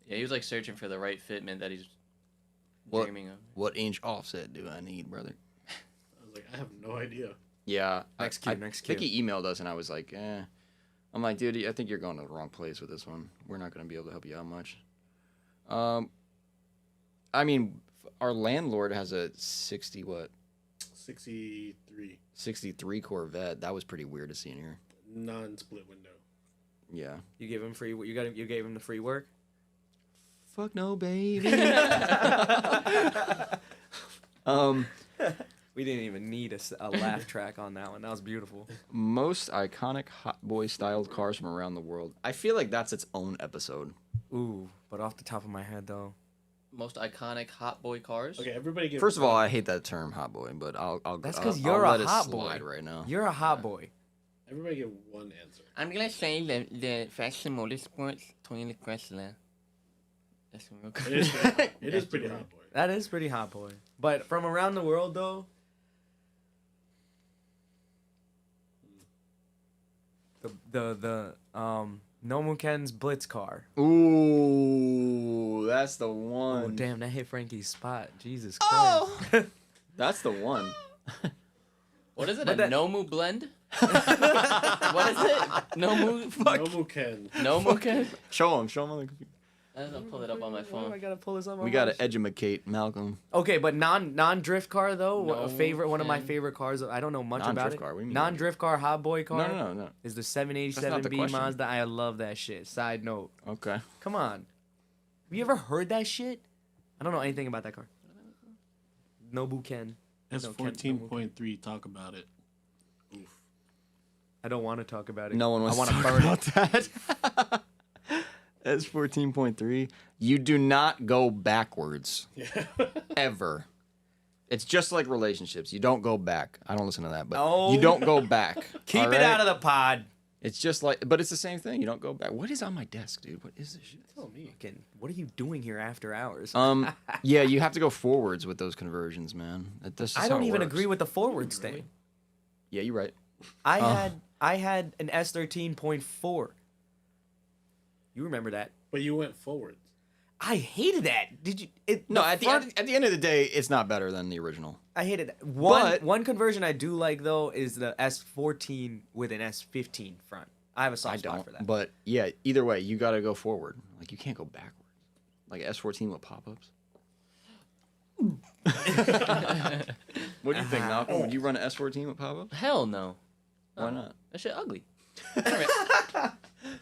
[SPEAKER 1] Yeah, he was like searching for the right fitment that he's
[SPEAKER 3] What?
[SPEAKER 1] dreaming of.
[SPEAKER 3] What inch offset do I need, brother?
[SPEAKER 5] I was like, I have no idea.
[SPEAKER 3] Yeah.
[SPEAKER 2] Next cue, next
[SPEAKER 3] I think
[SPEAKER 2] cue.
[SPEAKER 3] he emailed us and I was like, eh. I'm like, dude, I think you're going to the wrong place with this one. We're not going to be able to help you out much. I mean, our landlord has a
[SPEAKER 5] 63
[SPEAKER 3] 63 Corvette. That was pretty weird to see in here.
[SPEAKER 5] non-split window.
[SPEAKER 3] Yeah.
[SPEAKER 2] You gave him free. You gave him the free work.
[SPEAKER 3] Fuck no, baby.
[SPEAKER 2] We didn't even need a laugh track on that one. That was beautiful.
[SPEAKER 3] Most iconic hot boy styled cars from around the world. I feel like that's its own episode.
[SPEAKER 2] Ooh, but off the top of my head though,
[SPEAKER 1] Most iconic hot boy cars.
[SPEAKER 5] Okay, everybody give.
[SPEAKER 3] First of all, I hate that term hot boy, but I'll
[SPEAKER 2] that's
[SPEAKER 3] I'll-
[SPEAKER 2] because
[SPEAKER 3] I'll
[SPEAKER 2] you're
[SPEAKER 3] let
[SPEAKER 2] a
[SPEAKER 3] it
[SPEAKER 2] hot
[SPEAKER 3] slide
[SPEAKER 2] boy
[SPEAKER 3] right now.
[SPEAKER 2] You're a hot boy.
[SPEAKER 5] Everybody give one answer.
[SPEAKER 1] I'm gonna say the Fashion Motorsports Toyota Chrysler. That's real
[SPEAKER 5] It is pretty hot. It is pretty hot, boy.
[SPEAKER 2] That is pretty hot boy. But from around the world though, the Nomu Ken's Blitz car.
[SPEAKER 3] Ooh, that's the
[SPEAKER 2] Oh
[SPEAKER 3] one.
[SPEAKER 2] damn, that hit Frankie's spot. Jesus Christ.
[SPEAKER 3] That's the one.
[SPEAKER 1] What is it?
[SPEAKER 2] But
[SPEAKER 1] A
[SPEAKER 2] that-
[SPEAKER 1] Nomu blend? What is it? Nomu.
[SPEAKER 5] Nomu Ken.
[SPEAKER 1] Nomu can.
[SPEAKER 3] Show him on the computer.
[SPEAKER 1] I'll pull it up on my
[SPEAKER 2] I
[SPEAKER 1] phone.
[SPEAKER 2] gotta pull this on my
[SPEAKER 3] We gotta
[SPEAKER 2] phone.
[SPEAKER 3] edumacate Malcolm.
[SPEAKER 2] Okay, but non-drift car though.
[SPEAKER 1] No
[SPEAKER 2] One of my
[SPEAKER 1] can.
[SPEAKER 2] favorite cars. I don't know much about
[SPEAKER 3] Non-drift
[SPEAKER 2] it.
[SPEAKER 3] car, what do you mean
[SPEAKER 2] Non-drift car, hot boy car.
[SPEAKER 3] No.
[SPEAKER 2] Is the
[SPEAKER 3] That's not
[SPEAKER 2] 787B
[SPEAKER 3] the question.
[SPEAKER 2] Mazda. I love that shit. Side note.
[SPEAKER 3] Okay.
[SPEAKER 2] Come on. Have you ever heard that shit? I don't know anything about that car. Nobu Ken.
[SPEAKER 5] S14.3. Talk about it.
[SPEAKER 2] I don't want to talk about it.
[SPEAKER 3] No one wants
[SPEAKER 2] I want
[SPEAKER 3] to
[SPEAKER 2] to
[SPEAKER 3] talk
[SPEAKER 2] burn
[SPEAKER 3] about
[SPEAKER 2] it.
[SPEAKER 3] that. That's 14.3. You do not go backwards. Ever. It's just like relationships. You don't go back. I don't listen to that, but
[SPEAKER 2] No.
[SPEAKER 3] you don't go back.
[SPEAKER 2] Keep it out of the pod.
[SPEAKER 3] It's just like, but it's the same thing. You don't go back. What is on my desk, dude? What is this shit?
[SPEAKER 5] Tell me.
[SPEAKER 2] Fucking, what are you doing here after hours?
[SPEAKER 3] Yeah, you have to go forwards with those conversions, man. That's just
[SPEAKER 2] I
[SPEAKER 3] how
[SPEAKER 2] don't
[SPEAKER 3] it
[SPEAKER 2] even
[SPEAKER 3] works.
[SPEAKER 2] agree with the forwards thing.
[SPEAKER 3] Yeah, you're right.
[SPEAKER 2] I had an S13.4. You remember that?
[SPEAKER 5] But you went forwards.
[SPEAKER 2] I hated that. Did you?
[SPEAKER 3] No, at the end of the day, it's not better than the original.
[SPEAKER 2] I hated that.
[SPEAKER 3] But-
[SPEAKER 2] One conversion I do like though is the S14 with an S15 front. I have a soft
[SPEAKER 3] I
[SPEAKER 2] spot
[SPEAKER 3] don't.
[SPEAKER 2] for that.
[SPEAKER 3] But yeah, either way, you got to go forward. Like you can't go backwards. Like S14 with pop-ups. What do you think, Malcolm? Would you run an S14 with pop-ups?
[SPEAKER 1] Hell no.
[SPEAKER 3] Why not?
[SPEAKER 1] That shit ugly.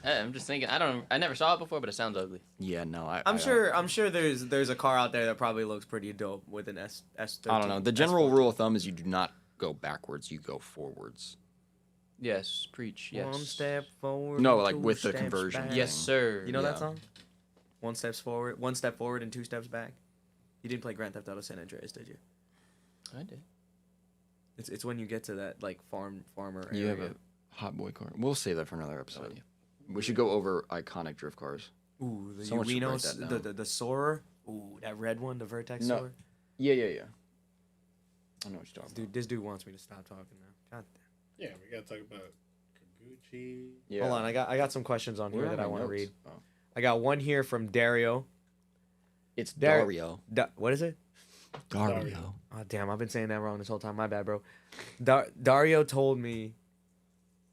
[SPEAKER 1] I'm just thinking. I never saw it before, but it sounds ugly.
[SPEAKER 3] Yeah, no,
[SPEAKER 2] I'm sure there's a car out there that probably looks pretty dope with an S13.
[SPEAKER 3] I don't know. The general
[SPEAKER 2] S14.
[SPEAKER 3] rule of thumb is you do not go backwards, you go forwards.
[SPEAKER 1] Yes, preach. Yes.
[SPEAKER 2] One step forward.
[SPEAKER 3] No,
[SPEAKER 2] and
[SPEAKER 3] like
[SPEAKER 2] two
[SPEAKER 3] with the
[SPEAKER 2] steps
[SPEAKER 3] conversion.
[SPEAKER 2] back.
[SPEAKER 1] Yes, sir.
[SPEAKER 2] You know
[SPEAKER 3] Yeah.
[SPEAKER 2] that song? One step forward and two steps back. You didn't play Grand Theft Auto San Andreas, did you?
[SPEAKER 1] I did.
[SPEAKER 2] It's when you get to that like farmer
[SPEAKER 3] You
[SPEAKER 2] area.
[SPEAKER 3] have a hot boy car. We'll save that for another episode.
[SPEAKER 1] Oh, yeah.
[SPEAKER 3] We should go over iconic drift cars.
[SPEAKER 2] Ooh, the
[SPEAKER 3] Someone should write
[SPEAKER 2] Uinos,
[SPEAKER 3] that down.
[SPEAKER 2] the Soarer. Ooh, that red one, the Vertex
[SPEAKER 3] No.
[SPEAKER 2] Soarer.
[SPEAKER 3] Yeah. I know what you're talking
[SPEAKER 2] Dude, this dude wants me to stop talking now. God damn.
[SPEAKER 5] Yeah, we gotta talk about Kaguchi.
[SPEAKER 3] Yeah.
[SPEAKER 2] Hold on, I got some questions on
[SPEAKER 3] Where
[SPEAKER 2] here
[SPEAKER 3] are
[SPEAKER 2] that I
[SPEAKER 3] my
[SPEAKER 2] want to
[SPEAKER 3] notes?
[SPEAKER 2] read.
[SPEAKER 3] Oh.
[SPEAKER 2] I got one here from Dario.
[SPEAKER 3] It's
[SPEAKER 2] Dar-
[SPEAKER 3] Dario.
[SPEAKER 2] What is it?
[SPEAKER 3] Dario.
[SPEAKER 2] Oh damn, I've been saying that wrong this whole time. My bad, bro. Dario told me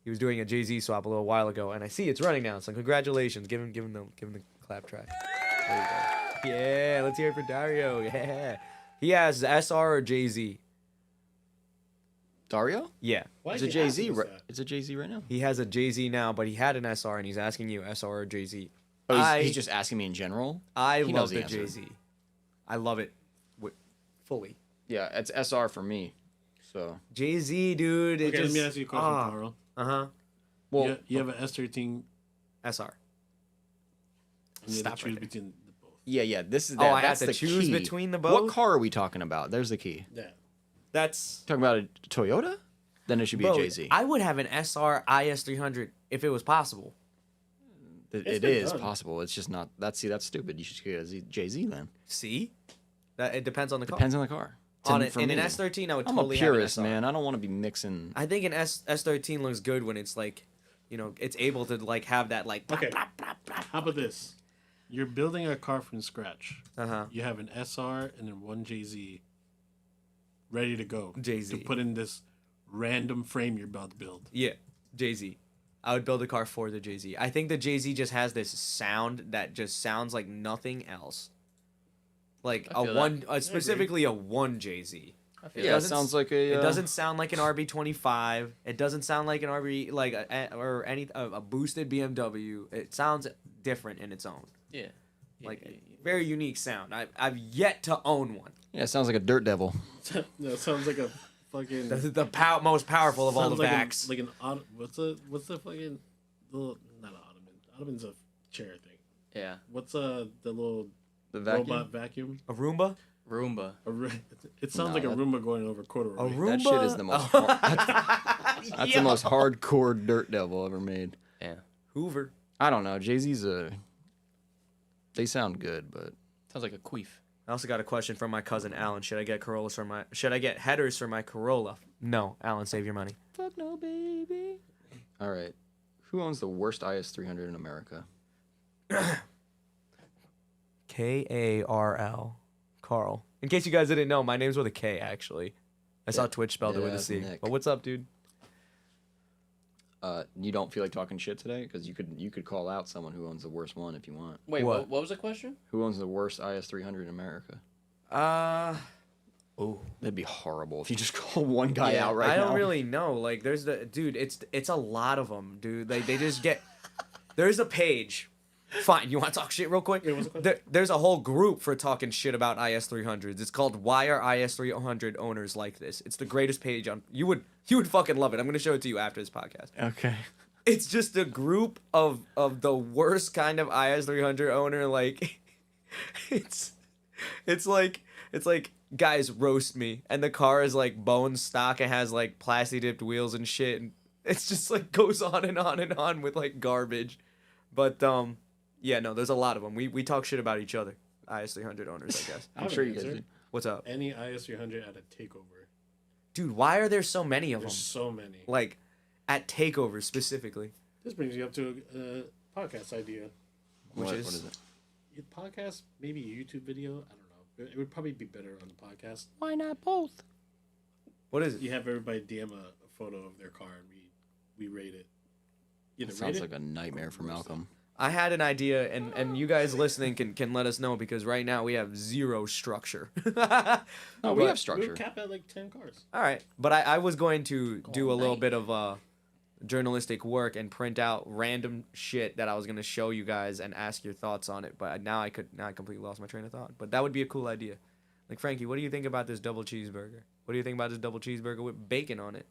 [SPEAKER 2] he was doing a Jay-Z swap a little while ago, and I see it's running now. So congratulations, give him the clap track. There you go. Yeah, let's hear it for Dario. Yeah, he has SR or Jay-Z.
[SPEAKER 3] Dario?
[SPEAKER 2] Yeah,
[SPEAKER 5] Why
[SPEAKER 3] It's
[SPEAKER 5] is
[SPEAKER 3] a
[SPEAKER 5] he
[SPEAKER 3] Jay Z.
[SPEAKER 5] asking us
[SPEAKER 3] Right?
[SPEAKER 5] that?
[SPEAKER 3] It's a Jay Z right now.
[SPEAKER 2] he has a Jay-Z now, but he had an SR, and he's asking you SR or Jay-Z.
[SPEAKER 3] Oh,
[SPEAKER 2] I-
[SPEAKER 3] he's just asking me in general.
[SPEAKER 2] I
[SPEAKER 3] He
[SPEAKER 2] love
[SPEAKER 3] knows
[SPEAKER 2] the
[SPEAKER 3] the answer.
[SPEAKER 2] Jay-Z. I love it fully.
[SPEAKER 3] Yeah, it's SR for me. So,
[SPEAKER 2] Jay-Z, dude. It
[SPEAKER 5] Okay,
[SPEAKER 2] just,
[SPEAKER 5] let me ask you a question, Carl.
[SPEAKER 2] Uh-huh.
[SPEAKER 3] well,
[SPEAKER 5] You have an S13.
[SPEAKER 2] SR.
[SPEAKER 5] And you have
[SPEAKER 2] Stop
[SPEAKER 5] to
[SPEAKER 2] right
[SPEAKER 5] choose
[SPEAKER 2] there.
[SPEAKER 5] between the both.
[SPEAKER 3] yeah. This is
[SPEAKER 2] Oh, I have
[SPEAKER 3] that's
[SPEAKER 2] to
[SPEAKER 3] the
[SPEAKER 2] choose
[SPEAKER 3] key.
[SPEAKER 2] between the
[SPEAKER 3] What
[SPEAKER 2] both?
[SPEAKER 3] car are we talking about? There's the key.
[SPEAKER 5] Yeah.
[SPEAKER 2] That's...
[SPEAKER 3] Talking about a Toyota? Then it should be
[SPEAKER 2] Bro,
[SPEAKER 3] a Jay Z.
[SPEAKER 2] I would have an SR IS300 if it was possible.
[SPEAKER 3] It
[SPEAKER 5] been
[SPEAKER 3] is
[SPEAKER 5] done.
[SPEAKER 3] possible. It's just not. That's stupid. You should get a Jay Z then.
[SPEAKER 2] See? That it depends on the car.
[SPEAKER 3] Depends on the car.
[SPEAKER 2] On
[SPEAKER 3] For
[SPEAKER 2] in an
[SPEAKER 3] me.
[SPEAKER 2] S13, I would
[SPEAKER 3] I'm
[SPEAKER 2] totally
[SPEAKER 3] a
[SPEAKER 2] have an
[SPEAKER 3] purist,
[SPEAKER 2] SR.
[SPEAKER 3] man. I don't want to be mixing.
[SPEAKER 2] I think an S13 looks good when it's like, you know, it's able to like have that like.
[SPEAKER 5] Okay. How about this? You're building a car from scratch.
[SPEAKER 2] Uh-huh.
[SPEAKER 5] You have an SR and then one Jay-Z ready to go.
[SPEAKER 2] Jay-Z.
[SPEAKER 5] To put in this random frame you're about to build.
[SPEAKER 2] Yeah, Jay-Z. I would build a car for the Jay-Z. I think the Jay-Z just has this sound that just sounds like nothing else. Like
[SPEAKER 1] I
[SPEAKER 2] a
[SPEAKER 1] feel
[SPEAKER 2] one, specifically a one Jay-Z.
[SPEAKER 1] I feel
[SPEAKER 3] Yeah, it
[SPEAKER 2] doesn't
[SPEAKER 3] sounds like a.
[SPEAKER 2] It doesn't sound like an RB25. It doesn't sound like an RB like or any a boosted BMW. It sounds different in its own,
[SPEAKER 1] Yeah.
[SPEAKER 2] like
[SPEAKER 1] Yeah.
[SPEAKER 2] very unique sound. I've yet to own one.
[SPEAKER 3] Yeah, it sounds like a dirt devil.
[SPEAKER 5] No, it sounds like a fucking.
[SPEAKER 2] The most powerful of all the
[SPEAKER 5] sounds like
[SPEAKER 2] backs.
[SPEAKER 5] like an what's the fucking little not an ottoman. Ottoman's a chair thing.
[SPEAKER 1] Yeah.
[SPEAKER 5] What's the little
[SPEAKER 3] The vacuum.
[SPEAKER 5] robot vacuum?
[SPEAKER 2] A Roomba.
[SPEAKER 1] Roomba.
[SPEAKER 5] It sounds
[SPEAKER 3] No,
[SPEAKER 5] like a
[SPEAKER 3] that-
[SPEAKER 5] Roomba going over corduroy.
[SPEAKER 2] A Roomba.
[SPEAKER 3] That shit is the most. That's the most hardcore dirt devil ever made.
[SPEAKER 1] Yeah.
[SPEAKER 2] Hoover.
[SPEAKER 3] I don't know. Jay Z's a. They sound good, but
[SPEAKER 1] Sounds like a queef.
[SPEAKER 2] I also got a question from my cousin Alan. Should I get headers for my Corolla? No, Alan, save your money.
[SPEAKER 3] fuck no, baby. All right, who owns the worst IS300 in America?
[SPEAKER 2] Karl. Carl. In case you guys didn't know, my name's with a K actually. I saw
[SPEAKER 3] Yeah.
[SPEAKER 2] Twitch spelled it
[SPEAKER 3] Yeah,
[SPEAKER 2] with a
[SPEAKER 3] that's
[SPEAKER 2] C.
[SPEAKER 3] Nick.
[SPEAKER 2] But what's up, dude?
[SPEAKER 3] You don't feel like talking shit today because you could call out someone who owns the worst one if you want.
[SPEAKER 1] Wait,
[SPEAKER 2] What?
[SPEAKER 1] what was the question?
[SPEAKER 3] Who owns the worst IS300 in America?
[SPEAKER 2] Oh,
[SPEAKER 3] That'd be horrible if you just call one guy out right
[SPEAKER 2] I
[SPEAKER 3] now.
[SPEAKER 2] don't really know. Like, there's the dude. It's a lot of them, dude. Like, they just get. There's a page. Fine, you want to talk shit real quick?
[SPEAKER 5] Yeah, what's the question?
[SPEAKER 2] There's a whole group for talking shit about IS300s. It's called "Why Are IS300 Owners Like This?" It's the greatest page on. You would fucking love it. I'm gonna show it to you after this podcast.
[SPEAKER 3] Okay.
[SPEAKER 2] It's just a group of the worst kind of IS300 owner. Like, it's like guys roast me, and the car is like bone stock. It has like plasti dipped wheels and shit, and it's just like goes on and on and on with like garbage. But yeah, no, there's a lot of them. We talk shit about each other. IS300 owners, I guess.
[SPEAKER 5] I
[SPEAKER 3] I'm
[SPEAKER 5] have
[SPEAKER 3] sure
[SPEAKER 5] an
[SPEAKER 3] you guys
[SPEAKER 5] answer.
[SPEAKER 3] do.
[SPEAKER 2] What's up,
[SPEAKER 5] Any IS300 at a takeover.
[SPEAKER 2] dude? Why are there so many of them?
[SPEAKER 5] There's so many.
[SPEAKER 2] Like, at takeovers specifically.
[SPEAKER 5] This brings you up to a podcast idea.
[SPEAKER 2] Which
[SPEAKER 3] What
[SPEAKER 2] is-
[SPEAKER 3] is it?
[SPEAKER 5] Podcast, maybe a YouTube video. I don't know. It would probably be better on the podcast.
[SPEAKER 3] Why not both?
[SPEAKER 2] What is it?
[SPEAKER 5] You have everybody DM a photo of their car and we rate it. Either
[SPEAKER 3] That sounds
[SPEAKER 5] rate
[SPEAKER 3] like
[SPEAKER 5] it
[SPEAKER 3] a nightmare for Malcolm.
[SPEAKER 2] I had an idea, and you guys listening can let us know because right now we have zero structure.
[SPEAKER 3] Oh, we
[SPEAKER 2] But-
[SPEAKER 3] have structure.
[SPEAKER 5] We'll cap at like 10 cars.
[SPEAKER 2] All right, but I was going to do a little
[SPEAKER 1] light.
[SPEAKER 2] bit of journalistic work and print out random shit that I was gonna show you guys and ask your thoughts on it. But now I completely lost my train of thought. But that would be a cool idea. Like, Frankie, what do you think about this double cheeseburger? What do you think about this double cheeseburger with bacon on it?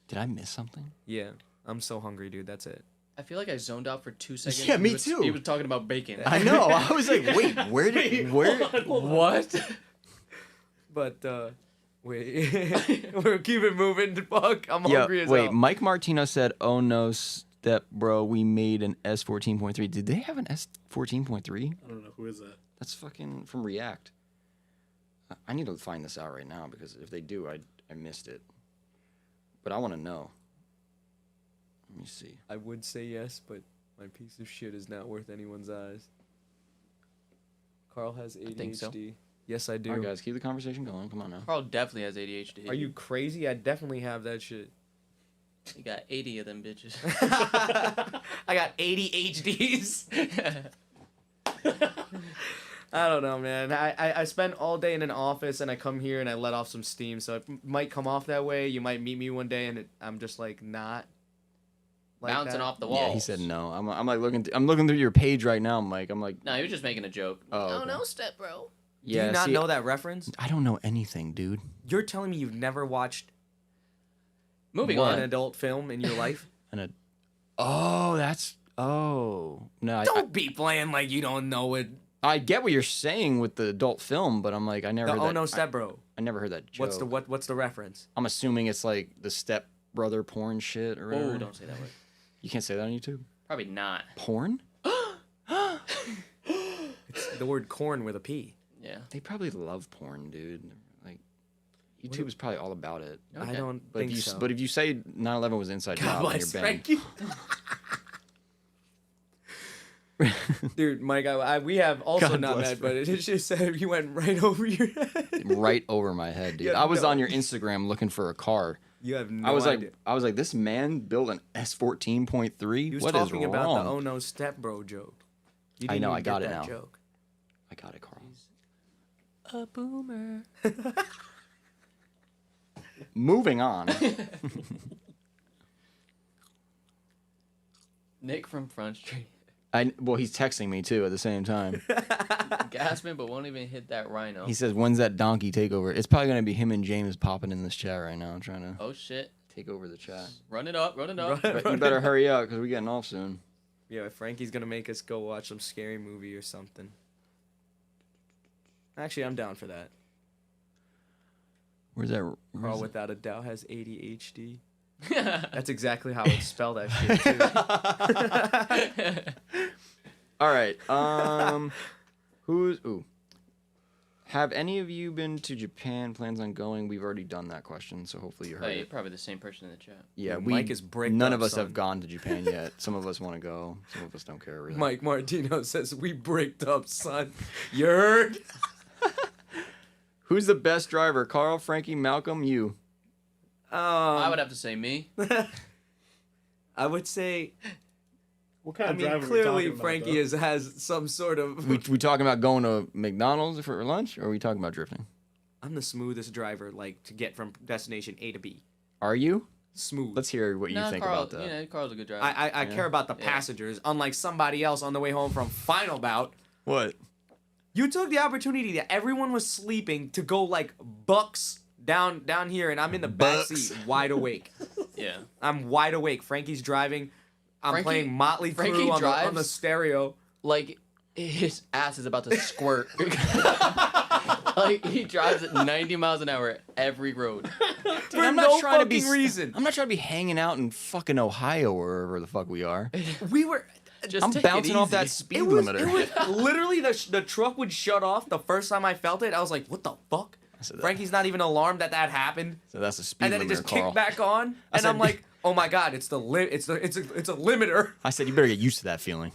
[SPEAKER 3] Did I miss something?
[SPEAKER 2] Yeah, I'm so hungry, dude. That's it.
[SPEAKER 1] I feel like I zoned out for 2 seconds.
[SPEAKER 3] Yeah, me
[SPEAKER 1] He was-
[SPEAKER 3] too.
[SPEAKER 1] He was talking about bacon.
[SPEAKER 3] I know. I was like, wait, where?
[SPEAKER 1] What?
[SPEAKER 2] But wait, we'll keep it moving. Fuck, I'm
[SPEAKER 3] Yeah,
[SPEAKER 2] hungry as
[SPEAKER 3] wait.
[SPEAKER 2] hell.
[SPEAKER 3] Mike Martino said, "Oh no, step bro, we made an S14.3." Did they have an S14.3?
[SPEAKER 5] I don't know who is that.
[SPEAKER 3] That's fucking from React. I need to find this out right now because if they do, I missed it. But I want to know. Let me see.
[SPEAKER 2] I would say yes, but my piece of shit is not worth anyone's eyes. Carl has ADHD.
[SPEAKER 1] think so.
[SPEAKER 2] Yes, I do.
[SPEAKER 3] All right, guys, keep the conversation going. Come on now.
[SPEAKER 1] Carl definitely has ADHD.
[SPEAKER 2] Are you crazy? I definitely have that shit.
[SPEAKER 1] You got 80 of them bitches.
[SPEAKER 2] I got 80 HDs. I don't know, man. I spend all day in an office and I come here and I let off some steam. So it might come off that way. You might meet me one day and I'm just like not like
[SPEAKER 1] Bouncing
[SPEAKER 2] that.
[SPEAKER 1] off the wall.
[SPEAKER 3] Yeah, he said no. I'm like looking. I'm looking through your page right now, Mike. I'm like,
[SPEAKER 1] No, he was just making a joke.
[SPEAKER 3] oh, okay.
[SPEAKER 1] step bro.
[SPEAKER 2] Do you not know that reference?
[SPEAKER 3] I don't know anything, dude.
[SPEAKER 2] You're telling me you've never watched
[SPEAKER 1] Moving
[SPEAKER 2] one
[SPEAKER 1] on.
[SPEAKER 2] adult film in your life?
[SPEAKER 3] And no.
[SPEAKER 2] Don't be playing like you don't know it.
[SPEAKER 3] I get what you're saying with the adult film, but I'm like, I never.
[SPEAKER 2] The
[SPEAKER 3] heard
[SPEAKER 2] Oh
[SPEAKER 3] that,
[SPEAKER 2] No Step Bro.
[SPEAKER 3] I never heard that joke.
[SPEAKER 2] What's the reference?
[SPEAKER 3] I'm assuming it's like the step brother porn shit or whatever.
[SPEAKER 1] Oh, don't say that word.
[SPEAKER 3] You can't say that on YouTube.
[SPEAKER 1] Probably not.
[SPEAKER 3] Porn?
[SPEAKER 2] It's the word corn with a P.
[SPEAKER 1] Yeah.
[SPEAKER 3] They probably love porn, dude. Like, YouTube is probably all about it.
[SPEAKER 1] Okay.
[SPEAKER 2] I don't
[SPEAKER 3] But
[SPEAKER 2] think
[SPEAKER 3] if you
[SPEAKER 2] so.
[SPEAKER 3] but if you say 9/11 was inside
[SPEAKER 2] God
[SPEAKER 3] job, then you're
[SPEAKER 2] bless
[SPEAKER 3] banned.
[SPEAKER 2] Frankie. Dude, Mike, we have also
[SPEAKER 3] God
[SPEAKER 2] not
[SPEAKER 3] bless
[SPEAKER 2] met, but it just said you went right over your head.
[SPEAKER 3] Right over my head, dude.
[SPEAKER 2] Yeah,
[SPEAKER 3] I was
[SPEAKER 2] no.
[SPEAKER 3] on your Instagram looking for a car.
[SPEAKER 2] You have no
[SPEAKER 3] I was
[SPEAKER 2] idea.
[SPEAKER 3] like, this man built an S14.3.
[SPEAKER 2] He was
[SPEAKER 3] What is
[SPEAKER 2] talking
[SPEAKER 3] wrong?
[SPEAKER 2] about the Oh No Step Bro joke. You
[SPEAKER 3] I
[SPEAKER 2] didn't
[SPEAKER 3] know,
[SPEAKER 2] even
[SPEAKER 3] I got
[SPEAKER 2] get
[SPEAKER 3] it
[SPEAKER 2] that
[SPEAKER 3] now.
[SPEAKER 2] joke.
[SPEAKER 3] I got it, Carl.
[SPEAKER 1] A boomer.
[SPEAKER 3] Moving on.
[SPEAKER 1] Nick from Front Street.
[SPEAKER 3] Well, he's texting me too at the same time.
[SPEAKER 1] Gasping, but won't even hit that rhino.
[SPEAKER 3] He says, "When's that donkey takeover?" It's probably gonna be him and James popping in this chat right now, trying to
[SPEAKER 1] Oh shit.
[SPEAKER 3] take over the chat.
[SPEAKER 1] Run it up, run it up.
[SPEAKER 3] But you better hurry up because we're getting off soon.
[SPEAKER 2] Yeah, Frankie's gonna make us go watch some scary movie or something. Actually, I'm down for that.
[SPEAKER 3] Where's that?
[SPEAKER 2] Carl, without a doubt, has ADHD. That's exactly how I would spell that shit too.
[SPEAKER 3] All right. Have any of you been to Japan? Plans on going? We've already done that question, so hopefully you heard
[SPEAKER 1] Oh, you're
[SPEAKER 3] it.
[SPEAKER 1] probably the same person in the chat.
[SPEAKER 3] Yeah,
[SPEAKER 2] Mike is bricked
[SPEAKER 3] None
[SPEAKER 2] up,
[SPEAKER 3] of us
[SPEAKER 2] son.
[SPEAKER 3] have gone to Japan yet. Some of us want to go. Some of us don't care really.
[SPEAKER 2] Mike Martino says we bricked up, son. You heard?
[SPEAKER 3] Who's the best driver? Carl, Frankie, Malcolm, you.
[SPEAKER 1] I would have to say me.
[SPEAKER 2] I would say.
[SPEAKER 5] What kind
[SPEAKER 2] I
[SPEAKER 5] of
[SPEAKER 2] mean,
[SPEAKER 5] driver we
[SPEAKER 2] clearly
[SPEAKER 5] talking about,
[SPEAKER 2] Frankie
[SPEAKER 5] though?
[SPEAKER 2] has some sort of.
[SPEAKER 3] We talking about going to McDonald's for lunch, or are we talking about drifting?
[SPEAKER 2] I'm the smoothest driver, like to get from destination A to B.
[SPEAKER 3] Are you?
[SPEAKER 2] Smooth.
[SPEAKER 3] Let's hear what you
[SPEAKER 1] Nah,
[SPEAKER 3] think
[SPEAKER 1] Carl,
[SPEAKER 3] about that.
[SPEAKER 1] You know, Carl's a good driver.
[SPEAKER 2] I care about the passengers, unlike somebody else on the way home from Final Bout.
[SPEAKER 3] What?
[SPEAKER 2] You took the opportunity that everyone was sleeping to go like bucks down here, and I'm in the back
[SPEAKER 3] Bucks.
[SPEAKER 2] seat, wide awake.
[SPEAKER 1] Yeah.
[SPEAKER 2] I'm wide awake. Frankie's driving. I'm
[SPEAKER 1] Frankie-
[SPEAKER 2] playing Motley
[SPEAKER 1] Frankie
[SPEAKER 2] Crue on the
[SPEAKER 1] drives-
[SPEAKER 2] stereo.
[SPEAKER 1] Like, his ass is about to squirt. Like, he drives at 90 miles an hour every road.
[SPEAKER 2] For
[SPEAKER 3] I'm
[SPEAKER 2] no
[SPEAKER 3] not trying to be
[SPEAKER 2] fucking reason.
[SPEAKER 3] I'm not trying to be hanging out in fucking Ohio or wherever the fuck we are.
[SPEAKER 2] We were.
[SPEAKER 1] Just
[SPEAKER 3] I'm
[SPEAKER 1] take
[SPEAKER 3] bouncing
[SPEAKER 1] it
[SPEAKER 3] off
[SPEAKER 1] easy.
[SPEAKER 3] that speed
[SPEAKER 2] It was
[SPEAKER 3] limiter.
[SPEAKER 2] literally the truck would shut off the first time I felt it. I was like, "What the fuck?"
[SPEAKER 3] said that.
[SPEAKER 2] Frankie's not even alarmed that happened,
[SPEAKER 3] So that's a speed
[SPEAKER 2] and then
[SPEAKER 3] limiter,
[SPEAKER 2] it just
[SPEAKER 3] Carl.
[SPEAKER 2] kicked back on, and
[SPEAKER 3] said-
[SPEAKER 2] I'm like, "Oh my god, it's a limiter."
[SPEAKER 3] I said you better get used to that feeling.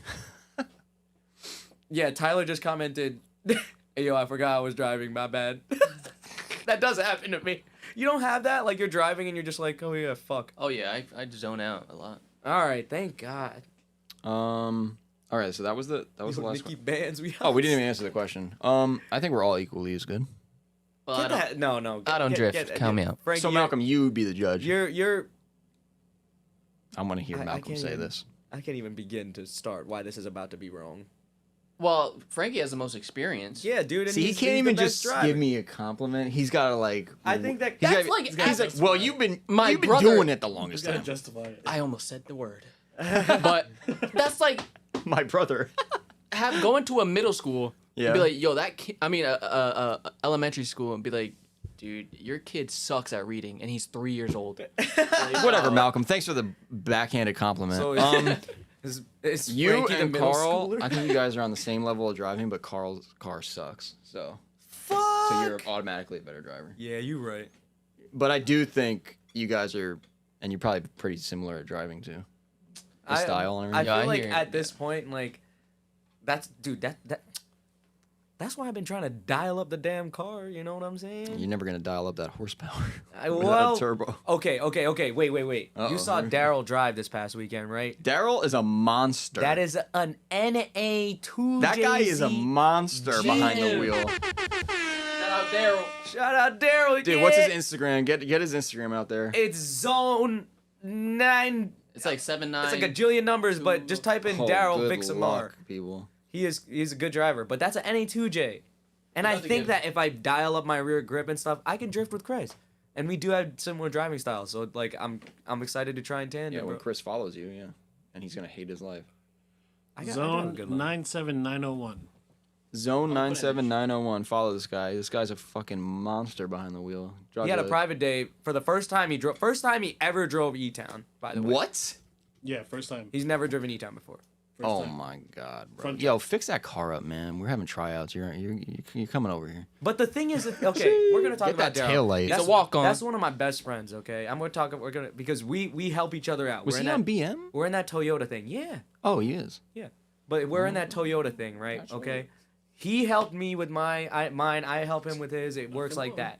[SPEAKER 2] Yeah, Tyler just commented, "Hey yo, I forgot I was driving. My bad." That does happen to me. You don't have that? Like you're driving and you're just like, "Oh yeah, fuck."
[SPEAKER 1] Oh, yeah, I zone out a lot.
[SPEAKER 2] All right, thank God.
[SPEAKER 3] All right, so that was the last
[SPEAKER 2] Nikki
[SPEAKER 3] one.
[SPEAKER 2] Bands.
[SPEAKER 3] Oh, we didn't even answer the question. I think we're all equally as good.
[SPEAKER 1] Well, I
[SPEAKER 2] Get
[SPEAKER 1] don't,
[SPEAKER 2] that? No.
[SPEAKER 1] I don't drift. Count me out.
[SPEAKER 2] Frankie,
[SPEAKER 3] So Malcolm, you be the judge.
[SPEAKER 2] you're
[SPEAKER 3] I want to hear
[SPEAKER 2] I
[SPEAKER 3] Malcolm
[SPEAKER 2] can't
[SPEAKER 3] say
[SPEAKER 2] even-
[SPEAKER 3] this.
[SPEAKER 2] I can't even begin to start why this is about to be wrong.
[SPEAKER 1] Well, Frankie has the most experience.
[SPEAKER 2] Yeah, dude. And
[SPEAKER 3] See, he
[SPEAKER 2] he's-
[SPEAKER 3] can't
[SPEAKER 2] he's
[SPEAKER 3] even
[SPEAKER 2] the best
[SPEAKER 3] just
[SPEAKER 2] driver.
[SPEAKER 3] give me a compliment. He's got to like.
[SPEAKER 2] I think that-
[SPEAKER 3] he's
[SPEAKER 1] That's
[SPEAKER 3] gotta-
[SPEAKER 1] like
[SPEAKER 3] he's like, well, you've been
[SPEAKER 1] My
[SPEAKER 3] been
[SPEAKER 1] brother-
[SPEAKER 3] doing it the
[SPEAKER 5] You
[SPEAKER 3] longest
[SPEAKER 5] gotta
[SPEAKER 3] time.
[SPEAKER 5] justify it.
[SPEAKER 1] I almost said the word. But that's like
[SPEAKER 3] My brother.
[SPEAKER 1] going to a middle school
[SPEAKER 3] Yeah.
[SPEAKER 1] and be like, yo, that kid, I mean, elementary school, and be like, dude, your kid sucks at reading, and he's 3 years old.
[SPEAKER 3] Whatever, Malcolm. Thanks for the backhanded compliment.
[SPEAKER 2] So is
[SPEAKER 3] You
[SPEAKER 2] Frankie the
[SPEAKER 3] and
[SPEAKER 2] middle
[SPEAKER 3] Carl,
[SPEAKER 2] schooler?
[SPEAKER 3] I think you guys are on the same level of driving, but Carl's car sucks. So you're automatically a better driver.
[SPEAKER 2] Yeah, you right.
[SPEAKER 3] But I do think you guys are, and you're probably pretty similar at driving too. The style and
[SPEAKER 2] I
[SPEAKER 3] everything.
[SPEAKER 1] Yeah,
[SPEAKER 2] feel
[SPEAKER 1] I
[SPEAKER 2] like
[SPEAKER 1] hear
[SPEAKER 2] at
[SPEAKER 1] it,
[SPEAKER 2] this point, like, that's why I've been trying to dial up the damn car. You know what I'm saying?
[SPEAKER 3] You're never gonna dial up that horsepower.
[SPEAKER 2] Well,
[SPEAKER 3] without a turbo.
[SPEAKER 2] Okay. Wait.
[SPEAKER 3] Uh-oh.
[SPEAKER 2] You saw Daryl drive this past weekend, right?
[SPEAKER 3] Daryl is a monster.
[SPEAKER 2] That is an NA2.
[SPEAKER 3] That guy is a monster behind the
[SPEAKER 1] Gee.
[SPEAKER 3] wheel.
[SPEAKER 1] Shout out Daryl.
[SPEAKER 2] Shout out Daryl.
[SPEAKER 3] Dude, what's his Instagram? Get his Instagram out there.
[SPEAKER 2] It's Zone 9.
[SPEAKER 1] It's like 7'9".
[SPEAKER 2] It's like a jillion numbers, but just type in
[SPEAKER 3] Oh,
[SPEAKER 2] Daryl
[SPEAKER 3] good
[SPEAKER 2] Vixamar.
[SPEAKER 3] luck, people.
[SPEAKER 2] He's a good driver, but that's an NA2J. And I
[SPEAKER 1] That's a
[SPEAKER 2] think
[SPEAKER 1] good-
[SPEAKER 2] that if I dial up my rear grip and stuff, I can drift with Chris. And we do have similar driving styles, so like I'm excited to try and tandem.
[SPEAKER 3] Yeah, when
[SPEAKER 2] bro.
[SPEAKER 3] Chris follows you, yeah, and he's gonna hate his life.
[SPEAKER 2] I got a
[SPEAKER 5] Zone
[SPEAKER 2] good luck.
[SPEAKER 5] 97901.
[SPEAKER 3] Zone 97901. Follow this guy. This guy's a fucking monster behind the wheel.
[SPEAKER 2] He had a private day for the first time he drove. First time he ever drove E-Town. By the way,
[SPEAKER 3] What?
[SPEAKER 5] Yeah, first time.
[SPEAKER 2] He's never driven E-Town before.
[SPEAKER 5] First
[SPEAKER 3] Oh
[SPEAKER 5] time.
[SPEAKER 3] my god, bro.
[SPEAKER 5] Front
[SPEAKER 3] Yo, fix that car up, man. We're having tryouts. You're coming over here.
[SPEAKER 2] But the thing is, okay, we're gonna talk
[SPEAKER 3] Get
[SPEAKER 2] about
[SPEAKER 3] that
[SPEAKER 2] Daryl.
[SPEAKER 3] tail light.
[SPEAKER 1] He's
[SPEAKER 3] That's-
[SPEAKER 1] a walk-on.
[SPEAKER 2] That's one of my best friends. Okay, I'm gonna talk. We're gonna because we help each other out.
[SPEAKER 3] Was
[SPEAKER 2] we're
[SPEAKER 3] he
[SPEAKER 2] in
[SPEAKER 3] on
[SPEAKER 2] that,
[SPEAKER 3] BM?
[SPEAKER 2] We're in that Toyota thing. Yeah.
[SPEAKER 3] Oh, he is.
[SPEAKER 2] Yeah, but we're in that Toyota thing, right?
[SPEAKER 3] Gotcha.
[SPEAKER 2] Okay, he helped me with mine. I help him with his. It works like that.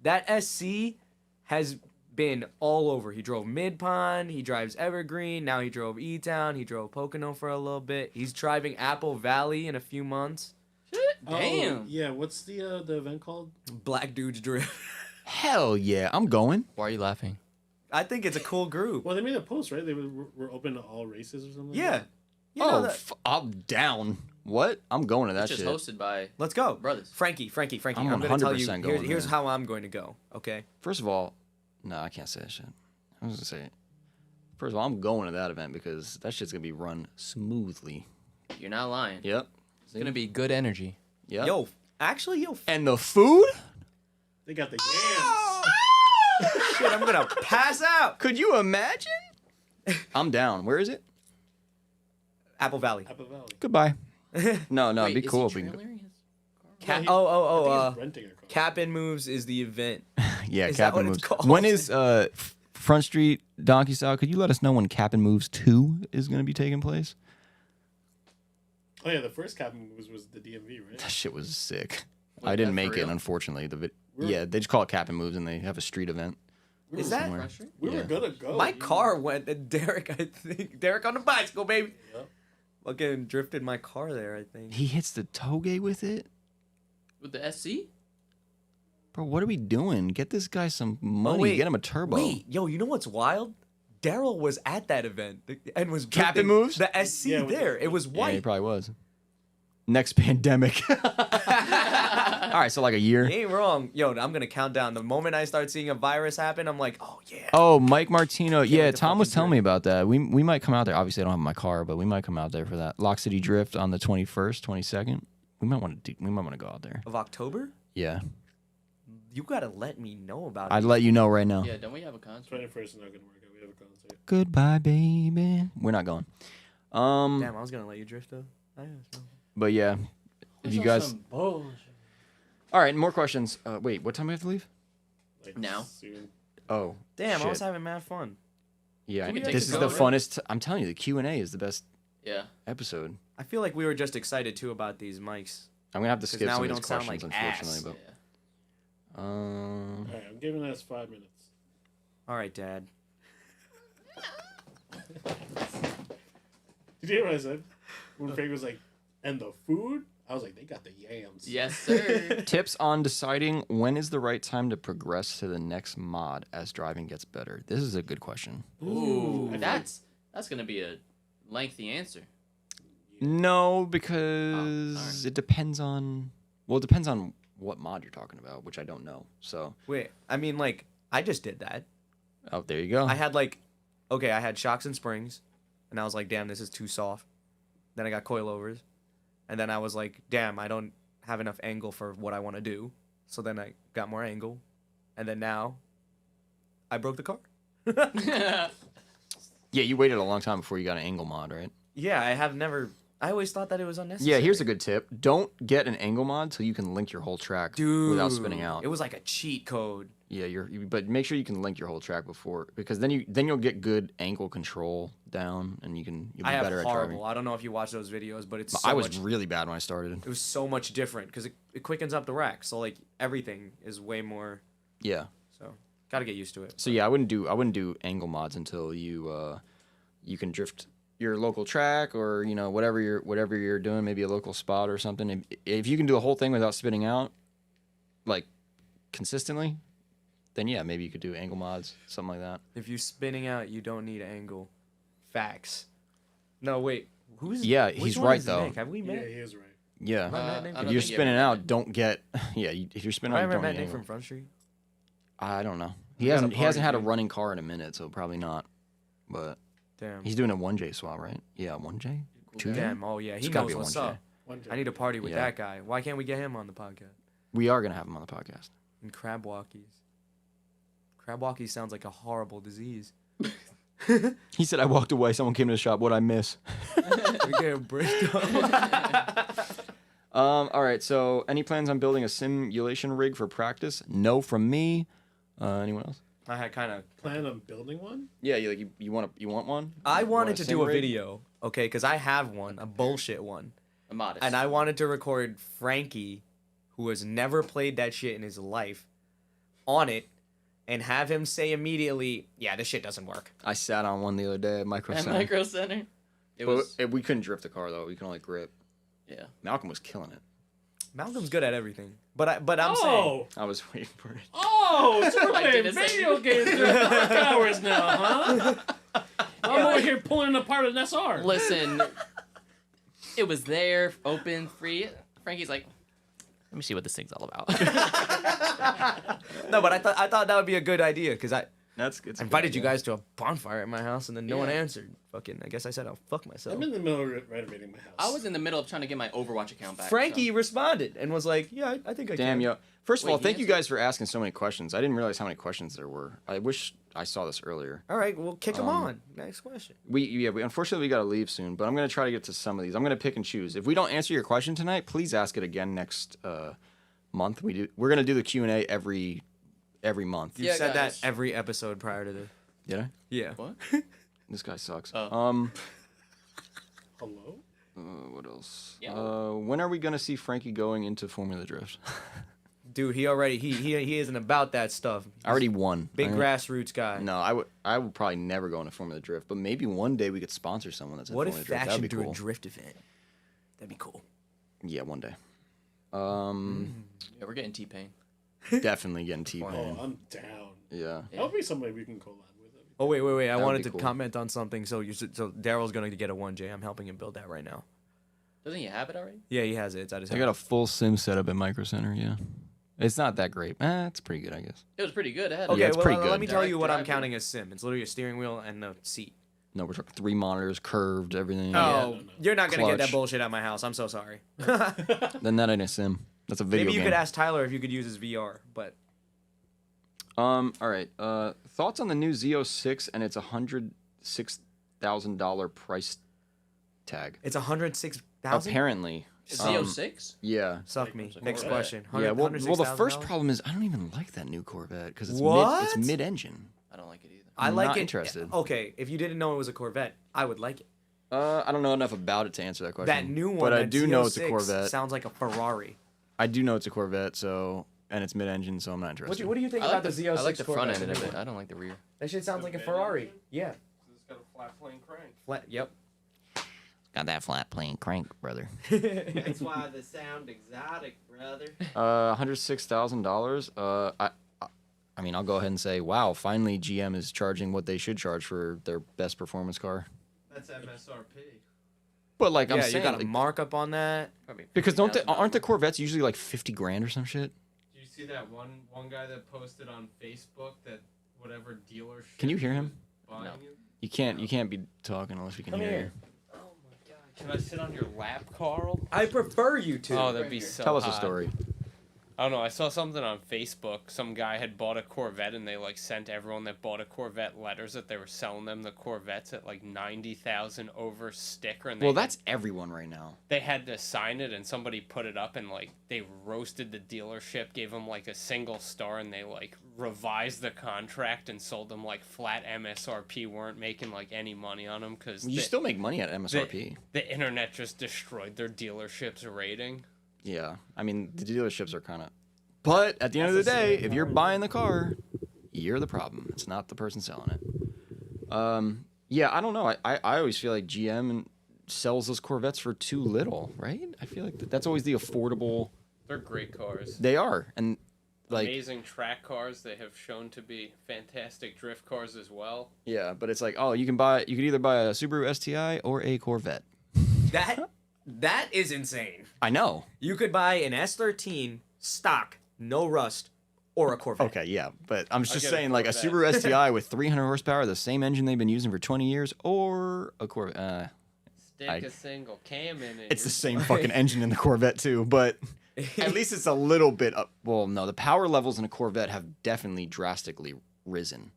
[SPEAKER 2] That SC has been all over. He drove Mid Pond. He drives Evergreen. Now he drove E Town. He drove Pocono for a little bit. He's driving Apple Valley in a few months.
[SPEAKER 1] Damn.
[SPEAKER 5] Oh, yeah, what's the event called?
[SPEAKER 2] Black dudes drift.
[SPEAKER 3] Hell yeah, I'm going.
[SPEAKER 1] Why are you laughing?
[SPEAKER 2] I think it's a cool group.
[SPEAKER 5] Well, they made a post, right? They were open to all races or something.
[SPEAKER 2] Yeah.
[SPEAKER 5] Like
[SPEAKER 2] You know
[SPEAKER 3] Oh,
[SPEAKER 2] that-
[SPEAKER 3] I'm down. What? I'm going to that
[SPEAKER 1] It's just
[SPEAKER 3] shit.
[SPEAKER 1] hosted by
[SPEAKER 2] Let's go.
[SPEAKER 1] brothers.
[SPEAKER 2] Frankie.
[SPEAKER 3] I'm
[SPEAKER 2] I'm gonna tell you.
[SPEAKER 3] 100%
[SPEAKER 2] Here's,
[SPEAKER 3] going
[SPEAKER 2] here's
[SPEAKER 3] there.
[SPEAKER 2] how I'm going to go. Okay.
[SPEAKER 3] First of all, no, I can't say that shit. I was gonna say, first of all, I'm going to that event because that shit's gonna be run smoothly.
[SPEAKER 1] You're not lying.
[SPEAKER 3] Yep.
[SPEAKER 1] It's gonna be good energy.
[SPEAKER 3] Yep.
[SPEAKER 2] Yo, actually,
[SPEAKER 3] And the food?
[SPEAKER 5] They got the yams.
[SPEAKER 2] shit, I'm gonna pass out.
[SPEAKER 3] Could you imagine? I'm down. Where is it?
[SPEAKER 2] Apple Valley.
[SPEAKER 5] Apple Valley.
[SPEAKER 3] Goodbye. No,
[SPEAKER 1] Wait,
[SPEAKER 3] it'd be
[SPEAKER 1] is
[SPEAKER 3] cool.
[SPEAKER 1] He
[SPEAKER 3] if we-
[SPEAKER 1] trailering his
[SPEAKER 2] Cap.
[SPEAKER 5] he-
[SPEAKER 2] Oh.
[SPEAKER 5] I think he's renting a car.
[SPEAKER 2] Cap and Moves is the event.
[SPEAKER 3] Yeah,
[SPEAKER 2] Is that
[SPEAKER 3] Cap and
[SPEAKER 2] what
[SPEAKER 3] Moves.
[SPEAKER 2] it's called?
[SPEAKER 3] When is Front Street Donkey Style? Could you let us know when Cap and Moves 2 is going to be taking place?
[SPEAKER 5] Oh yeah, the first cabin was the DMV, right?
[SPEAKER 3] That shit was sick.
[SPEAKER 1] Wait,
[SPEAKER 3] I didn't
[SPEAKER 1] that for
[SPEAKER 3] make it,
[SPEAKER 1] real?
[SPEAKER 3] unfortunately.
[SPEAKER 5] We're-
[SPEAKER 3] Yeah, they just call it Cap and Moves, and they have a street event.
[SPEAKER 2] Is that
[SPEAKER 3] somewhere.
[SPEAKER 1] Fresh Street?
[SPEAKER 5] We
[SPEAKER 3] Yeah.
[SPEAKER 5] were gonna go.
[SPEAKER 2] my car went? Derek, I think. Derek on the bicycle, baby.
[SPEAKER 5] Yep.
[SPEAKER 2] Fucking drifted my car there. I think.
[SPEAKER 3] He hits the toge with it?
[SPEAKER 1] With the SC?
[SPEAKER 3] Bro, what are we doing? Get this guy some money.
[SPEAKER 2] wait.
[SPEAKER 3] Get him a turbo.
[SPEAKER 2] Wait, yo, you know what's wild? Daryl was at that event and was
[SPEAKER 3] Cap
[SPEAKER 2] drifting
[SPEAKER 3] and Moves?
[SPEAKER 2] the SC
[SPEAKER 5] Yeah, with
[SPEAKER 2] there.
[SPEAKER 5] the-
[SPEAKER 2] It was
[SPEAKER 3] Yeah, he
[SPEAKER 2] white.
[SPEAKER 3] probably was. Next pandemic. All right, so like a year.
[SPEAKER 2] You ain't wrong. Yo, I'm gonna count down. The moment I start seeing a virus happen, I'm like, oh yeah.
[SPEAKER 3] Oh, Mike Martino. Yeah,
[SPEAKER 2] wait to
[SPEAKER 3] Tom was
[SPEAKER 2] fucking
[SPEAKER 3] telling me about that. We might come out there. Obviously, I don't have my car, but we might come out there for that. Lock City Drift on the 21st, 22nd. We might want to go out there.
[SPEAKER 2] Of October?
[SPEAKER 3] Yeah.
[SPEAKER 2] You gotta let me know about
[SPEAKER 3] I'd
[SPEAKER 2] it.
[SPEAKER 3] let you know right now.
[SPEAKER 1] Yeah, don't we have a concert?
[SPEAKER 5] 21st is not gonna work out. We have a concert.
[SPEAKER 3] Goodbye, baby. We're not going.
[SPEAKER 2] Damn, I was gonna let you drift though.
[SPEAKER 3] But yeah. If you guys All right, more questions. Wait, what time do we have to leave?
[SPEAKER 5] Like
[SPEAKER 1] Now?
[SPEAKER 5] soon.
[SPEAKER 3] Oh.
[SPEAKER 2] Damn, I
[SPEAKER 3] shit.
[SPEAKER 2] was having mad fun.
[SPEAKER 3] Yeah,
[SPEAKER 1] we
[SPEAKER 3] this
[SPEAKER 1] take
[SPEAKER 3] is
[SPEAKER 1] a
[SPEAKER 3] the
[SPEAKER 1] go,
[SPEAKER 3] funnest. I'm telling you, the Q&A is the best
[SPEAKER 1] Yeah.
[SPEAKER 3] episode.
[SPEAKER 2] I feel like we were just excited too about these mics.
[SPEAKER 3] I'm gonna have to
[SPEAKER 2] 'Cause
[SPEAKER 3] skip
[SPEAKER 2] now
[SPEAKER 3] some
[SPEAKER 2] we
[SPEAKER 3] of these
[SPEAKER 2] don't sound
[SPEAKER 3] questions,
[SPEAKER 2] like ass.
[SPEAKER 3] unfortunately.
[SPEAKER 1] Yeah.
[SPEAKER 3] But
[SPEAKER 5] All right, I'm giving us 5 minutes.
[SPEAKER 2] All right, Dad.
[SPEAKER 5] Did you hear what I said? When Frank was like, "And the food?" I was like, they got the yams.
[SPEAKER 1] Yes, sir.
[SPEAKER 3] Tips on deciding when is the right time to progress to the next mod as driving gets better. This is a good question.
[SPEAKER 1] Ooh, that's gonna be a lengthy answer.
[SPEAKER 3] No, because it depends on. Well, it depends on what mod you're talking about, which I don't know. So,
[SPEAKER 2] Wait, I mean, like, I just did that.
[SPEAKER 3] oh, there you go.
[SPEAKER 2] I had like, okay, I had shocks and springs, and I was like, damn, this is too soft. Then I got coilovers, and then I was like, damn, I don't have enough angle for what I want to do. So then I got more angle, and then now, I broke the car.
[SPEAKER 3] Yeah, you waited a long time before you got an angle mod, right?
[SPEAKER 2] Yeah, I have never. I always thought that it was unnecessary.
[SPEAKER 3] Yeah, here's a good tip. Don't get an angle mod till you can link your whole track without spinning out.
[SPEAKER 2] It was like a cheat code.
[SPEAKER 3] Yeah, but make sure you can link your whole track before, because then you'll get good angle control down, and you'll be
[SPEAKER 2] I have
[SPEAKER 3] better at
[SPEAKER 2] horrible.
[SPEAKER 3] driving.
[SPEAKER 2] I don't know if you watch those videos, but it's
[SPEAKER 3] But
[SPEAKER 2] so
[SPEAKER 3] I was
[SPEAKER 2] much,
[SPEAKER 3] really bad when I started.
[SPEAKER 2] it was so much different because it quickens up the rack. So like everything is way more.
[SPEAKER 3] Yeah.
[SPEAKER 2] So got to get used to it.
[SPEAKER 3] So yeah, I wouldn't do angle mods until you can drift your local track, or whatever you're doing, maybe a local spot or something. If you can do the whole thing without spitting out, like consistently, then yeah, maybe you could do angle mods, something like that.
[SPEAKER 2] If you're spinning out, you don't need angle. Facts. No, wait. Who's?
[SPEAKER 3] Yeah,
[SPEAKER 2] which
[SPEAKER 3] he's
[SPEAKER 2] one
[SPEAKER 3] right,
[SPEAKER 2] is
[SPEAKER 3] though.
[SPEAKER 2] Have we
[SPEAKER 5] Yeah,
[SPEAKER 2] met?
[SPEAKER 5] he is right.
[SPEAKER 3] Yeah.
[SPEAKER 2] Right, Matt,
[SPEAKER 1] I
[SPEAKER 2] name?
[SPEAKER 1] don't
[SPEAKER 3] If
[SPEAKER 1] think
[SPEAKER 3] you're
[SPEAKER 1] you
[SPEAKER 3] spinning
[SPEAKER 1] ever
[SPEAKER 3] out,
[SPEAKER 1] did.
[SPEAKER 3] don't get if you're spinning
[SPEAKER 2] Have I
[SPEAKER 3] out,
[SPEAKER 2] ever
[SPEAKER 3] don't
[SPEAKER 2] met
[SPEAKER 3] get
[SPEAKER 2] Nick
[SPEAKER 3] angle.
[SPEAKER 2] from Front Street?
[SPEAKER 3] I don't know.
[SPEAKER 2] We
[SPEAKER 3] He
[SPEAKER 2] got a
[SPEAKER 3] hasn't had a
[SPEAKER 2] party,
[SPEAKER 3] running car in a minute, so probably not. But
[SPEAKER 2] Damn.
[SPEAKER 3] he's doing a 1J swap, right? Yeah, 1J? 2J?
[SPEAKER 2] Damn. Oh yeah, he
[SPEAKER 3] It's gotta
[SPEAKER 2] knows
[SPEAKER 3] be a
[SPEAKER 2] what's
[SPEAKER 3] 1J.
[SPEAKER 2] up.
[SPEAKER 5] One day.
[SPEAKER 2] I need to party with
[SPEAKER 3] Yeah.
[SPEAKER 2] that guy. Why can't we get him on the podcast?
[SPEAKER 3] We are gonna have him on the podcast.
[SPEAKER 2] And crab walkies. Crab walkies sounds like a horrible disease.
[SPEAKER 3] He said, "I walked away. Someone came to the shop. What'd I miss?"
[SPEAKER 2] We get a Bristol.
[SPEAKER 3] All right. So, any plans on building a simulation rig for practice? No, from me. Anyone else?
[SPEAKER 2] I had kind of.
[SPEAKER 5] Plan on building one?
[SPEAKER 3] Yeah, you want one?
[SPEAKER 2] I
[SPEAKER 3] You
[SPEAKER 2] wanted
[SPEAKER 3] want
[SPEAKER 2] to
[SPEAKER 3] sim
[SPEAKER 2] do a
[SPEAKER 3] rig?
[SPEAKER 2] video, okay, because I have one, a bullshit one.
[SPEAKER 1] A modest.
[SPEAKER 2] And I wanted to record Frankie, who has never played that shit in his life, on it, and have him say immediately, yeah, this shit doesn't work.
[SPEAKER 3] I sat on one the other day at Micro
[SPEAKER 1] At
[SPEAKER 3] Center.
[SPEAKER 1] Micro Center. It
[SPEAKER 3] But
[SPEAKER 1] was
[SPEAKER 3] we couldn't drift the car though. We could only grip.
[SPEAKER 1] yeah.
[SPEAKER 3] Malcolm was killing it.
[SPEAKER 2] Malcolm's good at everything. But I'm saying,
[SPEAKER 5] Oh!
[SPEAKER 3] I was waiting for it.
[SPEAKER 5] Oh! So we're
[SPEAKER 1] I did
[SPEAKER 5] playing
[SPEAKER 1] the same.
[SPEAKER 5] video games during work hours now, huh? I'm over here pulling apart an SR.
[SPEAKER 1] Listen, it was there, open, free. Frankie's like, let me see what this thing's all about.
[SPEAKER 2] no, but I thought that would be a good idea, because I
[SPEAKER 3] That's good.
[SPEAKER 2] invited you guys to a bonfire at my house, and then no one
[SPEAKER 1] Yeah.
[SPEAKER 2] answered. Fucking, I guess I said I'll fuck myself.
[SPEAKER 5] I'm in the middle of renovating my house.
[SPEAKER 1] I was in the middle of trying to get my Overwatch account back.
[SPEAKER 2] Frankie
[SPEAKER 1] so-
[SPEAKER 2] responded and was like, yeah, I think I
[SPEAKER 3] Damn,
[SPEAKER 2] can.
[SPEAKER 3] yo. First of
[SPEAKER 1] Wait,
[SPEAKER 3] all,
[SPEAKER 1] he
[SPEAKER 3] thank you
[SPEAKER 1] answered?
[SPEAKER 3] guys for asking so many questions. I didn't realize how many questions there were. I wish I saw this earlier.
[SPEAKER 2] All right, well, kick him on. Next question.
[SPEAKER 3] We unfortunately we got to leave soon, but I'm gonna try to get to some of these. I'm gonna pick and choose. If we don't answer your question tonight, please ask it again next month. We're gonna do the Q&A every month.
[SPEAKER 2] You
[SPEAKER 1] Yeah,
[SPEAKER 2] said
[SPEAKER 1] guys.
[SPEAKER 2] that every episode prior to this.
[SPEAKER 3] Did I?
[SPEAKER 2] Yeah.
[SPEAKER 1] What?
[SPEAKER 3] This guy sucks.
[SPEAKER 1] Oh.
[SPEAKER 5] Hello?
[SPEAKER 3] What else?
[SPEAKER 1] Yeah.
[SPEAKER 3] When are we gonna see Frankie going into Formula Drift?
[SPEAKER 2] Dude, he already he isn't about that stuff.
[SPEAKER 3] I already won.
[SPEAKER 2] Big
[SPEAKER 3] I mean,
[SPEAKER 2] grassroots guy.
[SPEAKER 3] No, I would probably never go into Formula Drift, but maybe one day we could sponsor someone that's in
[SPEAKER 2] What
[SPEAKER 3] Formula
[SPEAKER 2] if
[SPEAKER 3] Drift.
[SPEAKER 2] Faction
[SPEAKER 3] That'd be
[SPEAKER 2] threw
[SPEAKER 3] cool.
[SPEAKER 2] a drift event? That'd be cool.
[SPEAKER 3] Yeah, one day.
[SPEAKER 1] Yeah, we're getting T-Pain.
[SPEAKER 3] Definitely getting
[SPEAKER 5] Oh,
[SPEAKER 3] T-Pain.
[SPEAKER 5] I'm down.
[SPEAKER 3] Yeah.
[SPEAKER 5] That'll be somebody we can collab with.
[SPEAKER 2] Oh wait. I
[SPEAKER 3] would
[SPEAKER 2] wanted
[SPEAKER 3] be
[SPEAKER 2] to
[SPEAKER 3] cool.
[SPEAKER 2] comment on something. So Daryl's going to get a 1J. I'm helping him build that right now.
[SPEAKER 1] Doesn't he have it already?
[SPEAKER 2] Yeah, he has it. It's at his
[SPEAKER 3] I
[SPEAKER 2] house.
[SPEAKER 3] got a full sim setup at Micro Center. Yeah, it's not that great. It's pretty good, I guess.
[SPEAKER 1] It was pretty good. It had
[SPEAKER 2] Okay,
[SPEAKER 3] Yeah, it's
[SPEAKER 2] well,
[SPEAKER 3] pretty
[SPEAKER 2] let
[SPEAKER 3] good.
[SPEAKER 2] me tell you
[SPEAKER 1] Direct
[SPEAKER 2] what I'm
[SPEAKER 1] drive,
[SPEAKER 2] counting as sim. It's literally a steering wheel and a seat.
[SPEAKER 3] No, we're talking 3 monitors, curved, everything.
[SPEAKER 2] Oh,
[SPEAKER 5] no.
[SPEAKER 2] you're not going to get that
[SPEAKER 3] Clutch.
[SPEAKER 2] bullshit at my house. I'm so sorry.
[SPEAKER 3] Then that ain't a sim. That's a video
[SPEAKER 2] Maybe you
[SPEAKER 3] game.
[SPEAKER 2] could ask Tyler if you could use his VR, but
[SPEAKER 3] All right. Thoughts on the new Z06 and its $106,000 price tag?
[SPEAKER 2] it's 106,000.
[SPEAKER 3] Apparently.
[SPEAKER 1] Z06?
[SPEAKER 3] Yeah.
[SPEAKER 2] Suck me.
[SPEAKER 5] Corvette.
[SPEAKER 2] Next question.
[SPEAKER 3] Yeah. Well, the first
[SPEAKER 2] $106,000?
[SPEAKER 3] problem is I don't even like that new Corvette because it's
[SPEAKER 2] What?
[SPEAKER 3] it's mid-engine.
[SPEAKER 1] I don't like it either.
[SPEAKER 2] I
[SPEAKER 3] I'm
[SPEAKER 2] like
[SPEAKER 3] not
[SPEAKER 2] it.
[SPEAKER 3] interested.
[SPEAKER 2] Okay, if you didn't know it was a Corvette, I would like it.
[SPEAKER 3] I don't know enough about it to answer that question.
[SPEAKER 2] That new one,
[SPEAKER 3] but I
[SPEAKER 2] that
[SPEAKER 3] do know it's a
[SPEAKER 2] Z06
[SPEAKER 3] Corvette.
[SPEAKER 2] Sounds like a Ferrari.
[SPEAKER 3] I do know it's a Corvette, so and it's mid-engine, so I'm not interested.
[SPEAKER 2] What do you think
[SPEAKER 1] I
[SPEAKER 2] about
[SPEAKER 1] like
[SPEAKER 2] the
[SPEAKER 1] the,
[SPEAKER 2] Z06
[SPEAKER 1] I like the front
[SPEAKER 2] Corvette,
[SPEAKER 1] end
[SPEAKER 2] the
[SPEAKER 1] of
[SPEAKER 2] new
[SPEAKER 1] it.
[SPEAKER 2] one?
[SPEAKER 1] I don't like the rear.
[SPEAKER 2] That shit sounds like a Ferrari. Yeah.
[SPEAKER 6] It's got a flat plane crank.
[SPEAKER 2] Yep.
[SPEAKER 4] Got that flat plane crank, brother.
[SPEAKER 6] That's why they sound exotic, brother.
[SPEAKER 3] $106,000. I mean, I'll go ahead and say, wow, finally GM is charging what they should charge for their best performance car.
[SPEAKER 6] That's MSRP.
[SPEAKER 3] But like I'm
[SPEAKER 2] Yeah,
[SPEAKER 3] saying,
[SPEAKER 2] you got a
[SPEAKER 3] like,
[SPEAKER 2] markup on that.
[SPEAKER 3] because aren't the Corvettes usually like 50 grand or some shit?
[SPEAKER 6] Did you see that one guy that posted on Facebook that whatever dealership?
[SPEAKER 3] Can you hear him?
[SPEAKER 6] Buying
[SPEAKER 1] No.
[SPEAKER 6] it?
[SPEAKER 3] You can't be talking unless we can
[SPEAKER 2] Come
[SPEAKER 3] hear
[SPEAKER 2] here.
[SPEAKER 6] Oh my god! Can I sit on your lap, Carl?
[SPEAKER 2] I prefer you to.
[SPEAKER 6] Oh, that'd be so.
[SPEAKER 3] you. Tell us a
[SPEAKER 6] hot.
[SPEAKER 3] story.
[SPEAKER 6] I don't know. I saw something on Facebook. Some guy had bought a Corvette, and they like sent everyone that bought a Corvette letters that they were selling them the Corvettes at like 90,000 over sticker. And they
[SPEAKER 3] Well, that's everyone right now.
[SPEAKER 6] they had to sign it, and somebody put it up, and like they roasted the dealership, gave them like a single star, and they like revised the contract and sold them like flat MSRP. Weren't making like any money on them because
[SPEAKER 3] You still make money at MSRP.
[SPEAKER 6] the internet just destroyed their dealership's rating.
[SPEAKER 3] Yeah, I mean the dealerships are kind of. But at the end of the day, if you're buying the car, you're the problem. It's not the person selling it. Yeah, I don't know. I always feel like GM sells those Corvettes for too little, right? I feel like that's always the affordable.
[SPEAKER 6] They're great cars.
[SPEAKER 3] They are, and like
[SPEAKER 6] Amazing track cars. They have shown to be fantastic drift cars as well.
[SPEAKER 3] yeah, but it's like oh, you could either buy a Subaru STI or a Corvette.
[SPEAKER 2] That is insane.
[SPEAKER 3] I know.
[SPEAKER 2] You could buy an S13 stock, no rust, or a Corvette.
[SPEAKER 3] Okay, yeah, but I'm just
[SPEAKER 6] get a
[SPEAKER 3] saying like a
[SPEAKER 6] Corvette.
[SPEAKER 3] Subaru STI with 300 horsepower, the same engine they've been using for 20 years, or a Corvette.
[SPEAKER 6] Stick
[SPEAKER 3] I-
[SPEAKER 6] a single cam in it.
[SPEAKER 3] It's the same fucking engine in the Corvette too, but at least it's a little bit up. Well, no, the power levels in a Corvette have definitely drastically risen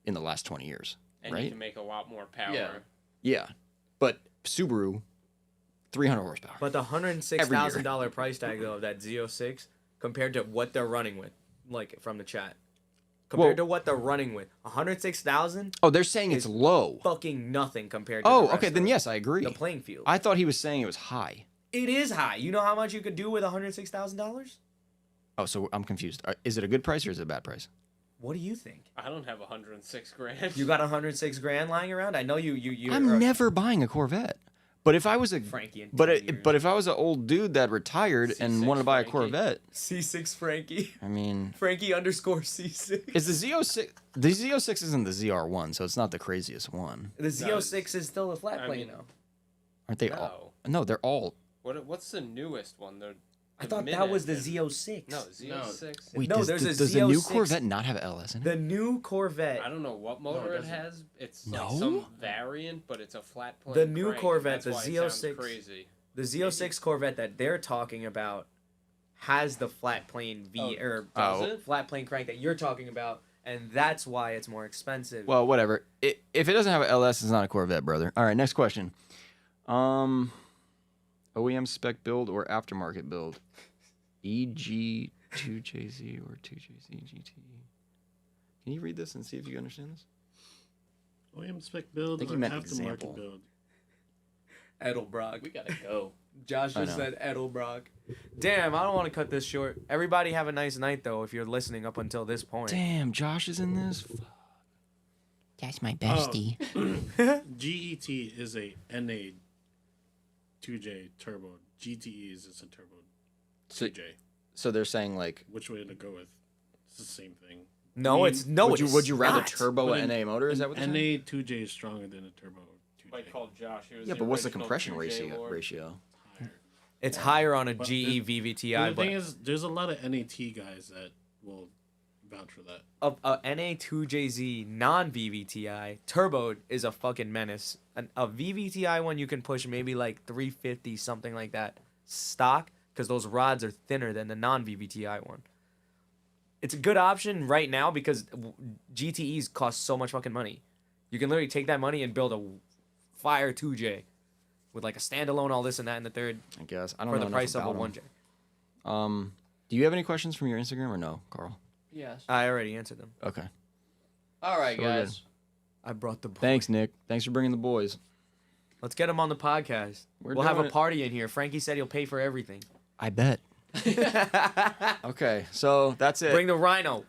[SPEAKER 3] in the last 20 years,
[SPEAKER 6] and you
[SPEAKER 3] right?
[SPEAKER 6] can make a lot more power.
[SPEAKER 1] Yeah.
[SPEAKER 3] Yeah, but Subaru, 300 horsepower.
[SPEAKER 2] But the $106,000 price tag though of that Z06 compared to what they're running with, like from the chat, compared to what they're running with, 106,000
[SPEAKER 3] Oh, they're saying it's low.
[SPEAKER 2] fucking nothing compared to.
[SPEAKER 3] Oh,
[SPEAKER 2] the rest
[SPEAKER 3] okay,
[SPEAKER 2] of
[SPEAKER 3] then
[SPEAKER 2] it.
[SPEAKER 3] yes, I agree.
[SPEAKER 2] The playing field.
[SPEAKER 3] I thought he was saying it was high.
[SPEAKER 2] It is high. You know how much you could do with $106,000?
[SPEAKER 3] Oh, so I'm confused. Is it a good price or is it a bad price?
[SPEAKER 2] What do you think?
[SPEAKER 6] I don't have 106 grand.
[SPEAKER 2] You got 106 grand lying around? I know you.
[SPEAKER 3] I'm never buying a Corvette. But if I was a
[SPEAKER 2] Frankie in 10
[SPEAKER 3] but
[SPEAKER 2] years.
[SPEAKER 3] but if I was an old dude that retired and
[SPEAKER 6] C6
[SPEAKER 3] wanted to buy a
[SPEAKER 6] Frankie.
[SPEAKER 3] Corvette,
[SPEAKER 2] C6 Frankie.
[SPEAKER 3] I mean,
[SPEAKER 2] Frankie underscore C6.
[SPEAKER 3] is the Z06 the Z06 isn't the ZR1, so it's not the craziest one.
[SPEAKER 2] The Z06 is still a flat
[SPEAKER 6] I
[SPEAKER 2] plane
[SPEAKER 6] mean-
[SPEAKER 2] though.
[SPEAKER 3] Aren't they all? No, they're all.
[SPEAKER 6] What's the newest one?
[SPEAKER 2] I thought that was the Z06.
[SPEAKER 6] No, Z06.
[SPEAKER 3] Wait,
[SPEAKER 2] No,
[SPEAKER 3] does,
[SPEAKER 2] there's a
[SPEAKER 3] does the new
[SPEAKER 2] Z06
[SPEAKER 3] Corvette not have LS in it?
[SPEAKER 2] The new Corvette.
[SPEAKER 6] I don't know what motor it
[SPEAKER 1] doesn't.
[SPEAKER 6] has. It's
[SPEAKER 3] No?
[SPEAKER 6] like some variant, but it's a flat plane.
[SPEAKER 2] The new
[SPEAKER 6] crank,
[SPEAKER 2] Corvette,
[SPEAKER 6] that's
[SPEAKER 2] the
[SPEAKER 6] why it sounds
[SPEAKER 2] Z06.
[SPEAKER 6] Crazy.
[SPEAKER 2] The Z06 Corvette that they're talking about has the flat plane
[SPEAKER 6] does it?
[SPEAKER 2] flat plane crank that you're talking about, and that's why it's more expensive.
[SPEAKER 3] Well, whatever. If it doesn't have an LS, it's not a Corvette, brother. All right, next question. OEM spec build or aftermarket build? EG 2JZ or 2JZ GT? Can you read this and see if you understand this?
[SPEAKER 5] OEM spec build
[SPEAKER 3] think
[SPEAKER 5] or
[SPEAKER 3] he meant
[SPEAKER 5] aftermarket
[SPEAKER 3] example.
[SPEAKER 5] build?
[SPEAKER 2] Edelbrock.
[SPEAKER 1] We gotta go.
[SPEAKER 2] Josh
[SPEAKER 3] I
[SPEAKER 2] just
[SPEAKER 3] know.
[SPEAKER 2] said Edelbrock. Damn, I don't want to cut this short. Everybody have a nice night though. If you're listening up until this point.
[SPEAKER 3] Damn, Josh is in this.
[SPEAKER 4] That's my bestie.
[SPEAKER 5] GET is a NA 2J turbo. GTE is just a turbo
[SPEAKER 3] So,
[SPEAKER 5] 2J.
[SPEAKER 3] so they're saying like,
[SPEAKER 5] Which way to go with? It's the same thing.
[SPEAKER 2] No, it's no.
[SPEAKER 3] would you rather
[SPEAKER 2] not.
[SPEAKER 3] turbo
[SPEAKER 5] But
[SPEAKER 3] a NA motor? Is that what they're saying?
[SPEAKER 5] NA 2J is stronger than a turbo 2J.
[SPEAKER 6] Might call Josh. He was
[SPEAKER 3] Yeah, but what's the
[SPEAKER 6] original
[SPEAKER 3] compression
[SPEAKER 6] 2J lord.
[SPEAKER 3] ratio?
[SPEAKER 5] Higher.
[SPEAKER 2] It's higher on a
[SPEAKER 5] But
[SPEAKER 2] GE
[SPEAKER 5] the
[SPEAKER 2] VVTi,
[SPEAKER 5] thing
[SPEAKER 2] but
[SPEAKER 5] is, there's a lot of NAT guys that will vouch for that.
[SPEAKER 2] a NA2JZ non VVTi turbo is a fucking menace. A VVTi one you can push maybe like 350 something like that stock because those rods are thinner than the non VVTi one. It's a good option right now because GTEs cost so much fucking money. You can literally take that money and build a fire 2J with like a standalone, all this and that and the third
[SPEAKER 3] I guess I don't
[SPEAKER 2] for
[SPEAKER 3] know
[SPEAKER 2] the
[SPEAKER 3] enough
[SPEAKER 2] price of a
[SPEAKER 3] about 'em.
[SPEAKER 2] 1J.
[SPEAKER 3] Do you have any questions from your Instagram or no, Carl?
[SPEAKER 1] Yes.
[SPEAKER 2] I already answered them.
[SPEAKER 3] Okay.
[SPEAKER 1] All right,
[SPEAKER 3] So we're
[SPEAKER 1] guys.
[SPEAKER 2] I brought the boy.
[SPEAKER 3] Thanks, Nick. Thanks for bringing the boys.
[SPEAKER 2] Let's get him on the podcast.
[SPEAKER 3] We're
[SPEAKER 2] We'll have
[SPEAKER 3] doing
[SPEAKER 2] a
[SPEAKER 3] it.
[SPEAKER 2] party in here. Frankie said he'll pay for everything.
[SPEAKER 3] I bet. Okay, so that's it.
[SPEAKER 2] Bring the rhino.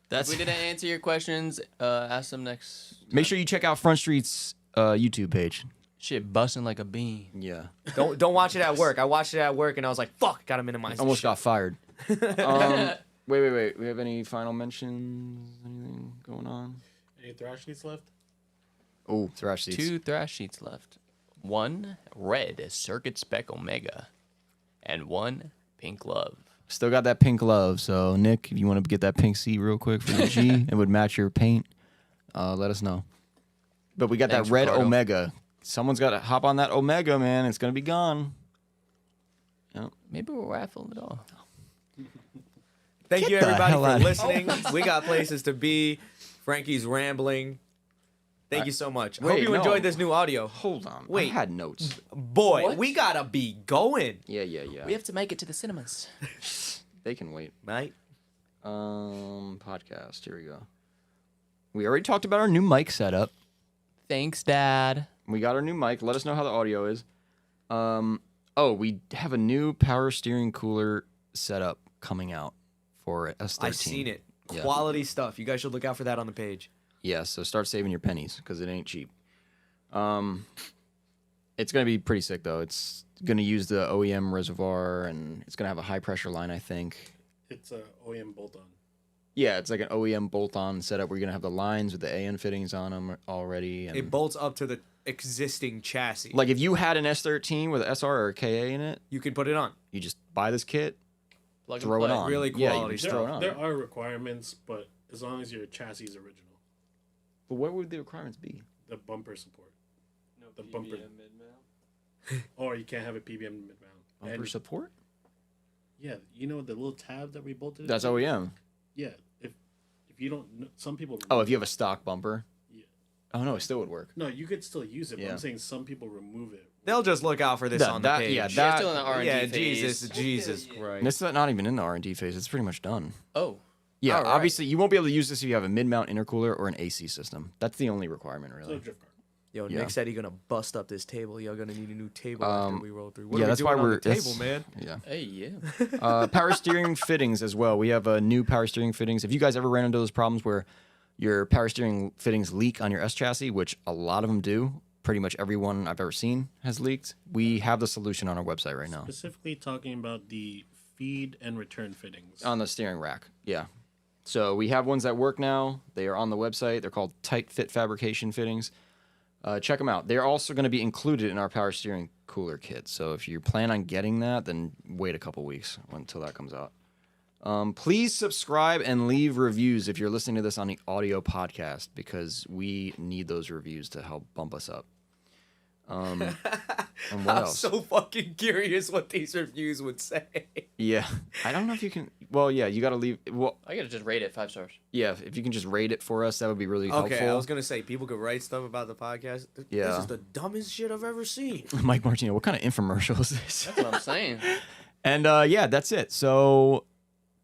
[SPEAKER 3] That's
[SPEAKER 1] If we didn't answer your questions, ask them next.
[SPEAKER 3] Make sure you check out Front Street's YouTube page.
[SPEAKER 1] Shit busting like a bean.
[SPEAKER 3] Yeah.
[SPEAKER 2] Don't watch it at work. I watched it at work and I was like, fuck, gotta minimize.
[SPEAKER 3] Almost
[SPEAKER 2] this
[SPEAKER 3] got fired. Wait. We have any final mentions? Anything going on?
[SPEAKER 5] Any thrash sheets left?
[SPEAKER 3] Oh, thrash seats.
[SPEAKER 1] 2 thrash sheets left. 1 red circuit spec Omega, and 1 pink love.
[SPEAKER 3] Still got that pink love. So Nick, if you want to get that pink seat real quick for the G, it would match your paint. Let us know. But we got
[SPEAKER 1] Thanks,
[SPEAKER 3] that red
[SPEAKER 1] Ricardo.
[SPEAKER 3] Omega. Someone's got to hop on that Omega, man. It's gonna be gone. Yep.
[SPEAKER 1] Maybe we'll raffle it all.
[SPEAKER 2] Thank you
[SPEAKER 3] Get the
[SPEAKER 2] everybody
[SPEAKER 3] hell
[SPEAKER 2] for
[SPEAKER 3] outta
[SPEAKER 2] listening. We got places to be. Frankie's rambling. Thank you so much. I hope
[SPEAKER 3] Wait,
[SPEAKER 2] you
[SPEAKER 3] no.
[SPEAKER 2] enjoyed this new audio.
[SPEAKER 3] Hold on.
[SPEAKER 2] Wait.
[SPEAKER 3] I had notes.
[SPEAKER 2] Boy,
[SPEAKER 1] What?
[SPEAKER 2] we gotta be going.
[SPEAKER 3] Yeah.
[SPEAKER 1] We have to make it to the cinemas.
[SPEAKER 3] They can wait.
[SPEAKER 2] Mate.
[SPEAKER 3] Podcast. Here we go. We already talked about our new mic setup.
[SPEAKER 1] Thanks, Dad.
[SPEAKER 3] We got our new mic. Let us know how the audio is. We have a new power steering cooler setup coming out for S13.
[SPEAKER 2] I've seen it.
[SPEAKER 3] Yeah.
[SPEAKER 2] Quality stuff. You guys should look out for that on the page.
[SPEAKER 3] Yeah, so start saving your pennies because it ain't cheap. It's gonna be pretty sick though. It's gonna use the OEM reservoir and it's gonna have a high pressure line, I think.
[SPEAKER 5] It's a OEM bolt-on.
[SPEAKER 3] Yeah, it's like an OEM bolt-on setup where you're gonna have the lines with the AN fittings on them already. And
[SPEAKER 2] It bolts up to the existing chassis.
[SPEAKER 3] like if you had an S13 with an SR or a KA in it,
[SPEAKER 2] you can put it on.
[SPEAKER 3] you just buy this kit,
[SPEAKER 1] Plug and
[SPEAKER 3] throw it
[SPEAKER 1] play.
[SPEAKER 3] on.
[SPEAKER 2] Really
[SPEAKER 3] Yeah, you
[SPEAKER 2] quality
[SPEAKER 3] just
[SPEAKER 5] There,
[SPEAKER 3] throw it on.
[SPEAKER 5] there are requirements, but as long as your chassis is original,
[SPEAKER 3] But what would the requirements be?
[SPEAKER 5] the bumper support,
[SPEAKER 6] No
[SPEAKER 5] The bumper.
[SPEAKER 6] PBM mid-mount.
[SPEAKER 5] or you can't have a PBM mid mount.
[SPEAKER 3] Bumper support?
[SPEAKER 5] Yeah, you know the little tab that we bolted.
[SPEAKER 3] That's
[SPEAKER 5] into?
[SPEAKER 3] OEM.
[SPEAKER 5] Yeah, if you don't, some people.
[SPEAKER 3] Oh, if you have a stock bumper.
[SPEAKER 5] Yeah.
[SPEAKER 3] Oh no, it still would work.
[SPEAKER 5] No, you could still use it. But
[SPEAKER 3] Yeah.
[SPEAKER 5] I'm saying some people remove it.
[SPEAKER 2] They'll just look out for this
[SPEAKER 3] That-
[SPEAKER 2] on the
[SPEAKER 3] that-
[SPEAKER 2] page.
[SPEAKER 3] yeah,
[SPEAKER 1] They're
[SPEAKER 3] that-
[SPEAKER 1] still in the R&D
[SPEAKER 2] yeah,
[SPEAKER 1] phase.
[SPEAKER 2] Jesus Christ.
[SPEAKER 3] This is not even in the R&D phase. It's pretty much done.
[SPEAKER 1] Oh,
[SPEAKER 3] Yeah,
[SPEAKER 1] All right.
[SPEAKER 3] obviously you won't be able to use this if you have a mid-mount intercooler or an AC system. That's the only requirement,
[SPEAKER 5] So
[SPEAKER 3] really.
[SPEAKER 5] drift car.
[SPEAKER 2] Yo,
[SPEAKER 3] Yeah.
[SPEAKER 2] Nick said he's gonna bust up this table. Y'all gonna need a new table after we roll through. What
[SPEAKER 3] yeah,
[SPEAKER 2] are we
[SPEAKER 3] that's
[SPEAKER 2] doing
[SPEAKER 3] why
[SPEAKER 2] on
[SPEAKER 3] we're
[SPEAKER 2] the table,
[SPEAKER 3] that's-
[SPEAKER 2] man?
[SPEAKER 3] Yeah.
[SPEAKER 1] hey, yeah.
[SPEAKER 3] Power steering fittings as well. We have a new power steering fittings. If you guys ever ran into those problems where your power steering fittings leak on your S chassis, which a lot of them do, pretty much everyone I've ever seen has leaked, we have the solution on our website right now.
[SPEAKER 5] Specifically talking about the feed and return fittings.
[SPEAKER 3] On the steering rack, yeah. So we have ones that work now. They are on the website. They're called Tight Fit Fabrication Fittings. Check them out. They're also going to be included in our power steering cooler kit. So if you plan on getting that, then wait a couple weeks until that comes out. Please subscribe and leave reviews if you're listening to this on the audio podcast because we need those reviews to help bump us up. And what
[SPEAKER 2] I'm
[SPEAKER 3] else?
[SPEAKER 2] so fucking curious what these reviews would say.
[SPEAKER 3] Yeah, I don't know if you can. Well, yeah, you got to leave. Well,
[SPEAKER 1] I gotta just rate it 5 stars.
[SPEAKER 3] yeah, if you can just rate it for us, that would be really
[SPEAKER 2] Okay,
[SPEAKER 3] helpful.
[SPEAKER 2] I was gonna say people could write stuff about the podcast.
[SPEAKER 3] Yeah.
[SPEAKER 2] This is the dumbest shit I've ever seen.
[SPEAKER 3] Mike Martino, what kind of infomercial is this?
[SPEAKER 1] That's what I'm saying.
[SPEAKER 3] And yeah, that's it. So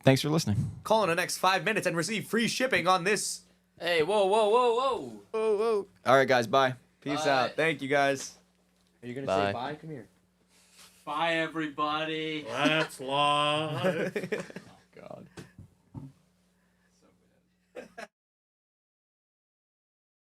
[SPEAKER 3] thanks for listening.
[SPEAKER 2] Call in the next 5 minutes and receive free shipping on this.
[SPEAKER 1] Hey, whoa, whoa, whoa, whoa.
[SPEAKER 2] Oh, whoa.
[SPEAKER 3] All right, guys. Bye.
[SPEAKER 2] Peace
[SPEAKER 1] Bye.
[SPEAKER 2] out. Thank you guys. Are you gonna say
[SPEAKER 1] Bye.
[SPEAKER 2] bye? Come here.
[SPEAKER 6] Bye, everybody.
[SPEAKER 5] That's live.